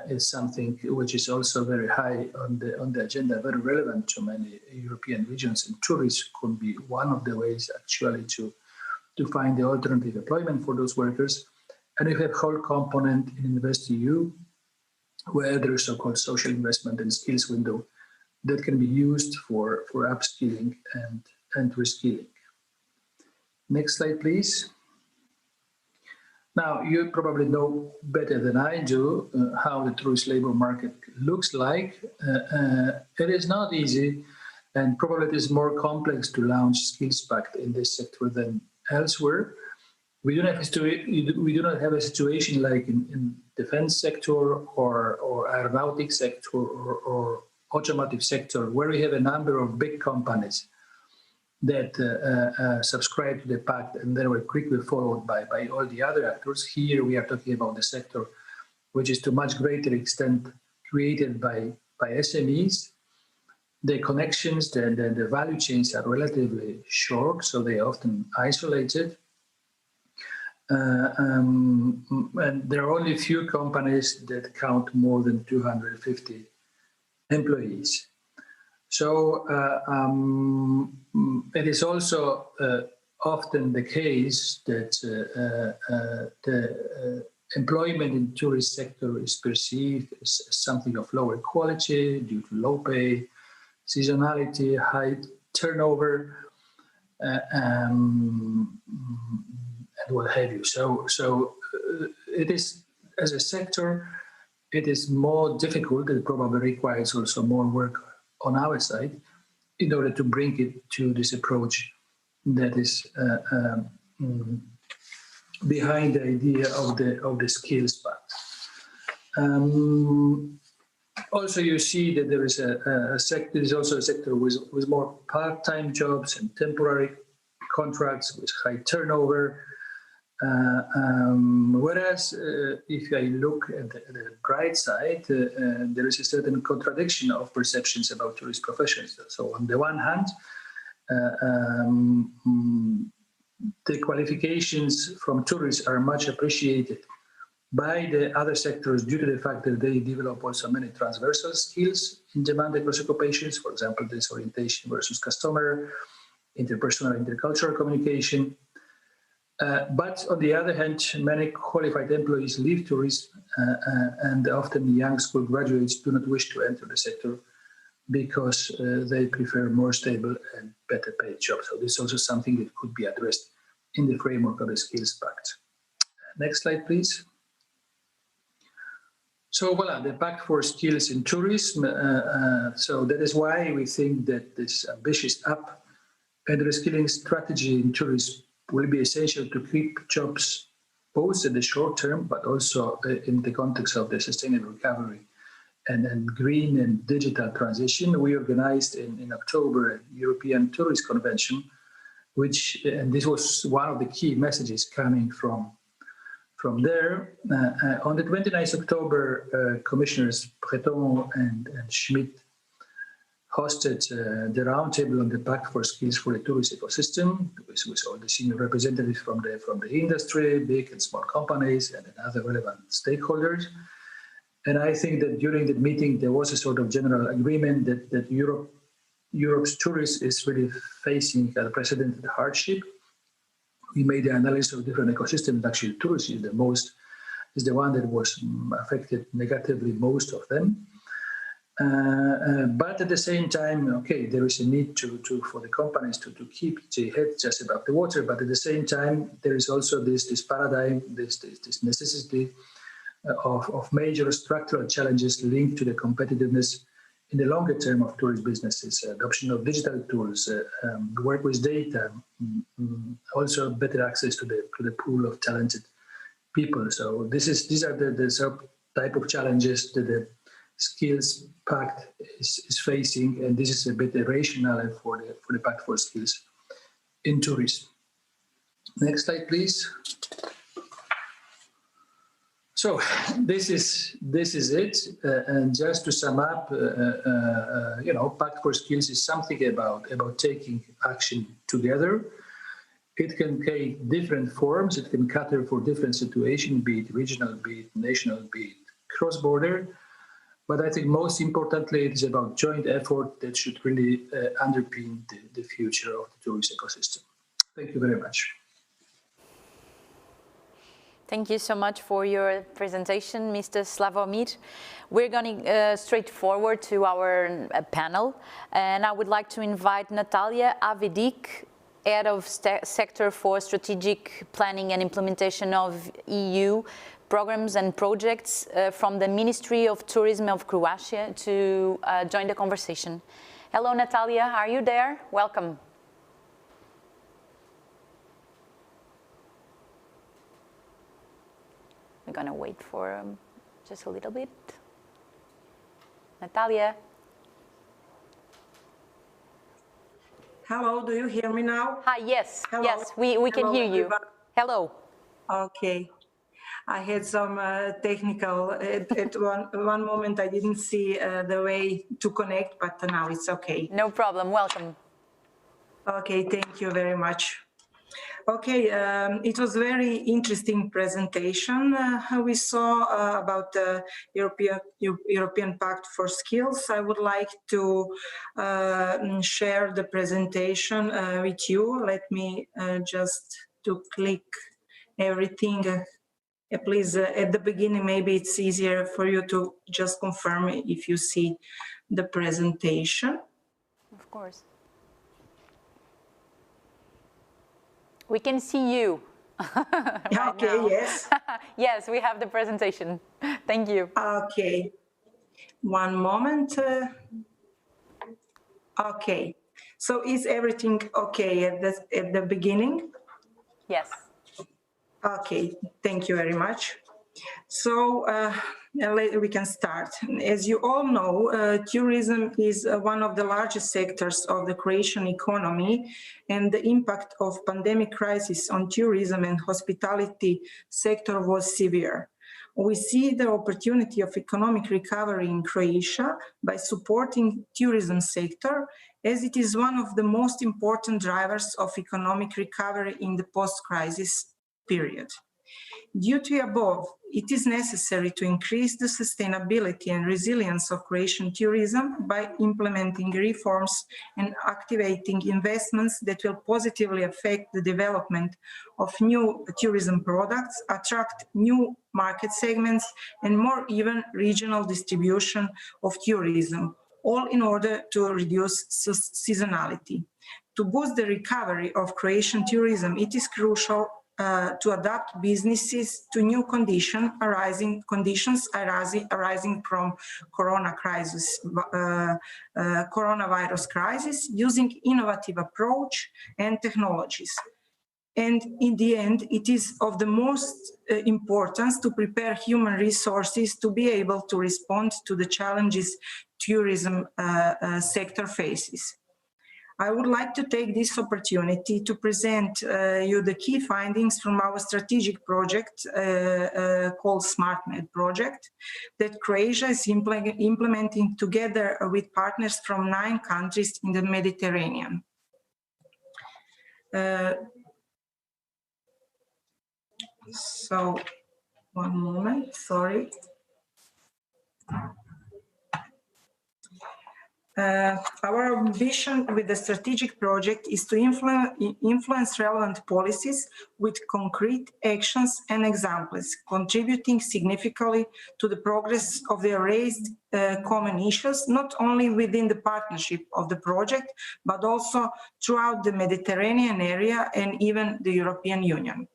is something which is also very high on the agenda, very relevant to many European regions, and tourism could be one of the ways actually to find the alternative employment for those workers. And you have whole component in InvestEU, where there is so-called social investment and skills window that can be used for upskilling and reskilling. Next slide, please. Now, you probably know better than I do how the tourist labor market looks like. It is not easy, and probably it is more complex to launch Skills Pact in this sector than elsewhere. We do not have a situation like in defense sector or aeronautic sector or automotive sector, where we have a number of big companies that subscribe to the pact and then were quickly followed by all the other actors. Here we are talking about the sector which is to much greater extent created by SMEs. The connections, the value chains are relatively short, so they are often isolated. And there are only a few companies that count more than 250 employees. So it is also often the case that the employment in the tourist sector is perceived as something of lower quality due to low pay, seasonality, high turnover, and what have you. So it is, as a sector, it is more difficult. It probably requires also more work on our side in order to bring it to this approach that is behind the idea of the Skills Pact. Also, you see that there is a sector. There is also a sector with more part-time jobs and temporary contracts with high turnover. Whereas if I look at the bright side, there is a certain contradiction of perceptions about tourist professions. So on the one hand, the qualifications from tourists are much appreciated by the other sectors due to the fact that they develop also many transversal skills in demand across occupations. For example, this orientation versus customer, interpersonal, intercultural communication. But on the other hand, many qualified employees leave tourism, and often young school graduates do not wish to enter the sector because they prefer more stable and better paid jobs. So this is also something that could be addressed in the framework of the Skills Pact. Next slide, please. So voila, the Pact for Skills in Tourism. So that is why we think that this ambitious up and reskilling strategy in tourism will be essential to keep jobs both in the short term, but also in the context of the sustainable recovery and green and digital transition. We organized in October a European Tourist Convention, and this was one of the key messages coming from there. On the 29th October, Commissioners Breton and Schmidt hosted the roundtable on the Pact for Skills for the Tourist Ecosystem with all the senior representatives from the industry, big and small companies, and other relevant stakeholders. And I think that during the meeting, there was a sort of general agreement that Europe's tourism is really facing unprecedented hardship. We made the analysis of different ecosystems. Actually, tourism is the one that was affected negatively, most of them. But at the same time, okay, there is a need for the companies to keep their head just above the water. But at the same time, there is also this paradigm, this necessity of major structural challenges linked to the competitiveness in the longer term of tourist businesses, adoption of digital tools, work with data, also better access to the pool of talented people. So these are the type of challenges that the Skills Pact is facing, and this is a bit rational for the Pact for Skills in tourism. Next slide, please. So this is it, and just to sum up, Pact for Skills is something about taking action together. It can take different forms. It can cater for different situations, be it regional, be it national, be it cross-border. But I think most importantly, it is about joint effort that should really underpin the future of the tourist ecosystem. Thank you very much. Thank you so much for your presentation, Mr. Slavomir. We're going straight forward to our panel, and I would like to invite Natalia Avedik, Head of Sector for Strategic Planning and Implementation of EU programs and projects from the Ministry of Tourism of Croatia to join the conversation. Hello, Natalia, are you there? Welcome. We're gonna wait for just a little bit. Natalia. Hello, do you hear me now? Hi, yes, Hello. yes, we can hear you. Hello. Okay. I had some technical, at one moment I didn't see the way to connect, but now it's okay. No problem, welcome. Okay, thank you very much. Okay, it was very interesting presentation we saw about the European Pact for Skills. I would like to share the presentation with you. Let me just to click everything. Please, at the beginning, maybe it's easier for you to just confirm if you see the presentation. Of course. We can see you. Right okay, now. Yes. Yes, we have the presentation. Thank you. Okay. One moment. Okay. So is everything okay at the beginning? Yes. Okay, thank you very much. So we can start. As you all know, tourism is one of the largest sectors of the Croatian economy, and the impact of pandemic crisis on tourism and hospitality sector was severe. We see the opportunity of economic recovery in Croatia by supporting tourism sector, as it is one of the most important drivers of economic recovery in the post-crisis period. Due to above, it is necessary to increase the sustainability and resilience of Croatian tourism by implementing reforms and activating investments that will positively affect the development of new tourism products, attract new market segments, and more even regional distribution of tourism, all in order to reduce seasonality. To boost the recovery of Croatian tourism, it is crucial to adapt businesses to new conditions arising from coronavirus crisis, using innovative approach and technologies. And in the end, it is of the most importance to prepare human resources to be able to respond to the challenges tourism sector faces. I would like to take this opportunity to present you the key findings from our strategic project called SmartMed project that Croatia is implementing together with partners from 9 countries in the Mediterranean. So, one moment, sorry. Our ambition with the strategic project is to influence relevant policies with concrete actions and examples, contributing significantly to the progress of the raised common issues, not only within the partnership of the project, but also throughout the Mediterranean area and even the European Union.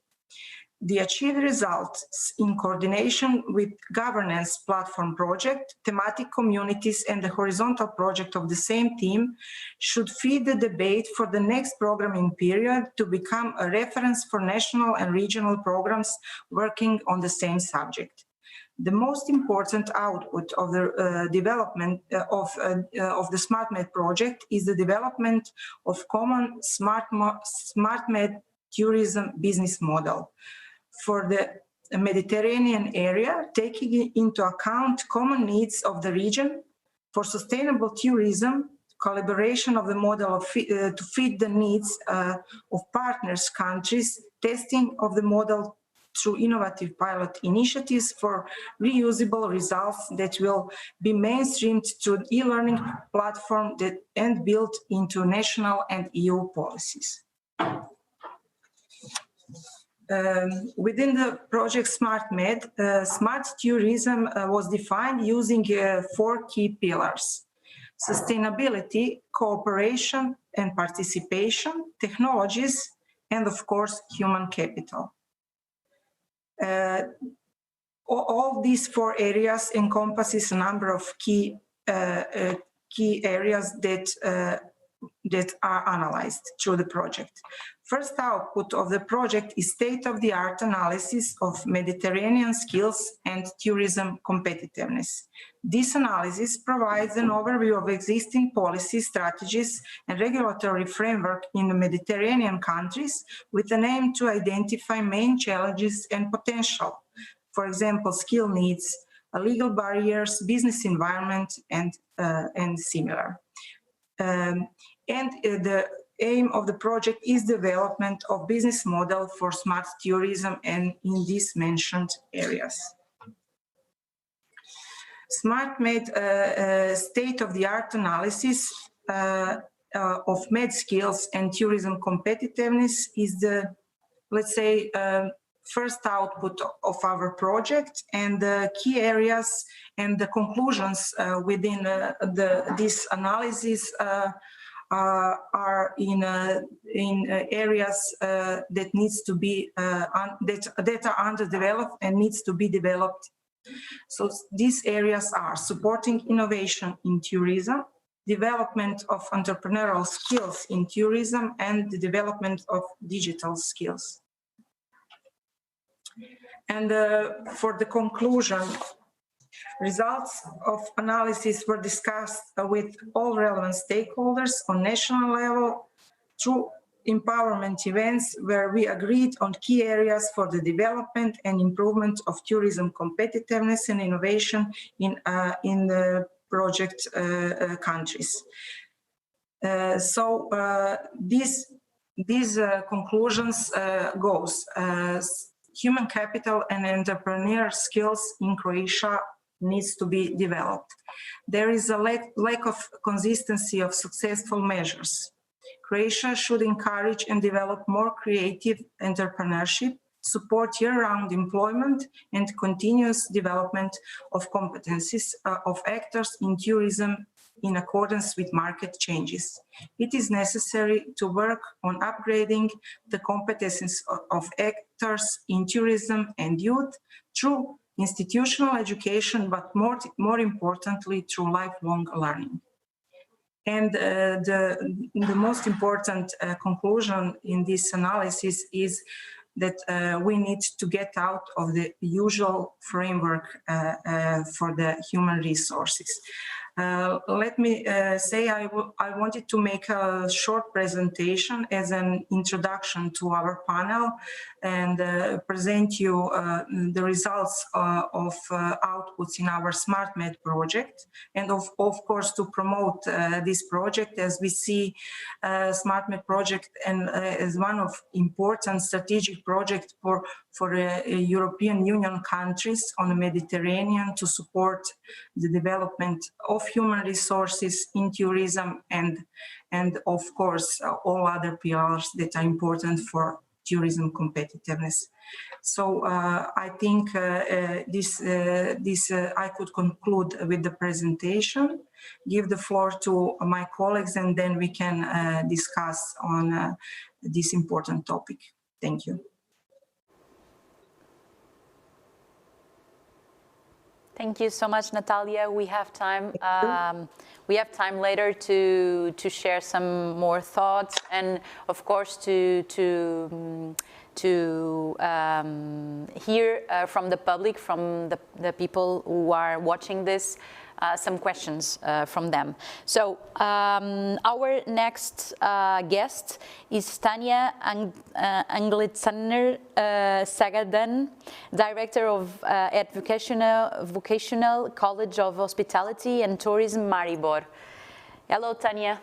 The achieved results in coordination with governance platform project, thematic communities and the horizontal project of the same team should feed the debate for the next programming period to become a reference for national and regional programs working on the same subject. The most important output of the development of the SmartMed project is the development of common SmartMed tourism business model for the Mediterranean area, taking into account common needs of the region for sustainable tourism, collaboration of the model to fit the needs of partners countries, testing of the model through innovative pilot initiatives for reusable results that will be mainstreamed through e-learning platform and built into national and EU policies. Within the project SmartMed, smart tourism was defined using 4 key pillars: sustainability, cooperation, and participation, technologies, and of course, human capital. All these 4 areas encompasses a number of key areas that are analyzed through the project. First output of the project is state-of-the-art analysis of Mediterranean skills and tourism competitiveness. This analysis provides an overview of existing policy strategies and regulatory framework in the Mediterranean countries with an aim to identify main challenges and potential. For example, skill needs, legal barriers, business environment, and similar. The aim of the project is development of business model for smart tourism and in these mentioned areas. Smart made state-of-the-art analysis of med skills and tourism competitiveness is the, let's say, first output of our project, and the key areas and the conclusions within this analysis are in areas that needs to be that are underdeveloped and needs to be developed. So these areas are supporting innovation in tourism, development of entrepreneurial skills in tourism, and the development of digital skills. And for the conclusion, results of analysis were discussed with all relevant stakeholders on national level through empowerment events where we agreed on key areas for the development and improvement of tourism competitiveness and innovation in the project countries. These conclusions goes. Human capital and entrepreneur skills in Croatia needs to be developed. There is a lack of consistency of successful measures. Croatia should encourage and develop more creative entrepreneurship, support year-round employment, and continuous development of competencies of actors in tourism in accordance with market changes. It is necessary to work on upgrading the competencies of actors in tourism and youth through institutional education, but more importantly, through lifelong learning. And the most important conclusion in this analysis is that we need to get out of the usual framework for the human resources. Let me say I wanted to make a short presentation as an introduction to our panel and present you the results of outputs in our SmartMed project, and of course to promote this project, as we see SmartMed project and as one of important strategic project for European Union countries on the Mediterranean to support the development of human resources in tourism and of course all other pillars that are important for tourism competitiveness. So I think I could conclude with the presentation, give the floor to my colleagues, and then we can discuss on this important topic. Thank you. Thank you so much, Natalia. We have time. We have time later to share some more thoughts, and of course to hear from the public, from the people who are watching this, some questions from them. So our next guest is Tanya Anglitsaner Sagadan, Director of at Vocational College of Hospitality and Tourism, Maribor. Hello, Tanya.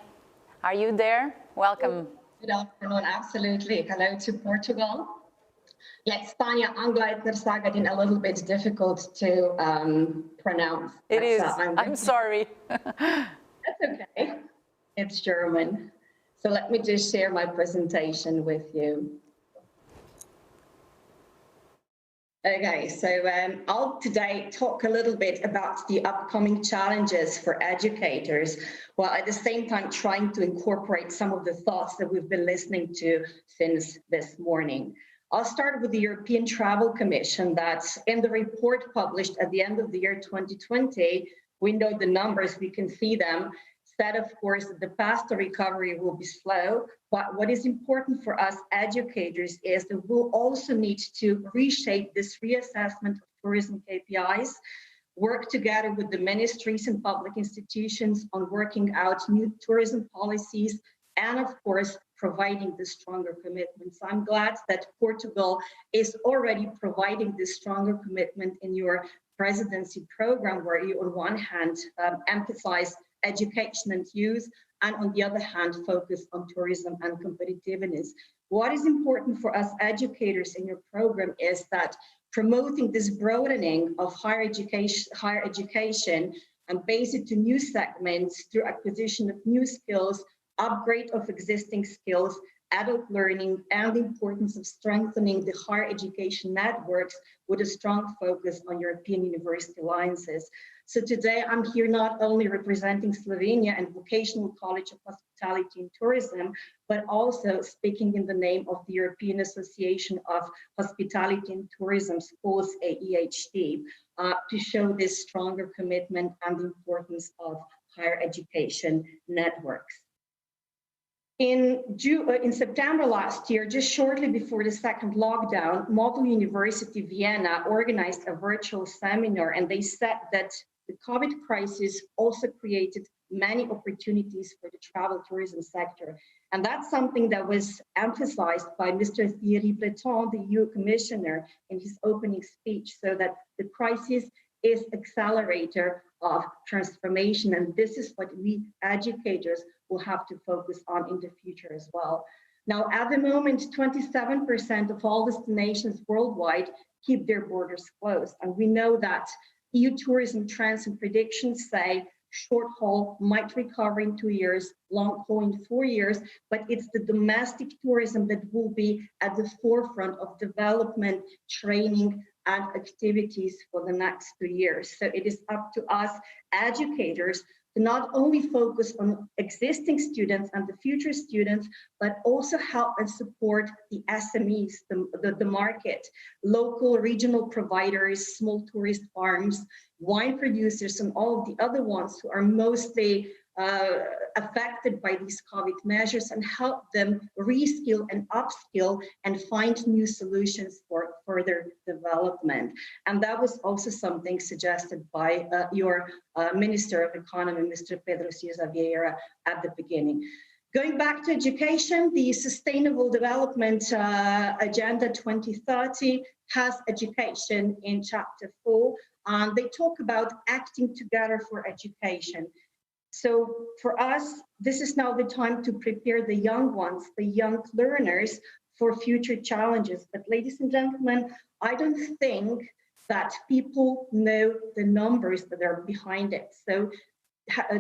Are you there? Welcome. Good afternoon. Absolutely. Hello to Portugal. Yes, Tanya Anglitsaner Sagadan, a little bit difficult to pronounce. It is. I'm sorry. That's okay. It's German. So let me just share my presentation with you. Okay, so I'll today talk a little bit about the upcoming challenges for educators, while at the same time trying to incorporate some of the thoughts that we've been listening to since this morning. I'll start with the European Travel Commission that in the report published at the end of the year 2020, we know the numbers, we can see them, said, of course, that the path to recovery will be slow, but what is important for us educators is that we'll also need to reshape this reassessment of tourism KPIs, work together with the ministries and public institutions on working out new tourism policies, and of course, providing the stronger commitment. So I'm glad that Portugal is already providing this stronger commitment in your presidency program, where you on one hand emphasize education and youth, and on the other hand, focus on tourism and competitiveness. What is important for us educators in your program is that promoting this broadening of higher education and base it to new segments through acquisition of new skills, upgrade of existing skills, adult learning, and the importance of strengthening the higher education networks with a strong focus on European university alliances. So today I'm here not only representing Slovenia and Vocational College of Hospitality and Tourism, but also speaking in the name of the European Association of Hospitality and Tourism Schools, AEHT, to show this stronger commitment and the importance of higher education networks. In September last year, just shortly before the second lockdown, Model University Vienna organized a virtual seminar, and they said that the COVID crisis also created many opportunities for the travel tourism sector. And that's something that was emphasized by Mr. Thierry Breton, the EU Commissioner, in his opening speech, so that the crisis is accelerator of transformation. And this is what we educators will have to focus on in the future as well. Now, at the moment, 27% of all destinations worldwide keep their borders closed. And we know that EU tourism trends and predictions say short haul might recover in 2 years, long haul in 4 years, but it's the domestic tourism that will be at the forefront of development, training, and activities for the next 2 years. So it is up to us educators to not only focus on existing students and the future students, but also help and support the SMEs, the market, local regional providers, small tourist farms, wine producers, and all of the other ones who are mostly affected by these COVID measures, and help them reskill and upskill and find new solutions for further development. And that was also something suggested by your Minister of Economy, Mr. Pedro Sousa Vieira, at the beginning. Going back to education, the Sustainable Development Agenda 2030 has education in Chapter 4. They talk about acting together for education. So for us, this is now the time to prepare the young ones, the young learners, for future challenges. But ladies and gentlemen, I don't think that people know the numbers that are behind it. So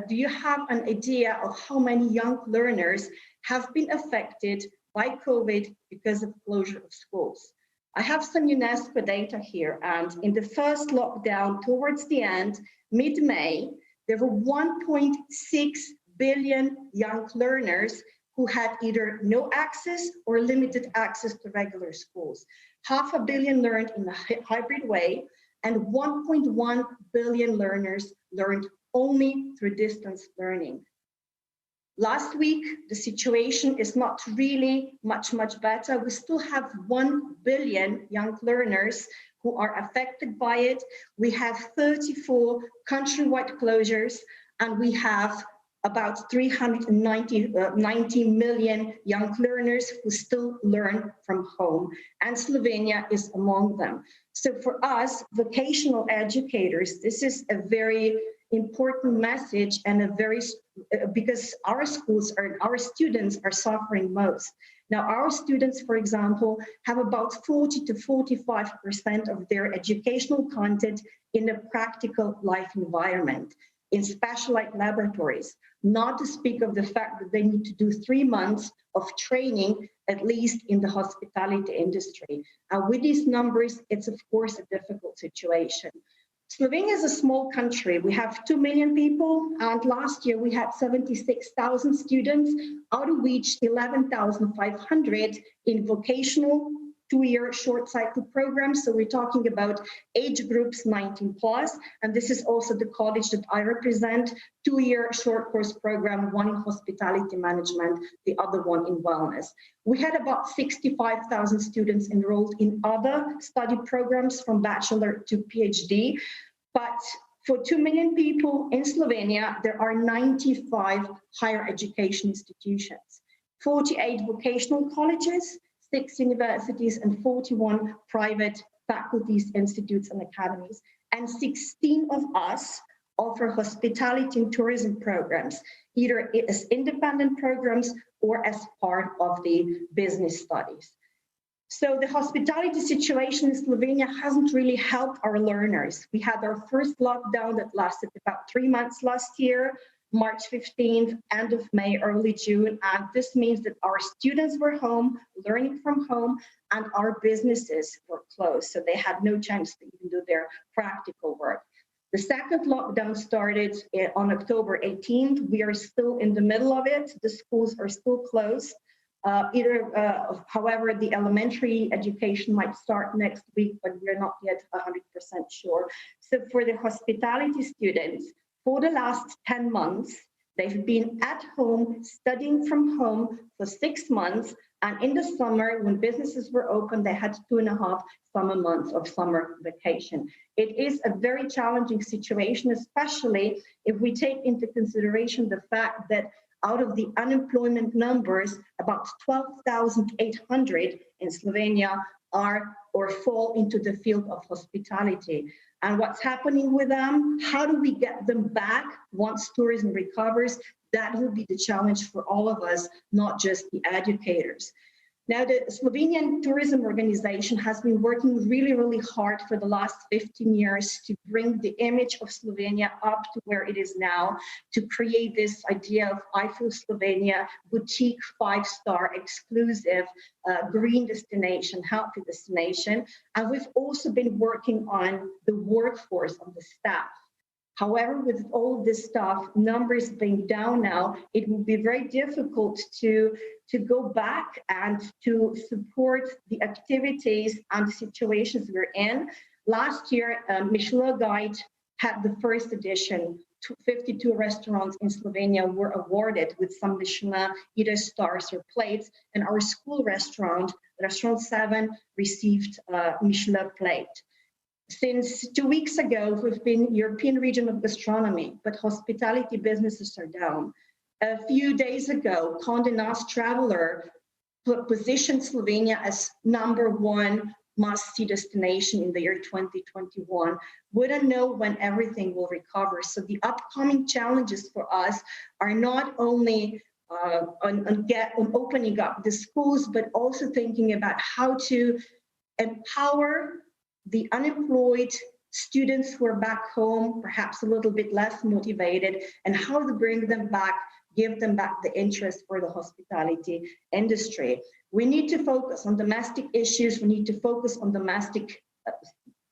do you have an idea of how many young learners have been affected by COVID because of closure of schools? I have some UNESCO data here, and in the first lockdown towards the end, mid-May, there were 1.6 billion young learners who had either no access or limited access to regular schools. 500 million learned in a hybrid way, and 1.1 billion learners learned only through distance learning. Last week, the situation is not really much better. We still have 1 billion young learners who are affected by it. We have 34 countrywide closures, and we have about 390 million young learners who still learn from home, and Slovenia is among them. So for us, vocational educators, this is a very important message, and because our schools our students are suffering most. Now, our students, for example, have about 40 to 45% of their educational content in a practical life environment, in specialized laboratories, not to speak of the fact that they need to do 3 months of training, at least in the hospitality industry. And with these numbers, it's of course a difficult situation. Slovenia is a small country. We have 2 million people, and last year we had 76,000 students, out of which 11,500 in vocational 2-year short cycle programs. So we're talking about age groups 19 plus, and this is also the college that I represent, 2-year short course program, one in hospitality management, the other one in wellness. We had about 65,000 students enrolled in other study programs from bachelor to PhD, but for 2 million people in Slovenia, there are 95 higher education institutions, 48 vocational colleges, 6 universities, and 41 private faculties, institutes, and academies. And 16 of us offer hospitality and tourism programs, either as independent programs or as part of the business studies. So the hospitality situation in Slovenia hasn't really helped our learners. We had our first lockdown that lasted about 3 months last year, March 15th, end of May, early June, and this means that our students were home, learning from home, and our businesses were closed, so they had no chance to even do their practical work. The second lockdown started on October 18th. We are still in the middle of it. The schools are still closed. However, the elementary education might start next week, but we're not yet 100% sure. So for the hospitality students, for the last 10 months, they've been at home, studying from home for 6 months. And in the summer, when businesses were open, they had 2.5 summer months of summer vacation. It is a very challenging situation, especially if we take into consideration the fact that out of the unemployment numbers, about 12,800 in Slovenia are or fall into the field of hospitality. And what's happening with them? How do we get them back once tourism recovers? That will be the challenge for all of us, not just the educators. Now, the Slovenian Tourism Organization has been working really, really hard for the last 15 years to bring the image of Slovenia up to where it is now, to create this idea of I Feel Slovenia, boutique 5-star exclusive green destination, healthy destination. And we've also been working on the workforce of the staff. However, with all this stuff, numbers being down now, it will be very difficult to go back and to support the activities and the situations we're in. Last year, Michelin Guide had the first edition. 52 restaurants in Slovenia were awarded with some Michelin either stars or plates, and our school restaurant, Restaurant 7, received a Michelin plate. Since 2 weeks ago, we've been European region of gastronomy, but hospitality businesses are down. A few days ago, Condé Nast Traveler positioned Slovenia as #1 must-see destination in the year 2021. We don't know when everything will recover. So the upcoming challenges for us are not only on opening up the schools, but also thinking about how to empower the unemployed students who are back home, perhaps a little bit less motivated, and how to bring them back, give them back the interest for the hospitality industry. We need to focus on domestic issues. We need to focus on domestic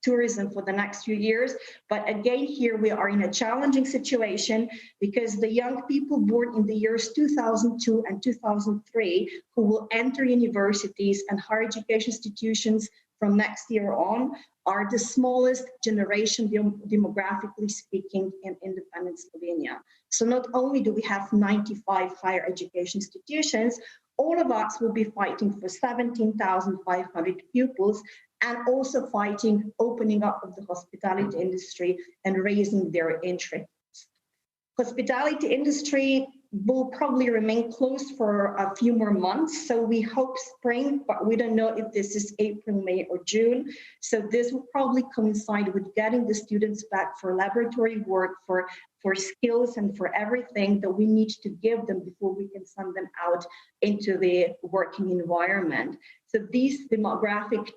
tourism for the next few years. But again, here we are in a challenging situation because the young people born in the years 2002 and 2003 who will enter universities and higher education institutions from next year on are the smallest generation demographically speaking in independent Slovenia. So not only do we have 95 higher education institutions, all of us will be fighting for 17,500 pupils and also fighting opening up of the hospitality industry and raising their interest. Hospitality industry will probably remain closed for a few more months. So we hope spring, but we don't know if this is April, May, or June. So this will probably coincide with getting the students back for laboratory work, for skills and for everything that we need to give them before we can send them out into the working environment. So these demographic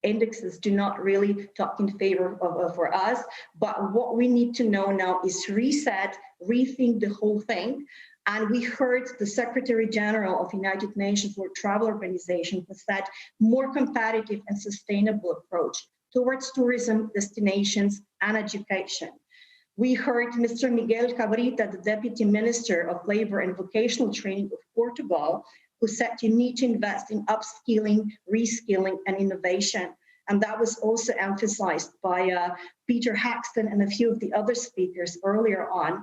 indexes do not really talk in favor of for us, but what we need to know now is reset, rethink the whole thing, And we heard the Secretary General of United Nations World Travel Organization who said more competitive and sustainable approach towards tourism, destinations, and education. We heard Mr. Miguel Cabrita, the Deputy Minister of Labour and Vocational Training of Portugal, who said you need to invest in upskilling, reskilling, and innovation. And that was also emphasized by Peter Haxton and a few of the other speakers earlier on.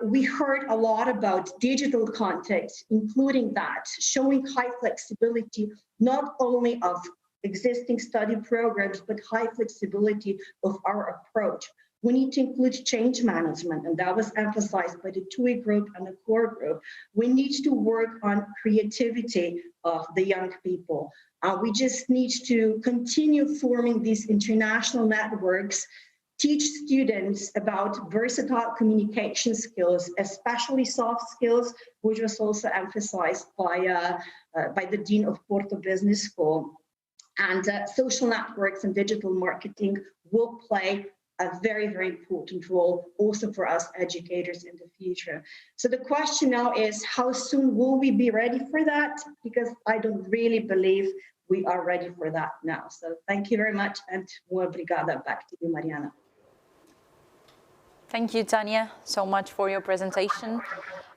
We heard a lot about digital content, including that, showing high flexibility, not only of existing study programs, but high flexibility of our approach. We need to include change management, and that was emphasized by the TUI group and the core group. We need to work on creativity of the young people. We just need to continue forming these international networks, teach students about versatile communication skills, especially soft skills, which was also emphasized by the Dean of Porto Business School. And social networks and digital marketing will play a very, very important role also for us educators in the future. So the question now is, how soon will we be ready for that? Because I don't really believe we are ready for that now. So thank you very much, and muito obrigada. Back to you, Mariana. Thank you, Tanya, so much for your presentation.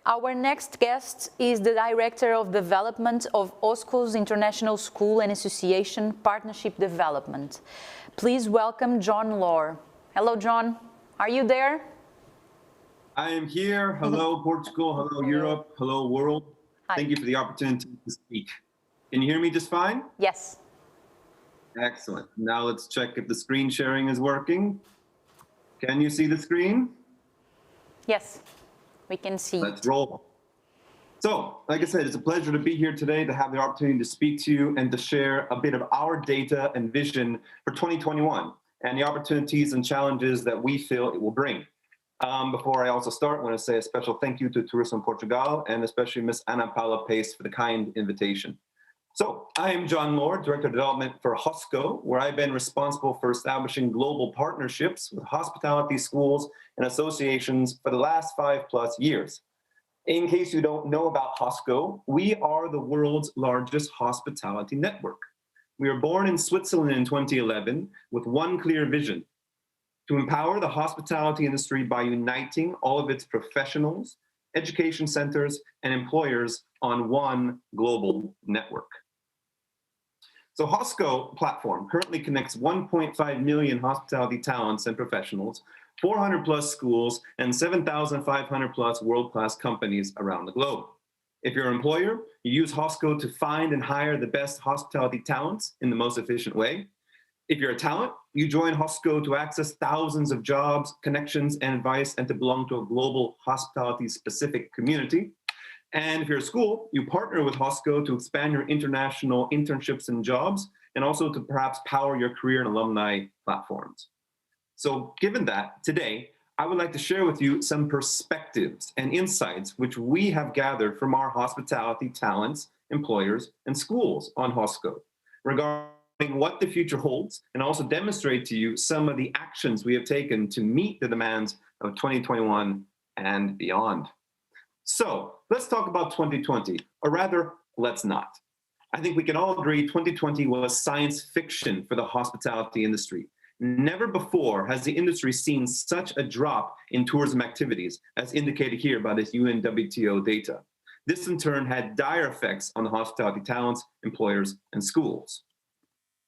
Our next guest is the Director of Development of OSCO's International School and Association Partnership Development. Please welcome John Lohr. Hello, John. Are you there? I am here. Hello, Portugal. Hello, Europe. Hello, world. Hi. Thank you for the opportunity to speak. Can you hear me just fine? Yes. Excellent. Now let's check if the screen sharing is working. Can you see the screen? Yes, we can see. Let's roll. So, like I said, it's a pleasure to be here today, to have the opportunity to speak to you and to share a bit of our data and vision for 2021 and the opportunities and challenges that we feel it will bring. Before I also start, I want to say a special thank you to Turismo de Portugal and especially Ms. Ana Paula Pace for the kind invitation. So I am John Lohr, Director of Development for HOSCO, where I've been responsible for establishing global partnerships with hospitality schools and associations for the last 5+ years. In case you don't know about HOSCO, we are the world's largest hospitality network. We were born in Switzerland in 2011 with one clear vision: to empower the hospitality industry by uniting all of its professionals, education centers, and employers on one global network. So HOSCO platform currently connects 1.5 million hospitality talents and professionals, 400+ schools, and 7,500+ world-class companies around the globe. If you're an employer, you use HOSCO to find and hire the best hospitality talents in the most efficient way. If you're a talent, you join HOSCO to access thousands of jobs, connections, and advice, and to belong to a global hospitality-specific community. And if you're a school, you partner with HOSCO to expand your international internships and jobs, and also to perhaps power your career and alumni platforms. So given that, today, I would like to share with you some perspectives and insights which we have gathered from our hospitality talents, employers, and schools on HOSCO regarding what the future holds, and also demonstrate to you some of the actions we have taken to meet the demands of 2021 and beyond. So let's talk about 2020, or rather, let's not. I think we can all agree 2020 was science fiction for the hospitality industry. Never before has the industry seen such a drop in tourism activities, as indicated here by this UNWTO data. This in turn had dire effects on the hospitality talents, employers, and schools.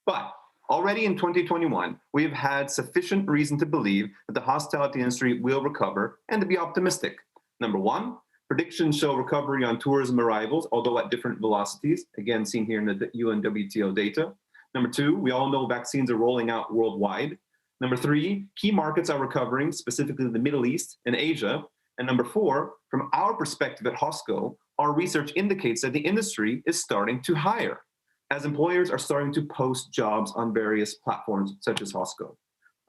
But already in 2021, we have had sufficient reason to believe that the hospitality industry will recover and to be optimistic. Number one, predictions show recovery on tourism arrivals, although at different velocities, again seen here in the UNWTO data. Number two, we all know vaccines are rolling out worldwide. Number three, key markets are recovering, specifically the Middle East and Asia. And number four, from our perspective at HOSCO, our research indicates that the industry is starting to hire, as employers are starting to post jobs on various platforms such as HOSCO.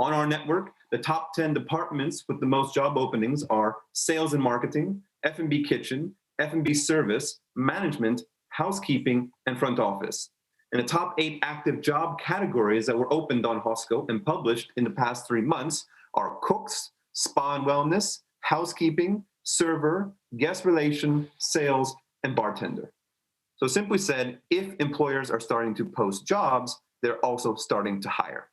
On our network, the top 10 departments with the most job openings are sales and marketing, F&B kitchen, F&B service, management, housekeeping, and front office. And the top 8 active job categories that were opened on HOSCO and published in the past 3 months are cooks, spa and wellness, housekeeping, server, guest relation, sales, and bartender. So simply said, if employers are starting to post jobs, they're also starting to hire.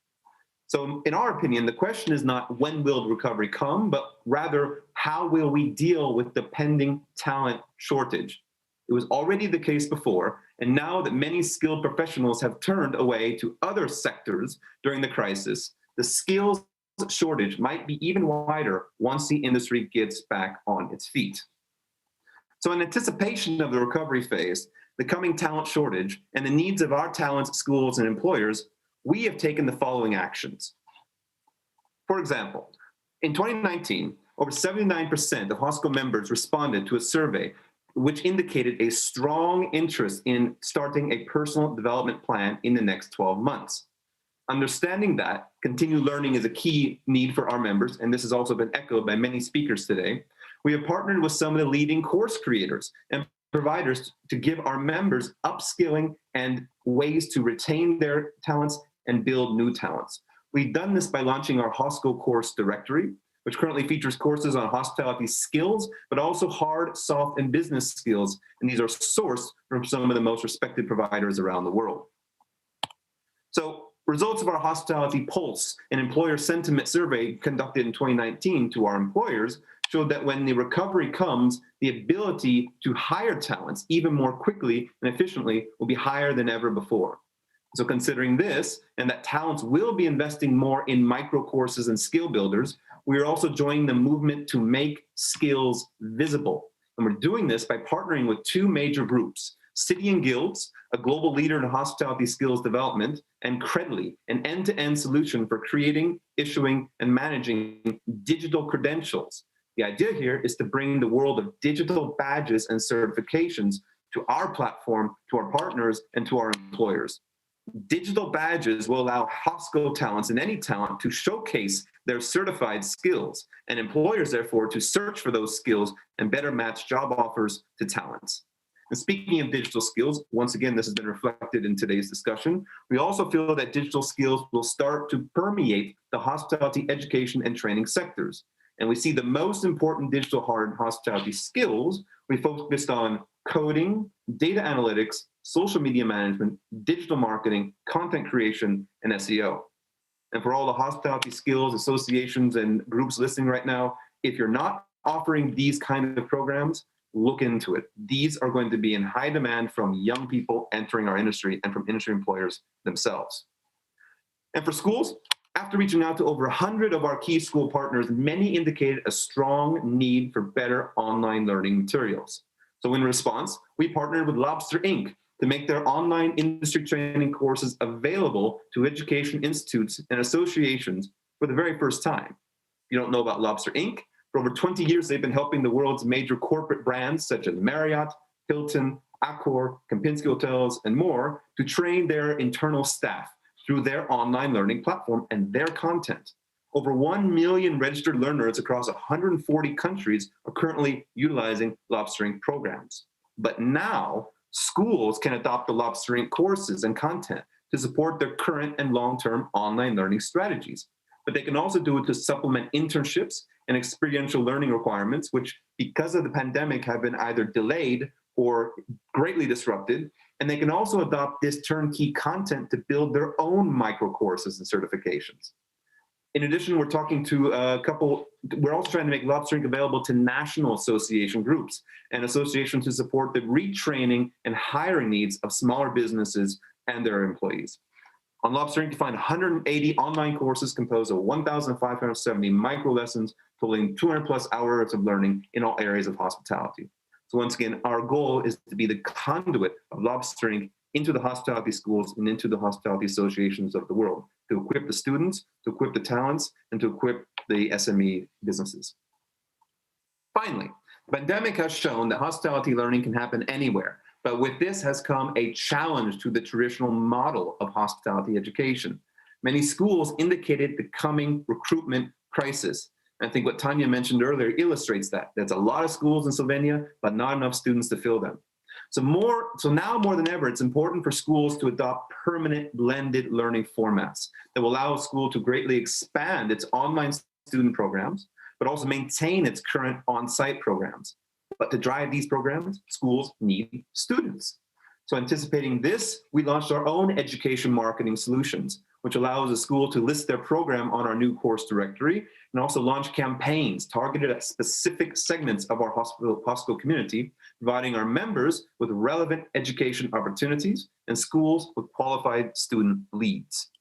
So in our opinion, the question is not when will recovery come, but rather how will we deal with the pending talent shortage? It was already the case before, and now that many skilled professionals have turned away to other sectors during the crisis, the skills shortage might be even wider once the industry gets back on its feet. So in anticipation of the recovery phase, the coming talent shortage, and the needs of our talents, schools, and employers, we have taken the following actions. For example, in 2019, over 79% of HOSCO members responded to a survey which indicated a strong interest in starting a personal development plan in the next 12 months. Understanding that continued learning is a key need for our members, and this has also been echoed by many speakers today, we have partnered with some of the leading course creators and providers to give our members upskilling and ways to retain their talents and build new talents. We've done this by launching our HOSCO course directory, which currently features courses on hospitality skills, but also hard, soft, and business skills. And these are sourced from some of the most respected providers around the world. So results of our Hospitality Pulse, an employer sentiment survey conducted in 2019 to our employers, showed that when the recovery comes, the ability to hire talents even more quickly and efficiently will be higher than ever before. So considering this, and that talents will be investing more in micro courses and skill builders, we are also joining the movement to make skills visible. And we're doing this by partnering with two major groups, City and Guilds, a global leader in hospitality skills development, and Credly, an end-to-end solution for creating, issuing, and managing digital credentials. The idea here is to bring the world of digital badges and certifications to our platform, to our partners, and to our employers. Digital badges will allow HOSCO talents and any talent to showcase their certified skills, and employers, therefore, to search for those skills and better match job offers to talents. And speaking of digital skills, once again, this has been reflected in today's discussion, we also feel that digital skills will start to permeate the hospitality education and training sectors. And we see the most important digital hard hospitality skills, we focused on coding, data analytics, social media management, digital marketing, content creation, and SEO. And for all the hospitality skills associations and groups listening right now, if you're not offering these kind of programs, look into it. These are going to be in high demand from young people entering our industry and from industry employers themselves. And for schools, after reaching out to over 100 of our key school partners, many indicated a strong need for better online learning materials. So in response, we partnered with Lobster Inc. to make their online industry training courses available to education institutes and associations for the very first time. If you don't know about Lobster Inc., for over 20 years, they've been helping the world's major corporate brands such as Marriott, Hilton, Accor, Kempinski Hotels, and more to train their internal staff through their online learning platform and their content. Over 1 million registered learners across 140 countries are currently utilizing Lobster Inc. programs. But now, schools can adopt the Lobster Inc. courses and content to support their current and long-term online learning strategies. But they can also do it to supplement internships and experiential learning requirements, which because of the pandemic have been either delayed or greatly disrupted. And they can also adopt this turnkey content to build their own micro courses and certifications. In addition, we're talking to we're also trying to make Lobster Inc. available to national association groups and associations to support the retraining and hiring needs of smaller businesses and their employees. On Lobster Inc., you find 180 online courses composed of 1,570 micro lessons, totaling 200 plus hours of learning in all areas of hospitality. So once again, our goal is to be the conduit of Lobster Inc. into the hospitality schools and into the hospitality associations of the world, to equip the students, to equip the talents, and to equip the SME businesses. Finally, the pandemic has shown that hospitality learning can happen anywhere, but with this has come a challenge to the traditional model of hospitality education. Many schools indicated the coming recruitment crisis. I think what Tanya mentioned earlier illustrates that. There's a lot of schools in Slovenia, but not enough students to fill them. So now more than ever, it's important for schools to adopt permanent blended learning formats that will allow a school to greatly expand its online student programs, but also maintain its current on-site programs. But to drive these programs, schools need students. So anticipating this, we launched our own education marketing solutions, which allows a school to list their program on our new course directory and also launch campaigns targeted at specific segments of our hospital community, providing our members with relevant education opportunities and schools with qualified student leads.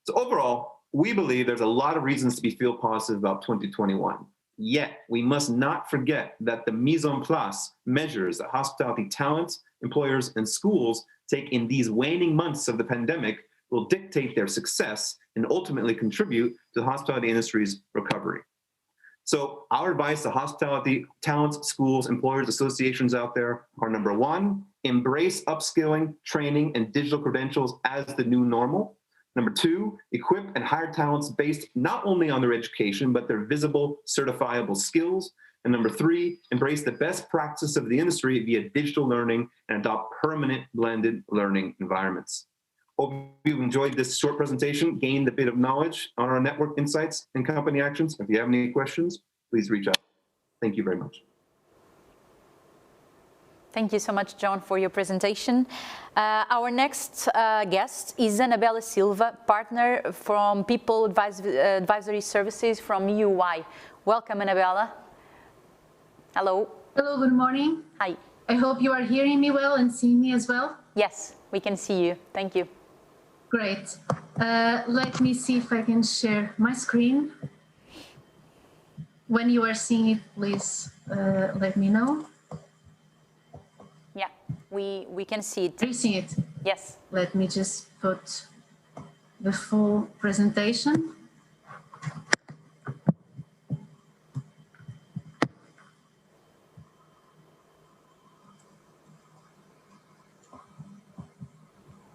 So overall, we believe there's a lot of reasons to feel positive about 2021. Yet, we must not forget that the mise en place measures that hospitality talents, employers, and schools take in these waning months of the pandemic will dictate their success and ultimately contribute to the hospitality industry's recovery. So our advice to hospitality talents, schools, employers, associations out there are: number one, embrace upskilling, training, and digital credentials as the new normal. Number two, equip and hire talents based not only on their education, but their visible, certifiable skills. And number three, embrace the best practice of the industry via digital learning and adopt permanent blended learning environments. Hope you've enjoyed this short presentation, gained a bit of knowledge on our network insights and company actions. If you have any questions, please reach out. Thank you very much. Thank you so much, John, for your presentation. Our next guest is Anabela Silva, partner from People Advisory Services from UI. Welcome, Anabela. Hello. Hello, good morning. Hi. I hope you are hearing me well and seeing me as well. Yes, we can see you. Thank you. Great. Let me see if I can share my screen. When you are seeing it, please let me know. Yeah, we can see it. Are you seeing it? Yes. Let me just put the full presentation.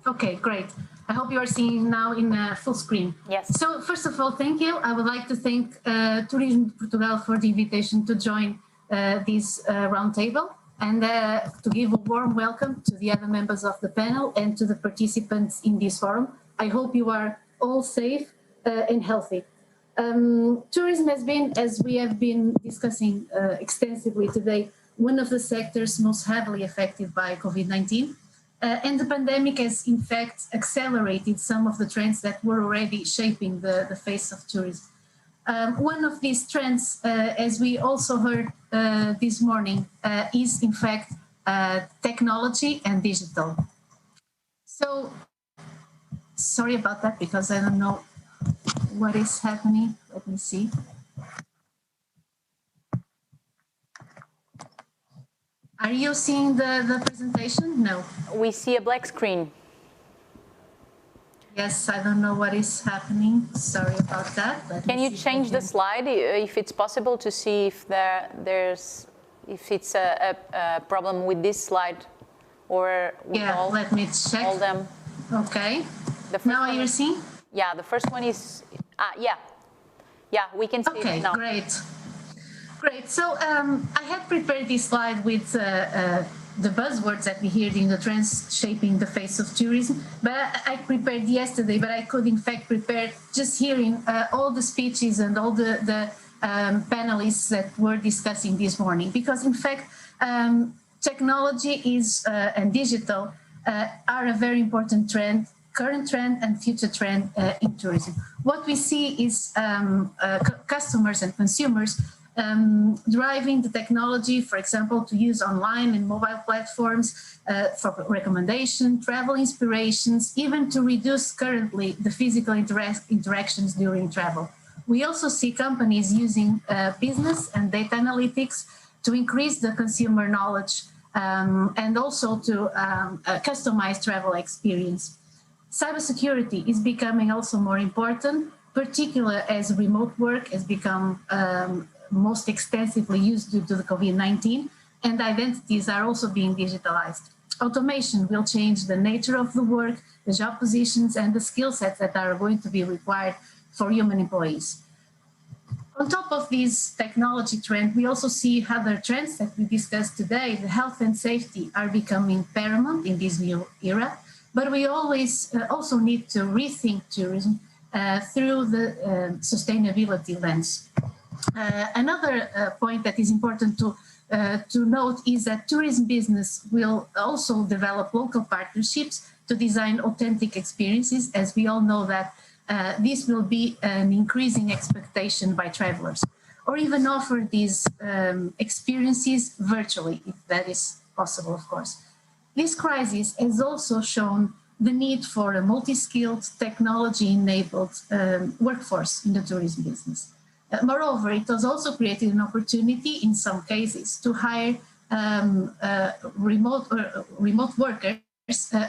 Okay, great. I hope you are seeing now in full screen. Yes. So first of all, thank you. I would like to thank Turismo de Portugal for the invitation to join this roundtable and to give a warm welcome to the other members of the panel and to the participants in this forum. I hope you are all safe and healthy. Tourism has been, as we have been discussing extensively today, one of the sectors most heavily affected by COVID-19. And the pandemic has, in fact, accelerated some of the trends that were already shaping the face of tourism. One of these trends, as we also heard this morning, is, in fact, technology and digital. So, sorry about that, because I don't know what is happening. Let me see. Are you seeing the presentation? No. We see a black screen. Yes, I don't know what is happening. Sorry about that. Can you change the slide if it's possible to see if if it's a problem with this slide or with all, let me check. All them. Okay. Now are you seeing? Yeah, the first one is yeah, we can see it now. Great. Great. So I had prepared this slide with the buzzwords that we heard in the trends shaping the face of tourism, but I prepared yesterday, but I could in fact prepare just hearing all the speeches and all the panelists that were discussing this morning, because in fact technology is and digital are a very important trend, current trend and future trend in tourism. What we see is customers and consumers driving the technology, for example, to use online and mobile platforms for recommendation, travel inspirations, even to reduce currently the physical interactions during travel. We also see companies using business and data analytics to increase the consumer knowledge and also to customize travel experience. Cybersecurity is becoming also more important, particularly as remote work has become most extensively used due to the COVID-19, and identities are also being digitalized. Automation will change the nature of the work, the job positions, and the skill sets that are going to be required for human employees. On top of this technology trend, we also see other trends that we discussed today. The health and safety are becoming paramount in this new era, but we always also need to rethink tourism through the sustainability lens. Another point that is important to note is that tourism business will also develop local partnerships to design authentic experiences, as we all know that this will be an increasing expectation by travelers, or even offer these experiences virtually, if that is possible, of course. This crisis has also shown the need for a multi-skilled, technology-enabled workforce in the tourism business. Moreover, it has also created an opportunity in some cases to hire remote workers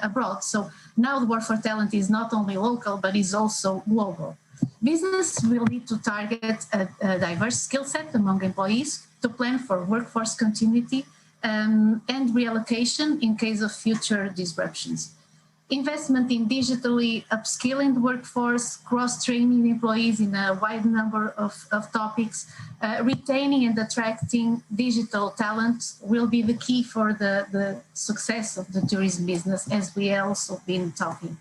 abroad. So now the war for talent is not only local, but is also global. Business will need to target a diverse skill set among employees to plan for workforce continuity and reallocation in case of future disruptions. Investment in digitally upskilling the workforce, cross-training employees in a wide number of topics, retaining and attracting digital talent will be the key for the success of the tourism business, as we have also been talking.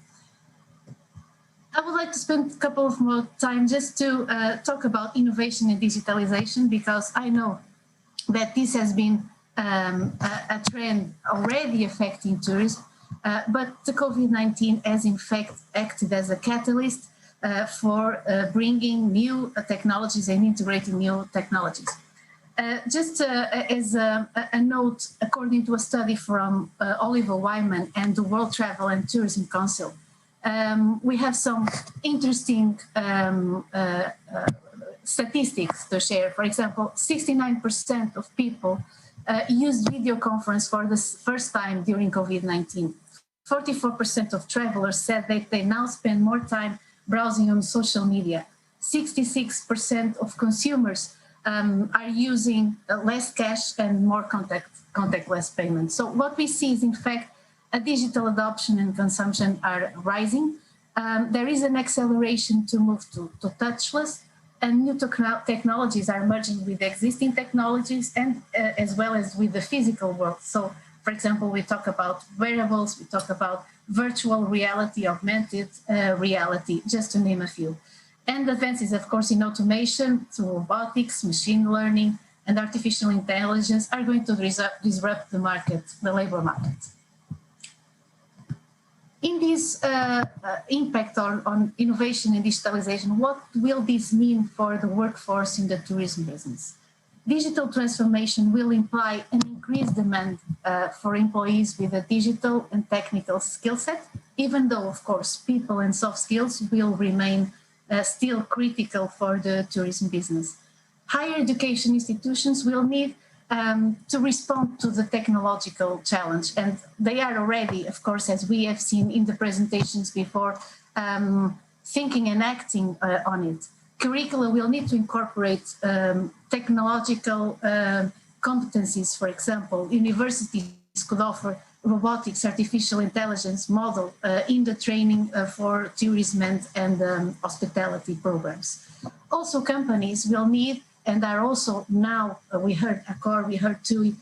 I would like to spend a couple of more time just to talk about innovation and digitalization, because I know that this has been a trend already affecting tourism. But the COVID-19 has in fact acted as a catalyst for bringing new technologies and integrating new technologies. Just as a note, according to a study from Oliver Wyman and the World Travel and Tourism Council, we have some interesting statistics to share. For example, 69% of people used video conference for the first time during COVID-19. 44% of travelers said that they now spend more time browsing on social media. 66% of consumers are using less cash and more contactless payments. So what we see is, in fact, a digital adoption and consumption are rising. There is an acceleration to move to touchless, and new technologies are merging with existing technologies and as well as with the physical world. So, for example, we talk about wearables, we talk about virtual reality, augmented reality, just to name a few. And advances, of course, in automation, through robotics, machine learning, and artificial intelligence are going to disrupt the market, the labor market. In this impact on innovation and digitalization, what will this mean for the workforce in the tourism business? Digital transformation will imply an increased demand for employees with a digital and technical skill set, even though, of course, people and soft skills will remain still critical for the tourism business. Higher education institutions will need to respond to the technological challenge, and they are already, of course, as we have seen in the presentations before, thinking and acting on it. Curricula will need to incorporate technological competencies. For example, universities could offer robotics, artificial intelligence model in the training for tourism and hospitality programs. Also, companies will need, and are also now, we heard Accor, we heard TUI,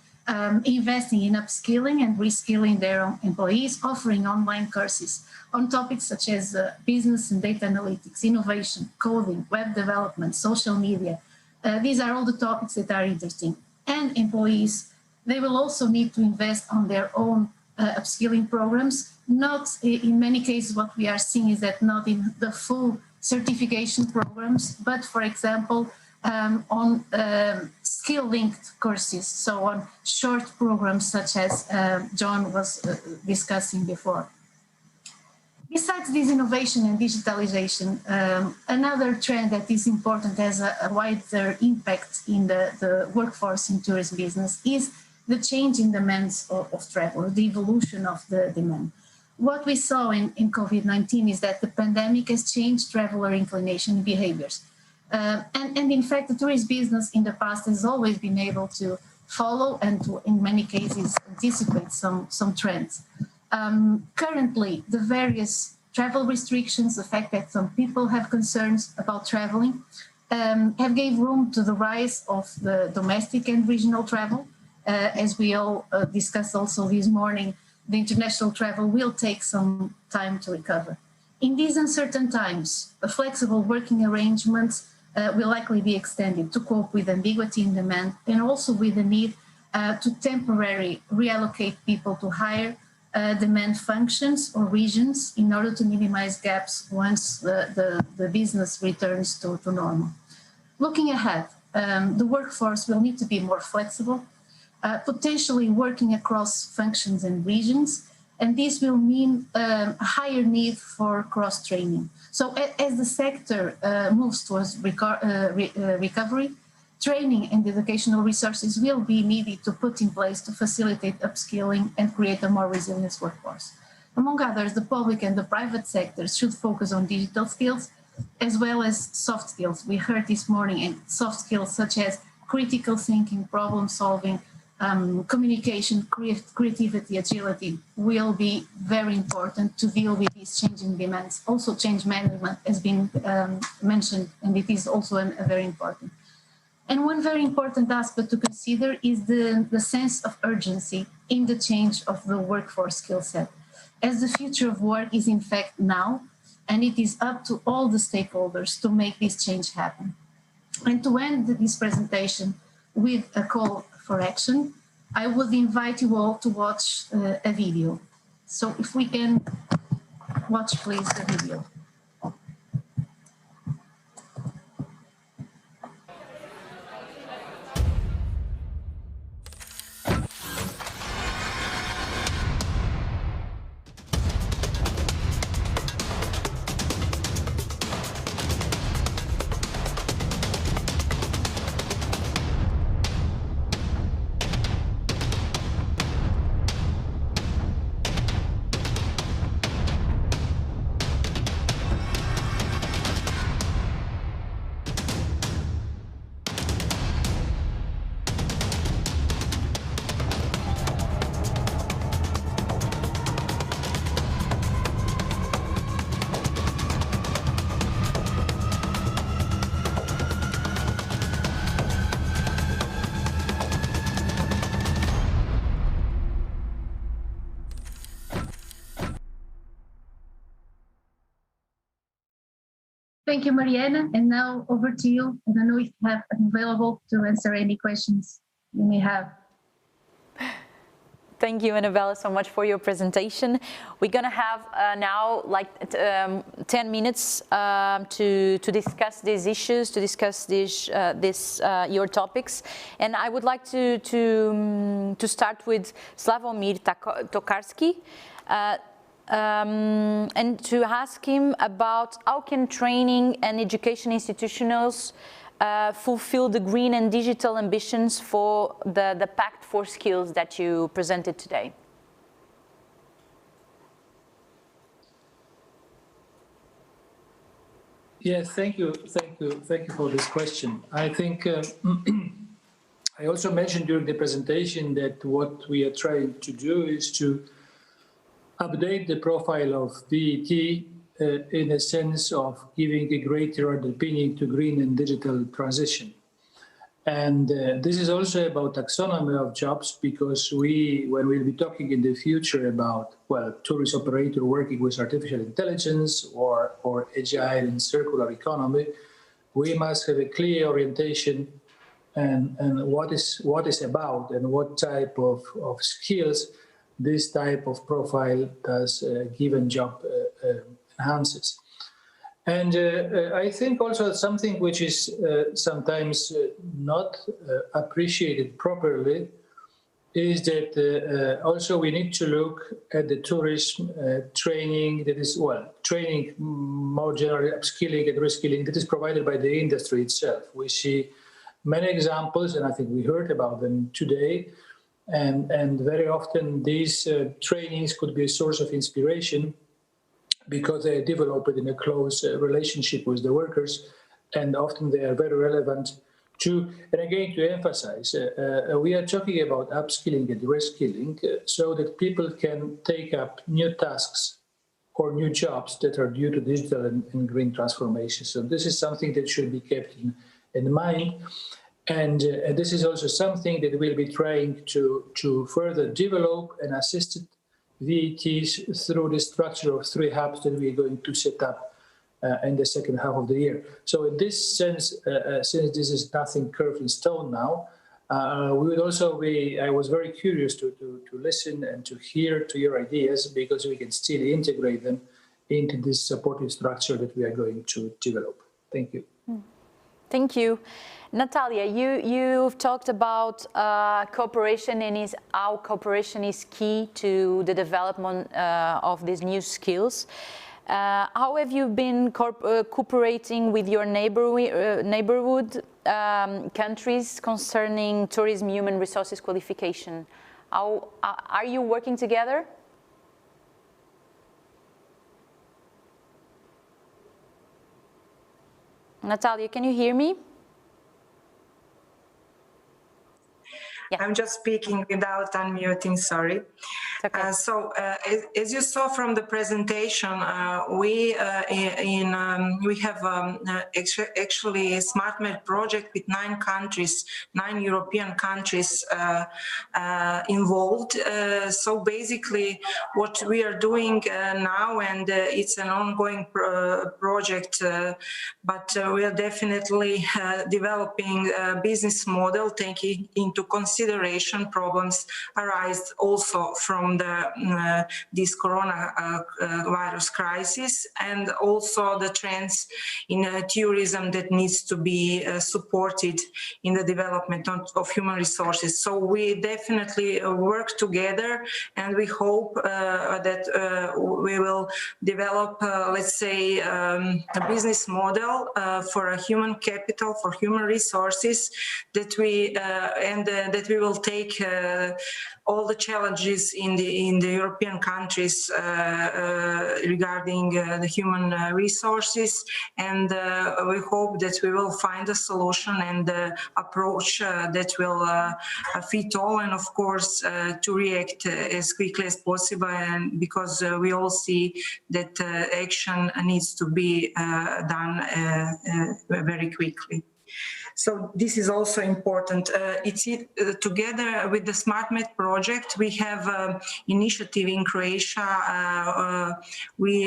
investing in upskilling and reskilling their own employees, offering online courses on topics such as business and data analytics, innovation, coding, web development, social media. These are all the topics that are interesting. And employees, they will also need to invest on their own upskilling programs. Not in many cases, what we are seeing is that not in the full certification programs, but for example, on skill-linked courses, so on short programs such as John was discussing before. Besides this innovation and digitalization, another trend that is important, has a wider impact in the workforce in tourism business, is the change in demands of travel, the evolution of the demand. What we saw in COVID-19 is that the pandemic has changed traveler inclination and behaviors. And in fact, the tourist business in the past has always been able to follow and to, in many cases, anticipate some trends. Currently, the various travel restrictions, the fact that some people have concerns about traveling, have gave room to the rise of the domestic and regional travel. As we all discussed also this morning, the international travel will take some time to recover. In these uncertain times, flexible working arrangements will likely be extended to cope with ambiguity in demand and also with the need to temporarily reallocate people to higher demand functions or regions in order to minimize gaps once the business returns to normal. Looking ahead, the workforce will need to be more flexible, potentially working across functions and regions, and this will mean a higher need for cross-training. So as the sector moves towards recovery, training and educational resources will be needed to put in place to facilitate upskilling and create a more resilient workforce. Among others, the public and the private sectors should focus on digital skills as well as soft skills. We heard this morning, and soft skills such as critical thinking, problem solving, communication, creativity, agility will be very important to deal with these changing demands. Also, change management has been mentioned, and it is also a very important. And one very important aspect to consider is the sense of urgency in the change of the workforce skill set, as the future of work is in fact now, and it is up to all the stakeholders to make this change happen. And to end this presentation with a call for action, I would invite you all to watch a video. So if we can watch, please, the video. Thank you, Mariana. And now over to you. I don't know if you have available to answer any questions you may have. Thank you, Annabella, so much for your presentation. We're going to have now like 10 minutes to discuss these issues, to discuss your topics. And I would like to start with Slavomir Tokarski. And to ask him about how can training and education institutions fulfill the green and digital ambitions for the Pact for Skills that you presented today? Yes, thank you for this question. I think I also mentioned during the presentation that what we are trying to do is to update the profile of VET in a sense of giving a greater underpinning to green and digital transition. And this is also about taxonomy of jobs, because when we'll be talking in the future about, well, tourist operator working with artificial intelligence or agile and circular economy, we must have a clear orientation and what is about and what type of skills this type of profile does a given job enhances. And I think also something which is sometimes not appreciated properly is that also we need to look at the tourism training that is, well, training more generally, upskilling and reskilling that is provided by the industry itself. We see many examples, and I think we heard about them today, and very often these trainings could be a source of inspiration because they are developed in a close relationship with the workers, and often they are very relevant to, and again to emphasize, we are talking about upskilling and reskilling so that people can take up new tasks or new jobs that are due to digital and green transformation. So this is something that should be kept in mind. And this is also something that we'll be trying to further develop and assist VETs through the structure of 3 hubs that we're going to set up in the second half of the year. So in this sense, since this is nothing carved in stone now, we would also be, I was very curious to listen and to hear to your ideas, because we can still integrate them into this supportive structure that we are going to develop. Thank you. Thank you. Natalia, you've talked about cooperation and how cooperation is key to the development of these new skills. How have you been cooperating with your neighborhood countries concerning tourism human resources qualification? How are you working together? Natalia, can you hear me? Yeah. I'm just speaking without unmuting, sorry. Okay. As you saw from the presentation, we have actually a SmartMed project with 9 countries, 9 European countries involved. So basically what we are doing now, and it's an ongoing project, but we are definitely developing a business model taking into consideration problems arise also from this coronavirus crisis, and also the trends in tourism that needs to be supported in the development of human resources. So we definitely work together, and we hope that we will develop, let's say, a business model for a human capital, for human resources, that we that we will take all the challenges in the European countries regarding the human resources, and we hope that we will find a solution and approach that will fit all, and of course to react as quickly as possible, and because we all see that action needs to be done very quickly. So this is also important. Together with the SmartMed project, we have an initiative in Croatia. We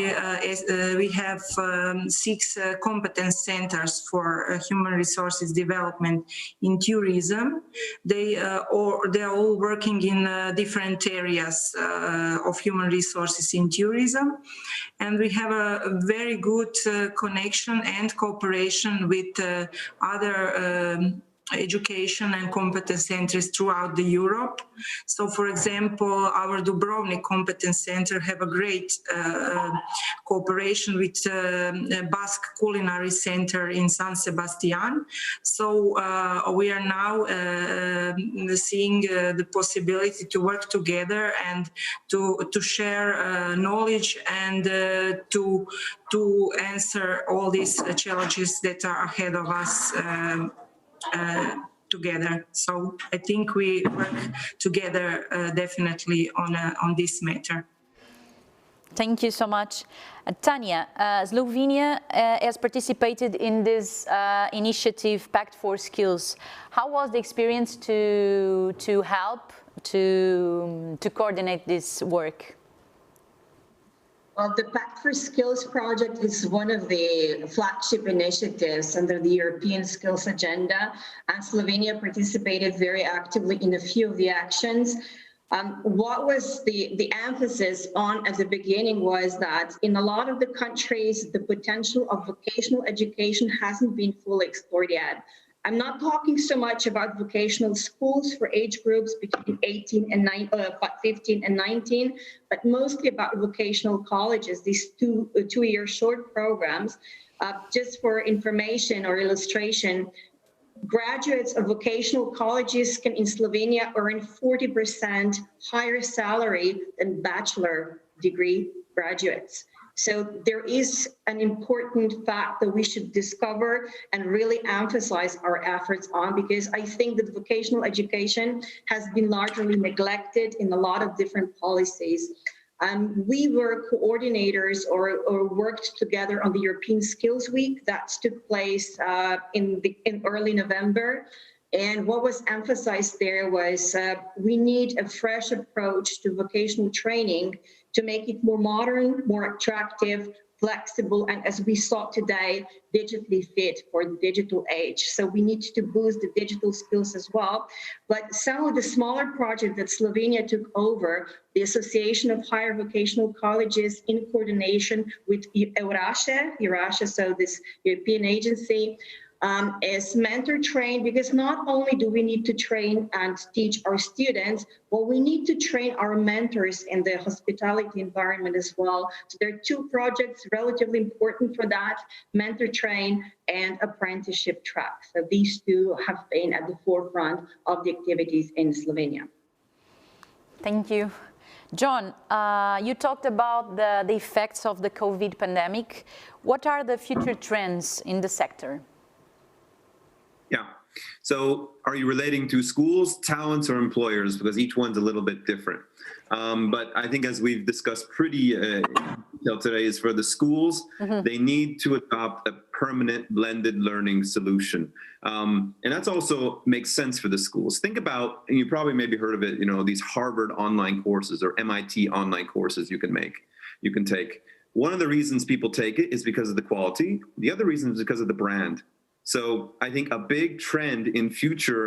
have 6 competence centers for human resources development in tourism. They are all working in different areas of human resources in tourism, and we have a very good connection and cooperation with other education and competence centers throughout Europe. So, for example, our Dubrovnik Competence Center have a great cooperation with Basque Culinary Center in San Sebastian. So we are now seeing the possibility to work together and to share knowledge and to answer all these challenges that are ahead of us together. So I think we work together definitely on this matter. Thank you so much. Tanya, Slovenia has participated in this initiative, Pact for Skills. How was the experience to help, to coordinate this work? Well, the Pact for Skills project is one of the flagship initiatives under the European Skills Agenda, and Slovenia participated very actively in a few of the actions. What was the emphasis on at the beginning was that in a lot of the countries, the potential of vocational education hasn't been fully explored yet. I'm not talking so much about vocational schools for age groups between 15 and 19, but mostly about vocational colleges, these two-year short programs. Just for information or illustration, graduates of vocational colleges can in Slovenia earn 40% higher salary than bachelor degree graduates. So there is an important fact that we should discover and really emphasize our efforts on, because I think that vocational education has been largely neglected in a lot of different policies. We were coordinators or worked together on the European Skills Week that took place in early November. And what was emphasized there was we need a fresh approach to vocational training to make it more modern, more attractive flexible, and as we saw today, digitally fit for the digital age. So we need to boost the digital skills as well. But some of the smaller projects that Slovenia took over, the Association of Higher Vocational Colleges in coordination with EURASHE, so this European agency, is mentor trained, because not only do we need to train and teach our students, but we need to train our mentors in the hospitality environment as well. So there are two projects relatively important for that: mentor train and apprenticeship track. So these two have been at the forefront of the activities in Slovenia. Thank you. John, you talked about the effects of the COVID pandemic. What are the future trends in the sector? Yeah. So are you relating to schools, talents, or employers? Because each one's a little bit different. But I think, as we've discussed pretty detail today, is for the schools, they need to adopt a permanent blended learning solution. And that's also makes sense for the schools. Think about, and you probably maybe heard of it, you know, these Harvard online courses or MIT online courses you can take. One of the reasons people take it is because of the quality. The other reason is because of the brand. So I think a big trend in future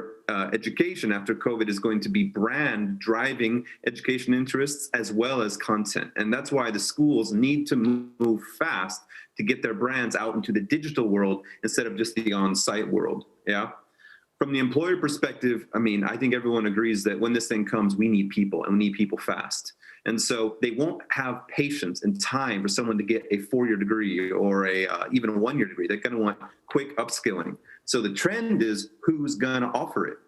education after COVID is going to be brand driving education interests as well as content. And that's why the schools need to move fast to get their brands out into the digital world instead of just the on-site world. Yeah. From the employer perspective, I mean, I think everyone agrees that when this thing comes, we need people, and we need people fast. And so they won't have patience and time for someone to get a 4-year degree or even a 1-year degree. They're going to want quick upskilling. So the trend is who's going to offer it.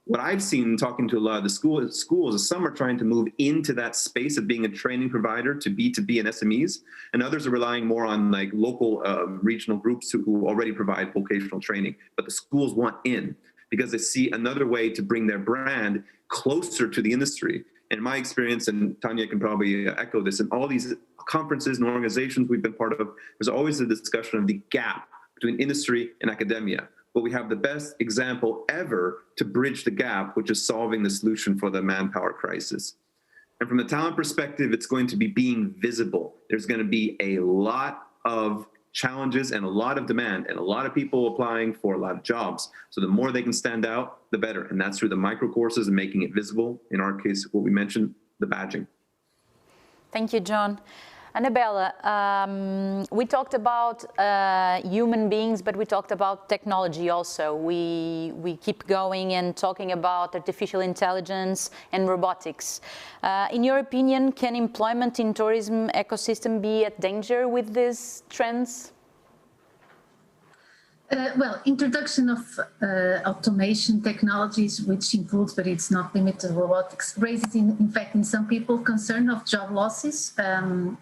What I've seen talking to a lot of the schools is some are trying to move into that space of being a training provider to B2B and SMEs, and others are relying more on like local regional groups who already provide vocational training. But the schools want in because they see another way to bring their brand closer to the industry. In my experience, and Tanya can probably echo this, in all these conferences and organizations we've been part of, there's always a discussion of the gap between industry and academia. But we have the best example ever to bridge the gap, which is solving the solution for the manpower crisis. And from the talent perspective, it's going to be being visible. There's going to be a lot of challenges and a lot of demand and a lot of people applying for a lot of jobs. So the more they can stand out, the better. And that's through the micro courses and making it visible. In our case, what we mentioned, the badging. Thank you, John. Annabella, we talked about human beings, but we talked about technology also. We keep going and talking about artificial intelligence and robotics. In your opinion, can employment in tourism ecosystem be at danger with these trends? Well, introduction of automation technologies, which includes, but it's not limited to robotics, raises in fact in some people concern of job losses and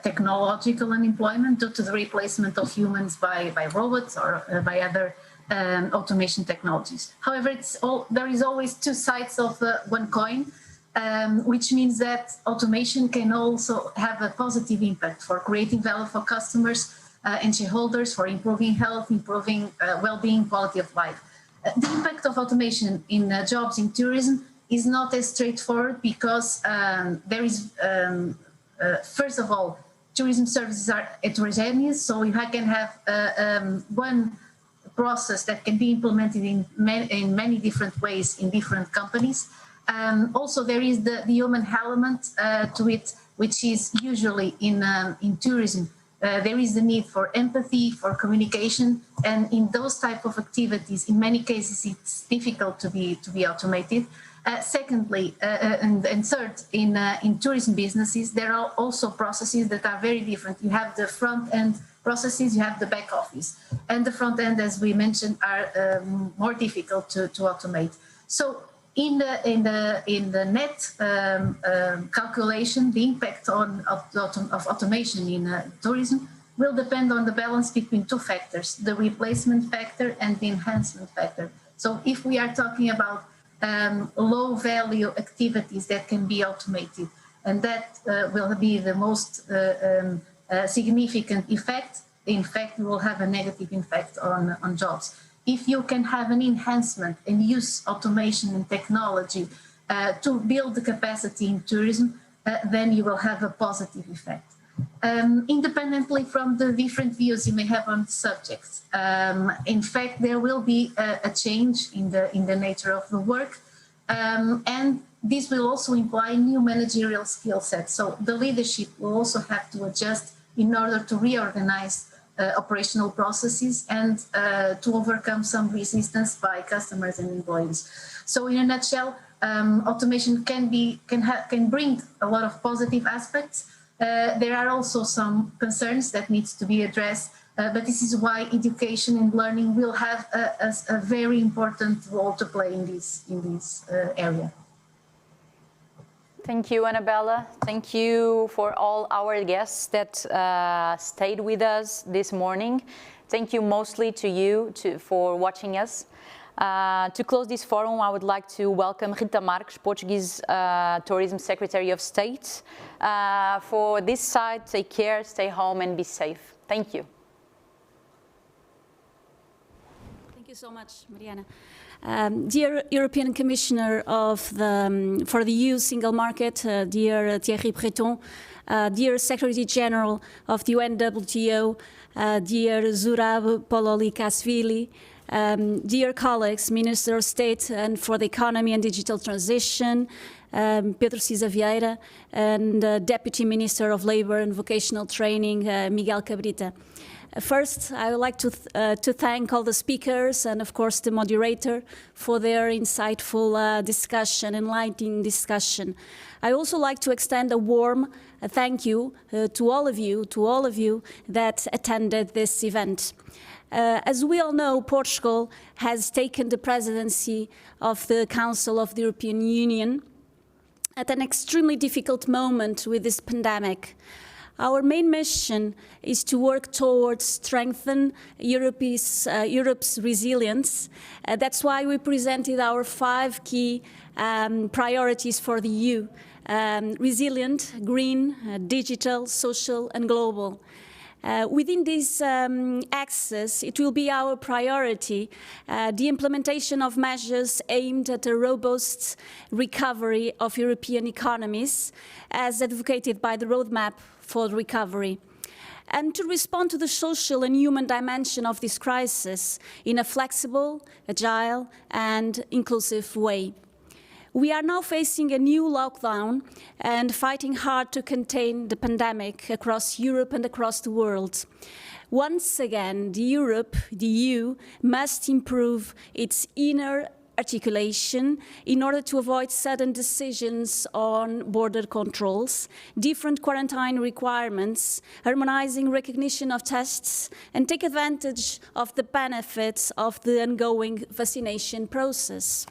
technological unemployment due to the replacement of humans by robots or by other automation technologies. However, there is always two sides of one coin, which means that automation can also have a positive impact for creating value for customers and shareholders, for improving health, improving well-being, quality of life. The impact of automation in jobs in tourism is not as straightforward because there is, first of all, tourism services are heterogeneous, so you can have one process that can be implemented in many different ways in different companies. Also, there is the human element to it, which is usually in tourism. There is the need for empathy, for communication, and in those type of activities, in many cases, it's difficult to be automated. Secondly, and third, in tourism businesses, there are also processes that are very different. You have the front end processes, you have the back office, and the front end, as we mentioned, are more difficult to automate. So, in the net calculation, the impact of automation in tourism will depend on the balance between two factors, the replacement factor and the enhancement factor. So if we are talking about low value activities that can be automated, and that will be the most significant effect, in fact, will have a negative impact on jobs. If you can have an enhancement and use automation and technology to build the capacity in tourism, then you will have a positive effect. independently from the different views you may have on the subject. In fact, there will be a change in the nature of the work, and this will also imply new managerial skill sets. So the leadership will also have to adjust in order to reorganize operational processes and to overcome some resistance by customers and employees. So in a nutshell, automation can bring a lot of positive aspects. There are also some concerns that needs to be addressed, but this is why education and learning will have a very important role to play in this area. Thank you, Annabella. Thank you for all our guests that stayed with us this morning. Thank you mostly to you for watching us. To close this forum, I would like to welcome Rita Marques, Portuguese Tourism Secretary of State. For this side, take care, stay home and be safe. Thank you. Thank you so much, Mariana. Dear European Commissioner for the EU Single Market, dear Thierry Breton, dear Secretary General of the UNWTO, dear Zurab Pololikashvili, dear colleagues, Minister of State and for the Economy and Digital Transition, Pedro Cisa Vieira, and Deputy Minister of Labour and Vocational Training, Miguel Cabrita. First, I would like to thank all the speakers and, of course, the moderator for their insightful discussion, enlightening discussion. I also like to extend a warm thank you to all of you that attended this event. As we all know, Portugal has taken the presidency of the Council of the European Union at an extremely difficult moment with this pandemic. Our main mission is to work towards strengthen Europe's resilience. That's why we presented our 5 key priorities for the EU: resilient, green, digital, social, and global. Within this axis, it will be our priority the implementation of measures aimed at a robust recovery of European economies, as advocated by the roadmap for recovery, and to respond to the social and human dimension of this crisis in a flexible, agile, and inclusive way. We are now facing a new lockdown and fighting hard to contain the pandemic across Europe and across the world. Once again, the EU, must improve its inner articulation in order to avoid sudden decisions on border controls, different quarantine requirements, harmonizing recognition of tests, and take advantage of the benefits of the ongoing vaccination process.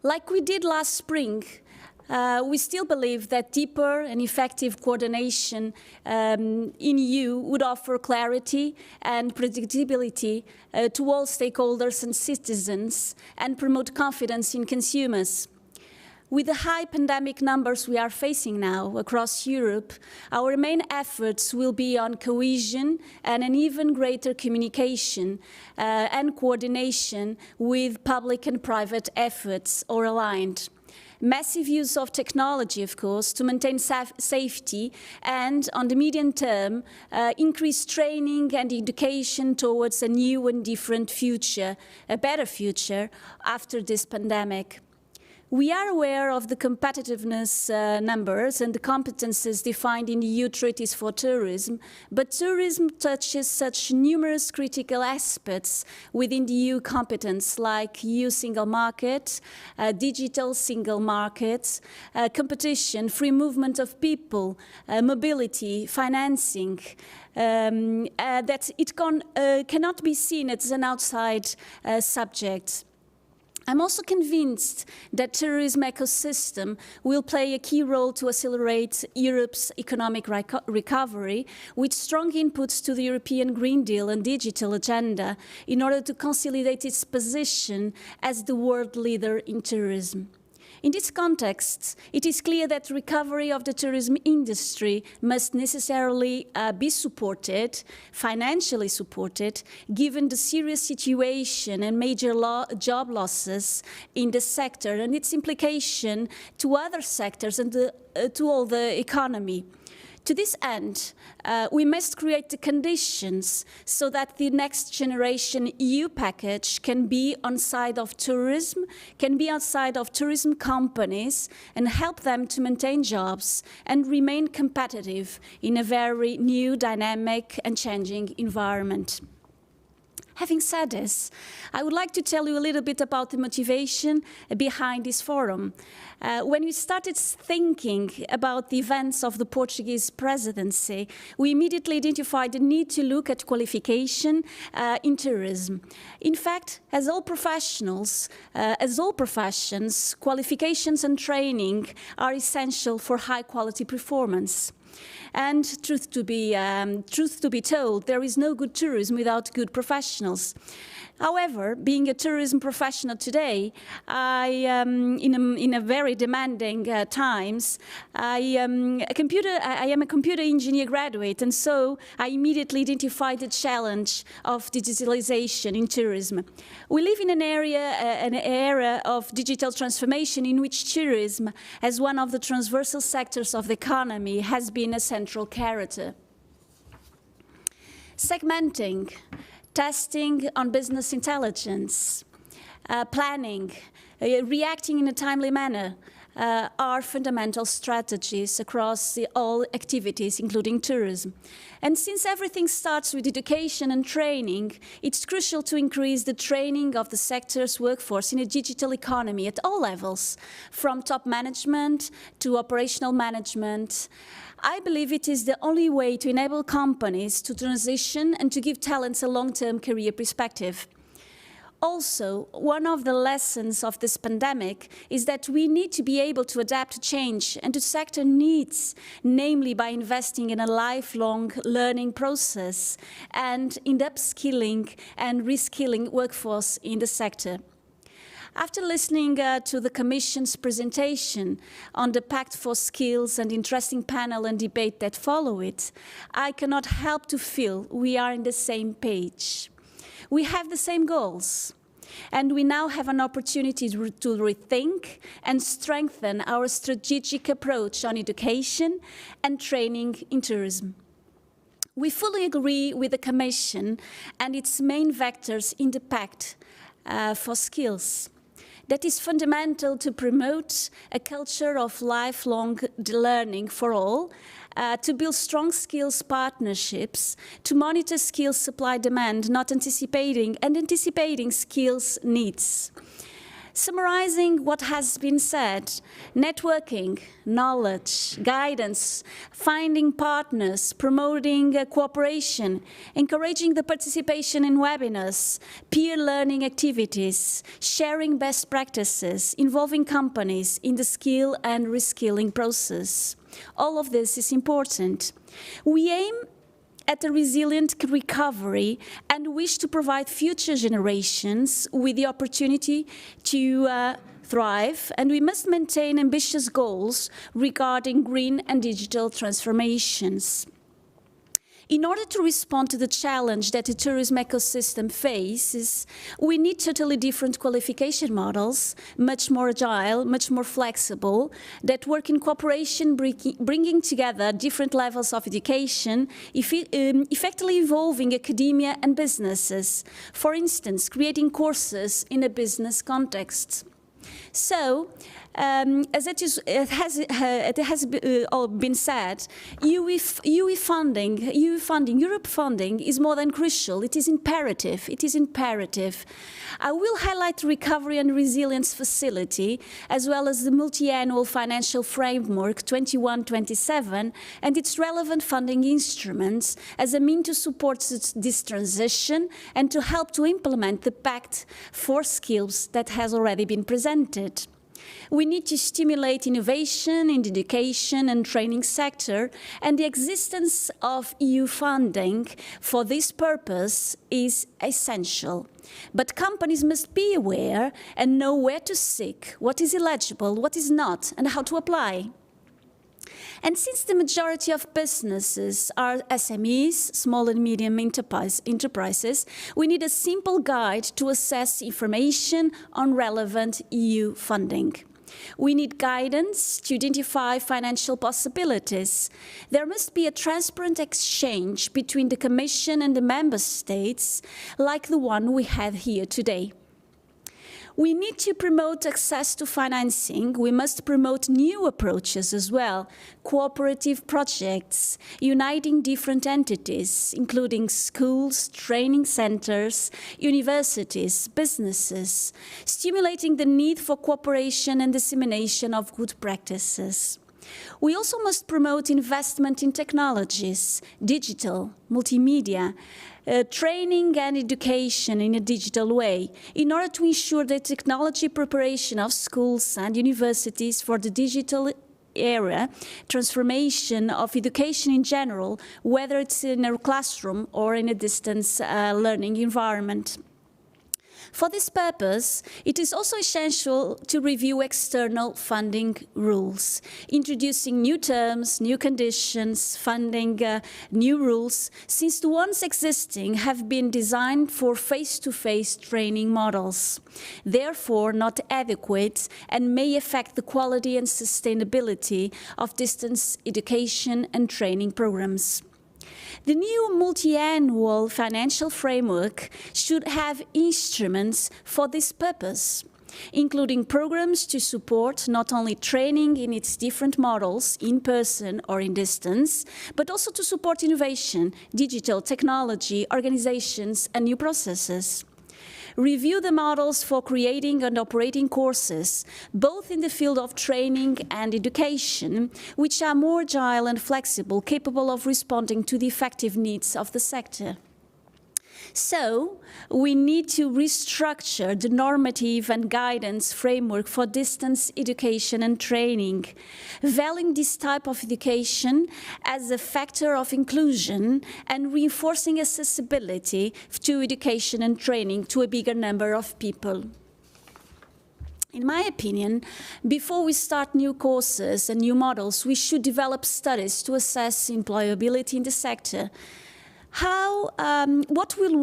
Like we did last spring, we still believe that deeper and effective coordination in EU would offer clarity and predictability to all stakeholders and citizens and promote confidence in consumers. With the high pandemic numbers we are facing now across Europe, our main efforts will be on cohesion and an even greater communication and coordination with public and private efforts or aligned. Massive use of technology, of course, to maintain safety and, on the medium term, increase training and education towards a new and different future, a better future after this pandemic. We are aware of the competitiveness numbers and the competences defined in the EU treaties for tourism, but tourism touches such numerous critical aspects within the EU competence, like EU single market, digital single market, competition, free movement of people, mobility, financing, that it cannot be seen as an outside subject. I'm also convinced that tourism ecosystem will play a key role to accelerate Europe's economic recovery, with strong inputs to the European Green Deal and digital agenda in order to consolidate its position as the world leader in tourism. In this context, it is clear that recovery of the tourism industry must necessarily be supported, financially supported, given the serious situation and major job losses in the sector and its implication to other sectors and to all the economy. To this end, we must create the conditions so that the next generation EU package can be on side of tourism, can be outside of tourism companies and help them to maintain jobs and remain competitive in a very new, dynamic and changing environment. Having said this, I would like to tell you a little bit about the motivation behind this forum. When we started thinking about the events of the Portuguese presidency, we immediately identified the need to look at qualification in tourism. In fact, as all professionals, as all professions, qualifications and training are essential for high-quality performance. And truth to be told, there is no good tourism without good professionals. However, being a tourism professional today, in a very demanding times, I am a computer engineer graduate, and so I immediately identified the challenge of digitalization in tourism. We live in an era of digital transformation in which tourism, as one of the transversal sectors of the economy, has been a central character. Segmenting, testing on business intelligence, planning, reacting in a timely manner are fundamental strategies across all activities, including tourism. And since everything starts with education and training, it's crucial to increase the training of the sector's workforce in a digital economy at all levels, from top management to operational management. I believe it is the only way to enable companies to transition and to give talents a long-term career perspective. Also, one of the lessons of this pandemic is that we need to be able to adapt to change and to sector needs, namely by investing in a lifelong learning process and in the upskilling and reskilling workforce in the sector. After listening to the Commission's presentation on the Pact for Skills and interesting panel and debate that follow it, I cannot help to feel we are on the same page. We have the same goals, and we now have an opportunity to rethink and strengthen our strategic approach on education and training in tourism. We fully agree with the Commission and its main vectors in the Pact for Skills. That is fundamental to promote a culture of lifelong learning for all, to build strong skills partnerships, to monitor skills supply demand, not anticipating skills needs. Summarizing what has been said, networking, knowledge, guidance, finding partners, promoting cooperation, encouraging the participation in webinars, peer learning activities, sharing best practices, involving companies in the skill and reskilling process. All of this is important. We aim at a resilient recovery and wish to provide future generations with the opportunity to thrive, and we must maintain ambitious goals regarding green and digital transformations. In order to respond to the challenge that the tourism ecosystem faces, we need totally different qualification models, much more agile, much more flexible, that work in cooperation, bringing together different levels of education, effectively involving academia and businesses. For instance, creating courses in a business context. So, as it has all been said, EU funding, Europe funding is more than crucial. It is imperative. It is imperative. I will highlight the Recovery and Resilience Facility, as well as the Multi-Annual Financial Framework 21-27 and its relevant funding instruments as a means to support this transition and to help to implement the Pact for Skills that has already been presented. We need to stimulate innovation in the education and training sector, and the existence of EU funding for this purpose is essential. But companies must be aware and know where to seek, what is eligible, what is not, and how to apply. And since the majority of businesses are SMEs, small and medium enterprises, we need a simple guide to assess information on relevant EU funding. We need guidance to identify financial possibilities. There must be a transparent exchange between the Commission and the Member States, like the one we have here today. We need to promote access to financing. We must promote new approaches as well, cooperative projects, uniting different entities, including schools, training centers, universities, businesses, stimulating the need for cooperation and dissemination of good practices. We also must promote investment in technologies, digital, multimedia, training and education in a digital way, in order to ensure the technology preparation of schools and universities for the digital era, transformation of education in general, whether it's in a classroom or in a distance learning environment. For this purpose, it is also essential to review external funding rules, introducing new terms, new conditions, funding new rules, since the ones existing have been designed for face-to-face training models, therefore not adequate and may affect the quality and sustainability of distance education and training programs. The new multi-annual financial framework should have instruments for this purpose, including programs to support not only training in its different models, in person or in distance, but also to support innovation, digital technology, organizations, and new processes. Review the models for creating and operating courses, both in the field of training and education, which are more agile and flexible, capable of responding to the effective needs of the sector. So, we need to restructure the normative and guidance framework for distance education and training, valuing this type of education as a factor of inclusion and reinforcing accessibility to education and training to a bigger number of people. In my opinion, before we start new courses and new models, we should develop studies to assess employability in the sector. What will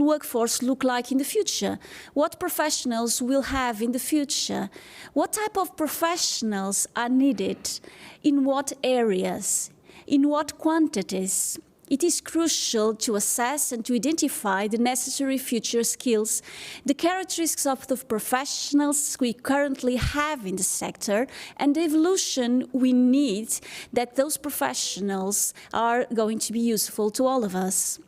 workforce look like in the future? What professionals will have in the future? What type of professionals are needed? In what areas? In what quantities? It is crucial to assess and to identify the necessary future skills, the characteristics of the professionals we currently have in the sector, and the evolution we need that those professionals are going to be useful to all of us.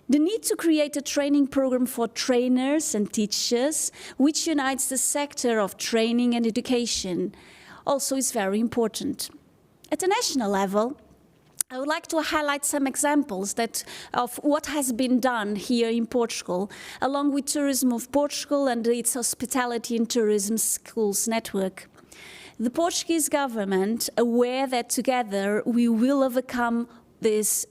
The need to create a training program for trainers and teachers, which unites the sector of training and education, also is very important. At a national level, I would like to highlight some examples of what has been done here in Portugal, along with Turismo de Portugal and its Hospitality and Tourism Schools network. The Portuguese government, aware that together we will overcome this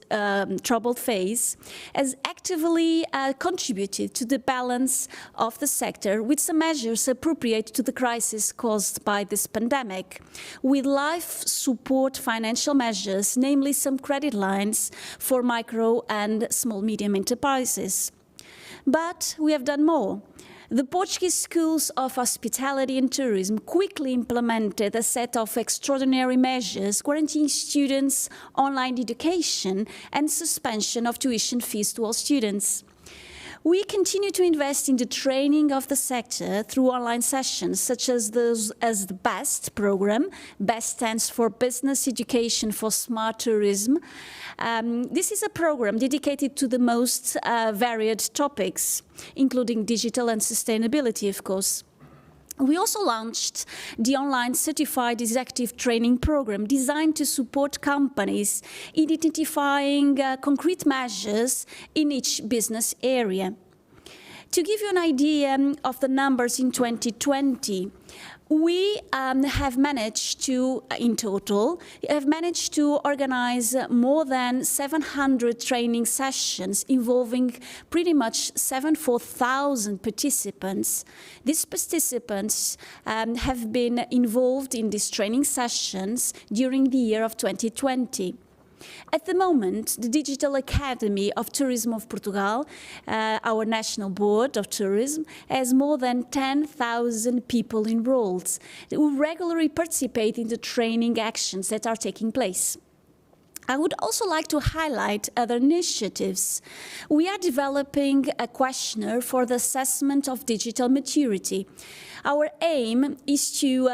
troubled phase, has actively contributed to the balance of the sector with some measures appropriate to the crisis caused by this pandemic, with life support financial measures, namely some credit lines for micro and small-medium enterprises. But we have done more. The Portuguese schools of hospitality and tourism quickly implemented a set of extraordinary measures guaranteeing students online education and suspension of tuition fees to all students. We continue to invest in the training of the sector through online sessions, such as the BEST program. BEST stands for Business Education for Smart Tourism. This is a program dedicated to the most varied topics, including digital and sustainability, of course. We also launched the online certified executive training program designed to support companies in identifying concrete measures in each business area. To give you an idea of the numbers in 2020, we have managed to, in total, organize more than 700 training sessions involving pretty much 74,000 participants. These participants have been involved in these training sessions during the year of 2020. At the moment, the Digital Academy of Turismo of Portugal, our national board of tourism, has more than 10,000 people enrolled who regularly participate in the training actions that are taking place. I would also like to highlight other initiatives. We are developing a questionnaire for the assessment of digital maturity. Our aim is to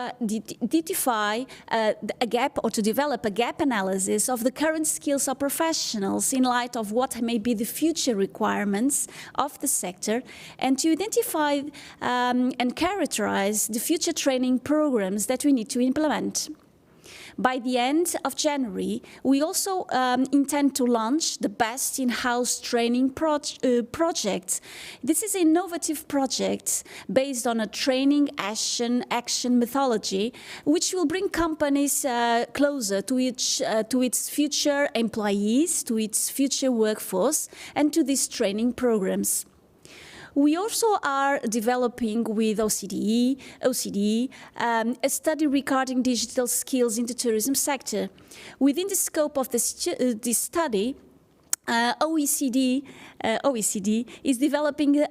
identify a gap, or to develop a gap analysis of the current skills of professionals in light of what may be the future requirements of the sector, and to identify and characterize the future training programs that we need to implement. By the end of January, we also intend to launch the best in-house training project. This is an innovative project based on a training action methodology, which will bring companies closer to its future employees, to its future workforce, and to these training programs. We also are developing with OECD a study regarding digital skills in the tourism sector. Within the scope of this study, OECD is developing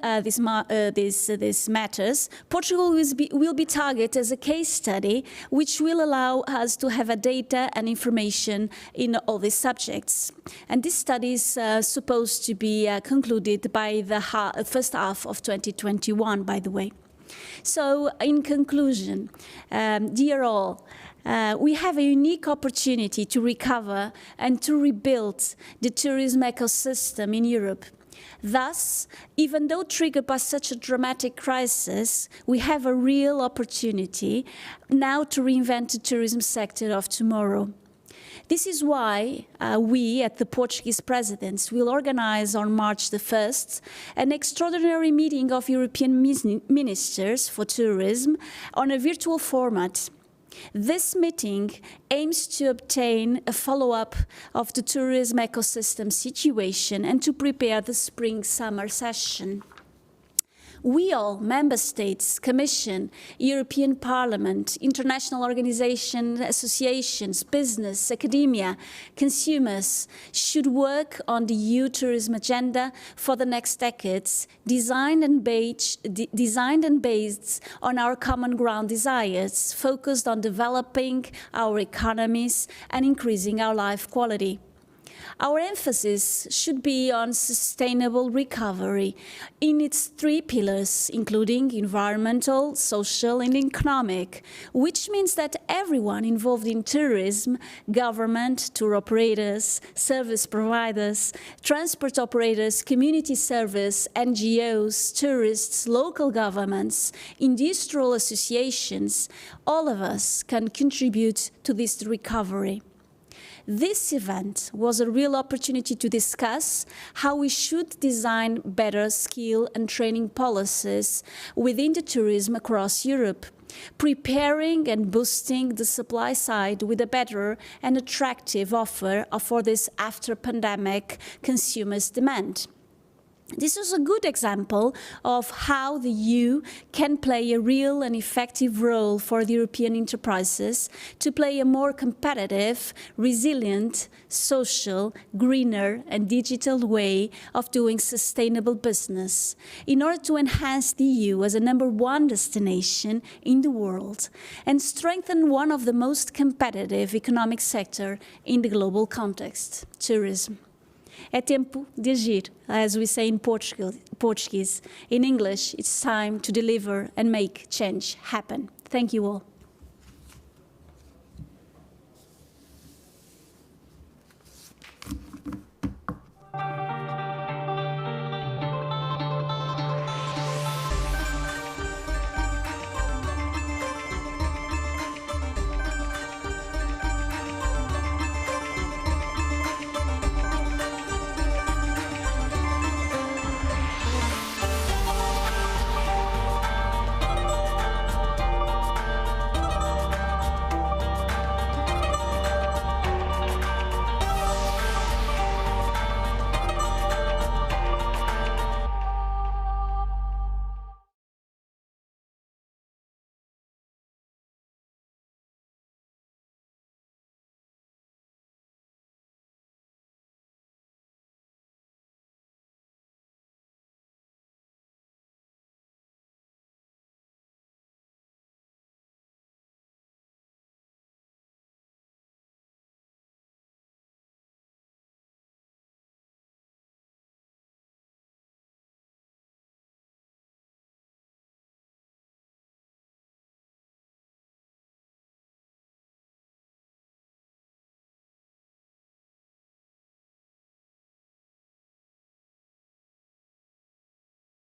these matters. Portugal will be targeted as a case study, which will allow us to have a data and information in all these subjects. And this study is supposed to be concluded by the first half of 2021, by the way. So, in conclusion, dear all, we have a unique opportunity to recover and to rebuild the tourism ecosystem in Europe. Thus, even though triggered by such a dramatic crisis, we have a real opportunity now to reinvent the tourism sector of tomorrow. This is why we at the Portuguese Presidency will organize on March the 1st an extraordinary meeting of European ministers for tourism on a virtual format. This meeting aims to obtain a follow-up of the tourism ecosystem situation and to prepare the spring-summer session. We all, Member States, Commission, European Parliament, international organizations, associations, business, academia, consumers, should work on the EU tourism agenda for the next decades, designed and based on our common ground desires, focused on developing our economies and increasing our life quality. Our emphasis should be on sustainable recovery in its three pillars, including environmental, social, and economic, which means that everyone involved in tourism, government, tour operators, service providers, transport operators, community service, NGOs, tourists, local governments, industrial associations, all of us can contribute to this recovery. This event was a real opportunity to discuss how we should design better skill and training policies within the tourism across Europe, preparing and boosting the supply side with a better and attractive offer for this after-pandemic consumers' demand. This is a good example of how the EU can play a real and effective role for the European enterprises to play a more competitive, resilient, social, greener and digital way of doing sustainable business in order to enhance the EU as a #1 destination in the world and strengthen one of the most competitive economic sector in the global context, tourism. É tempo de agir, as we say in Portuguese. In English, it's time to deliver and make change happen. Thank you all.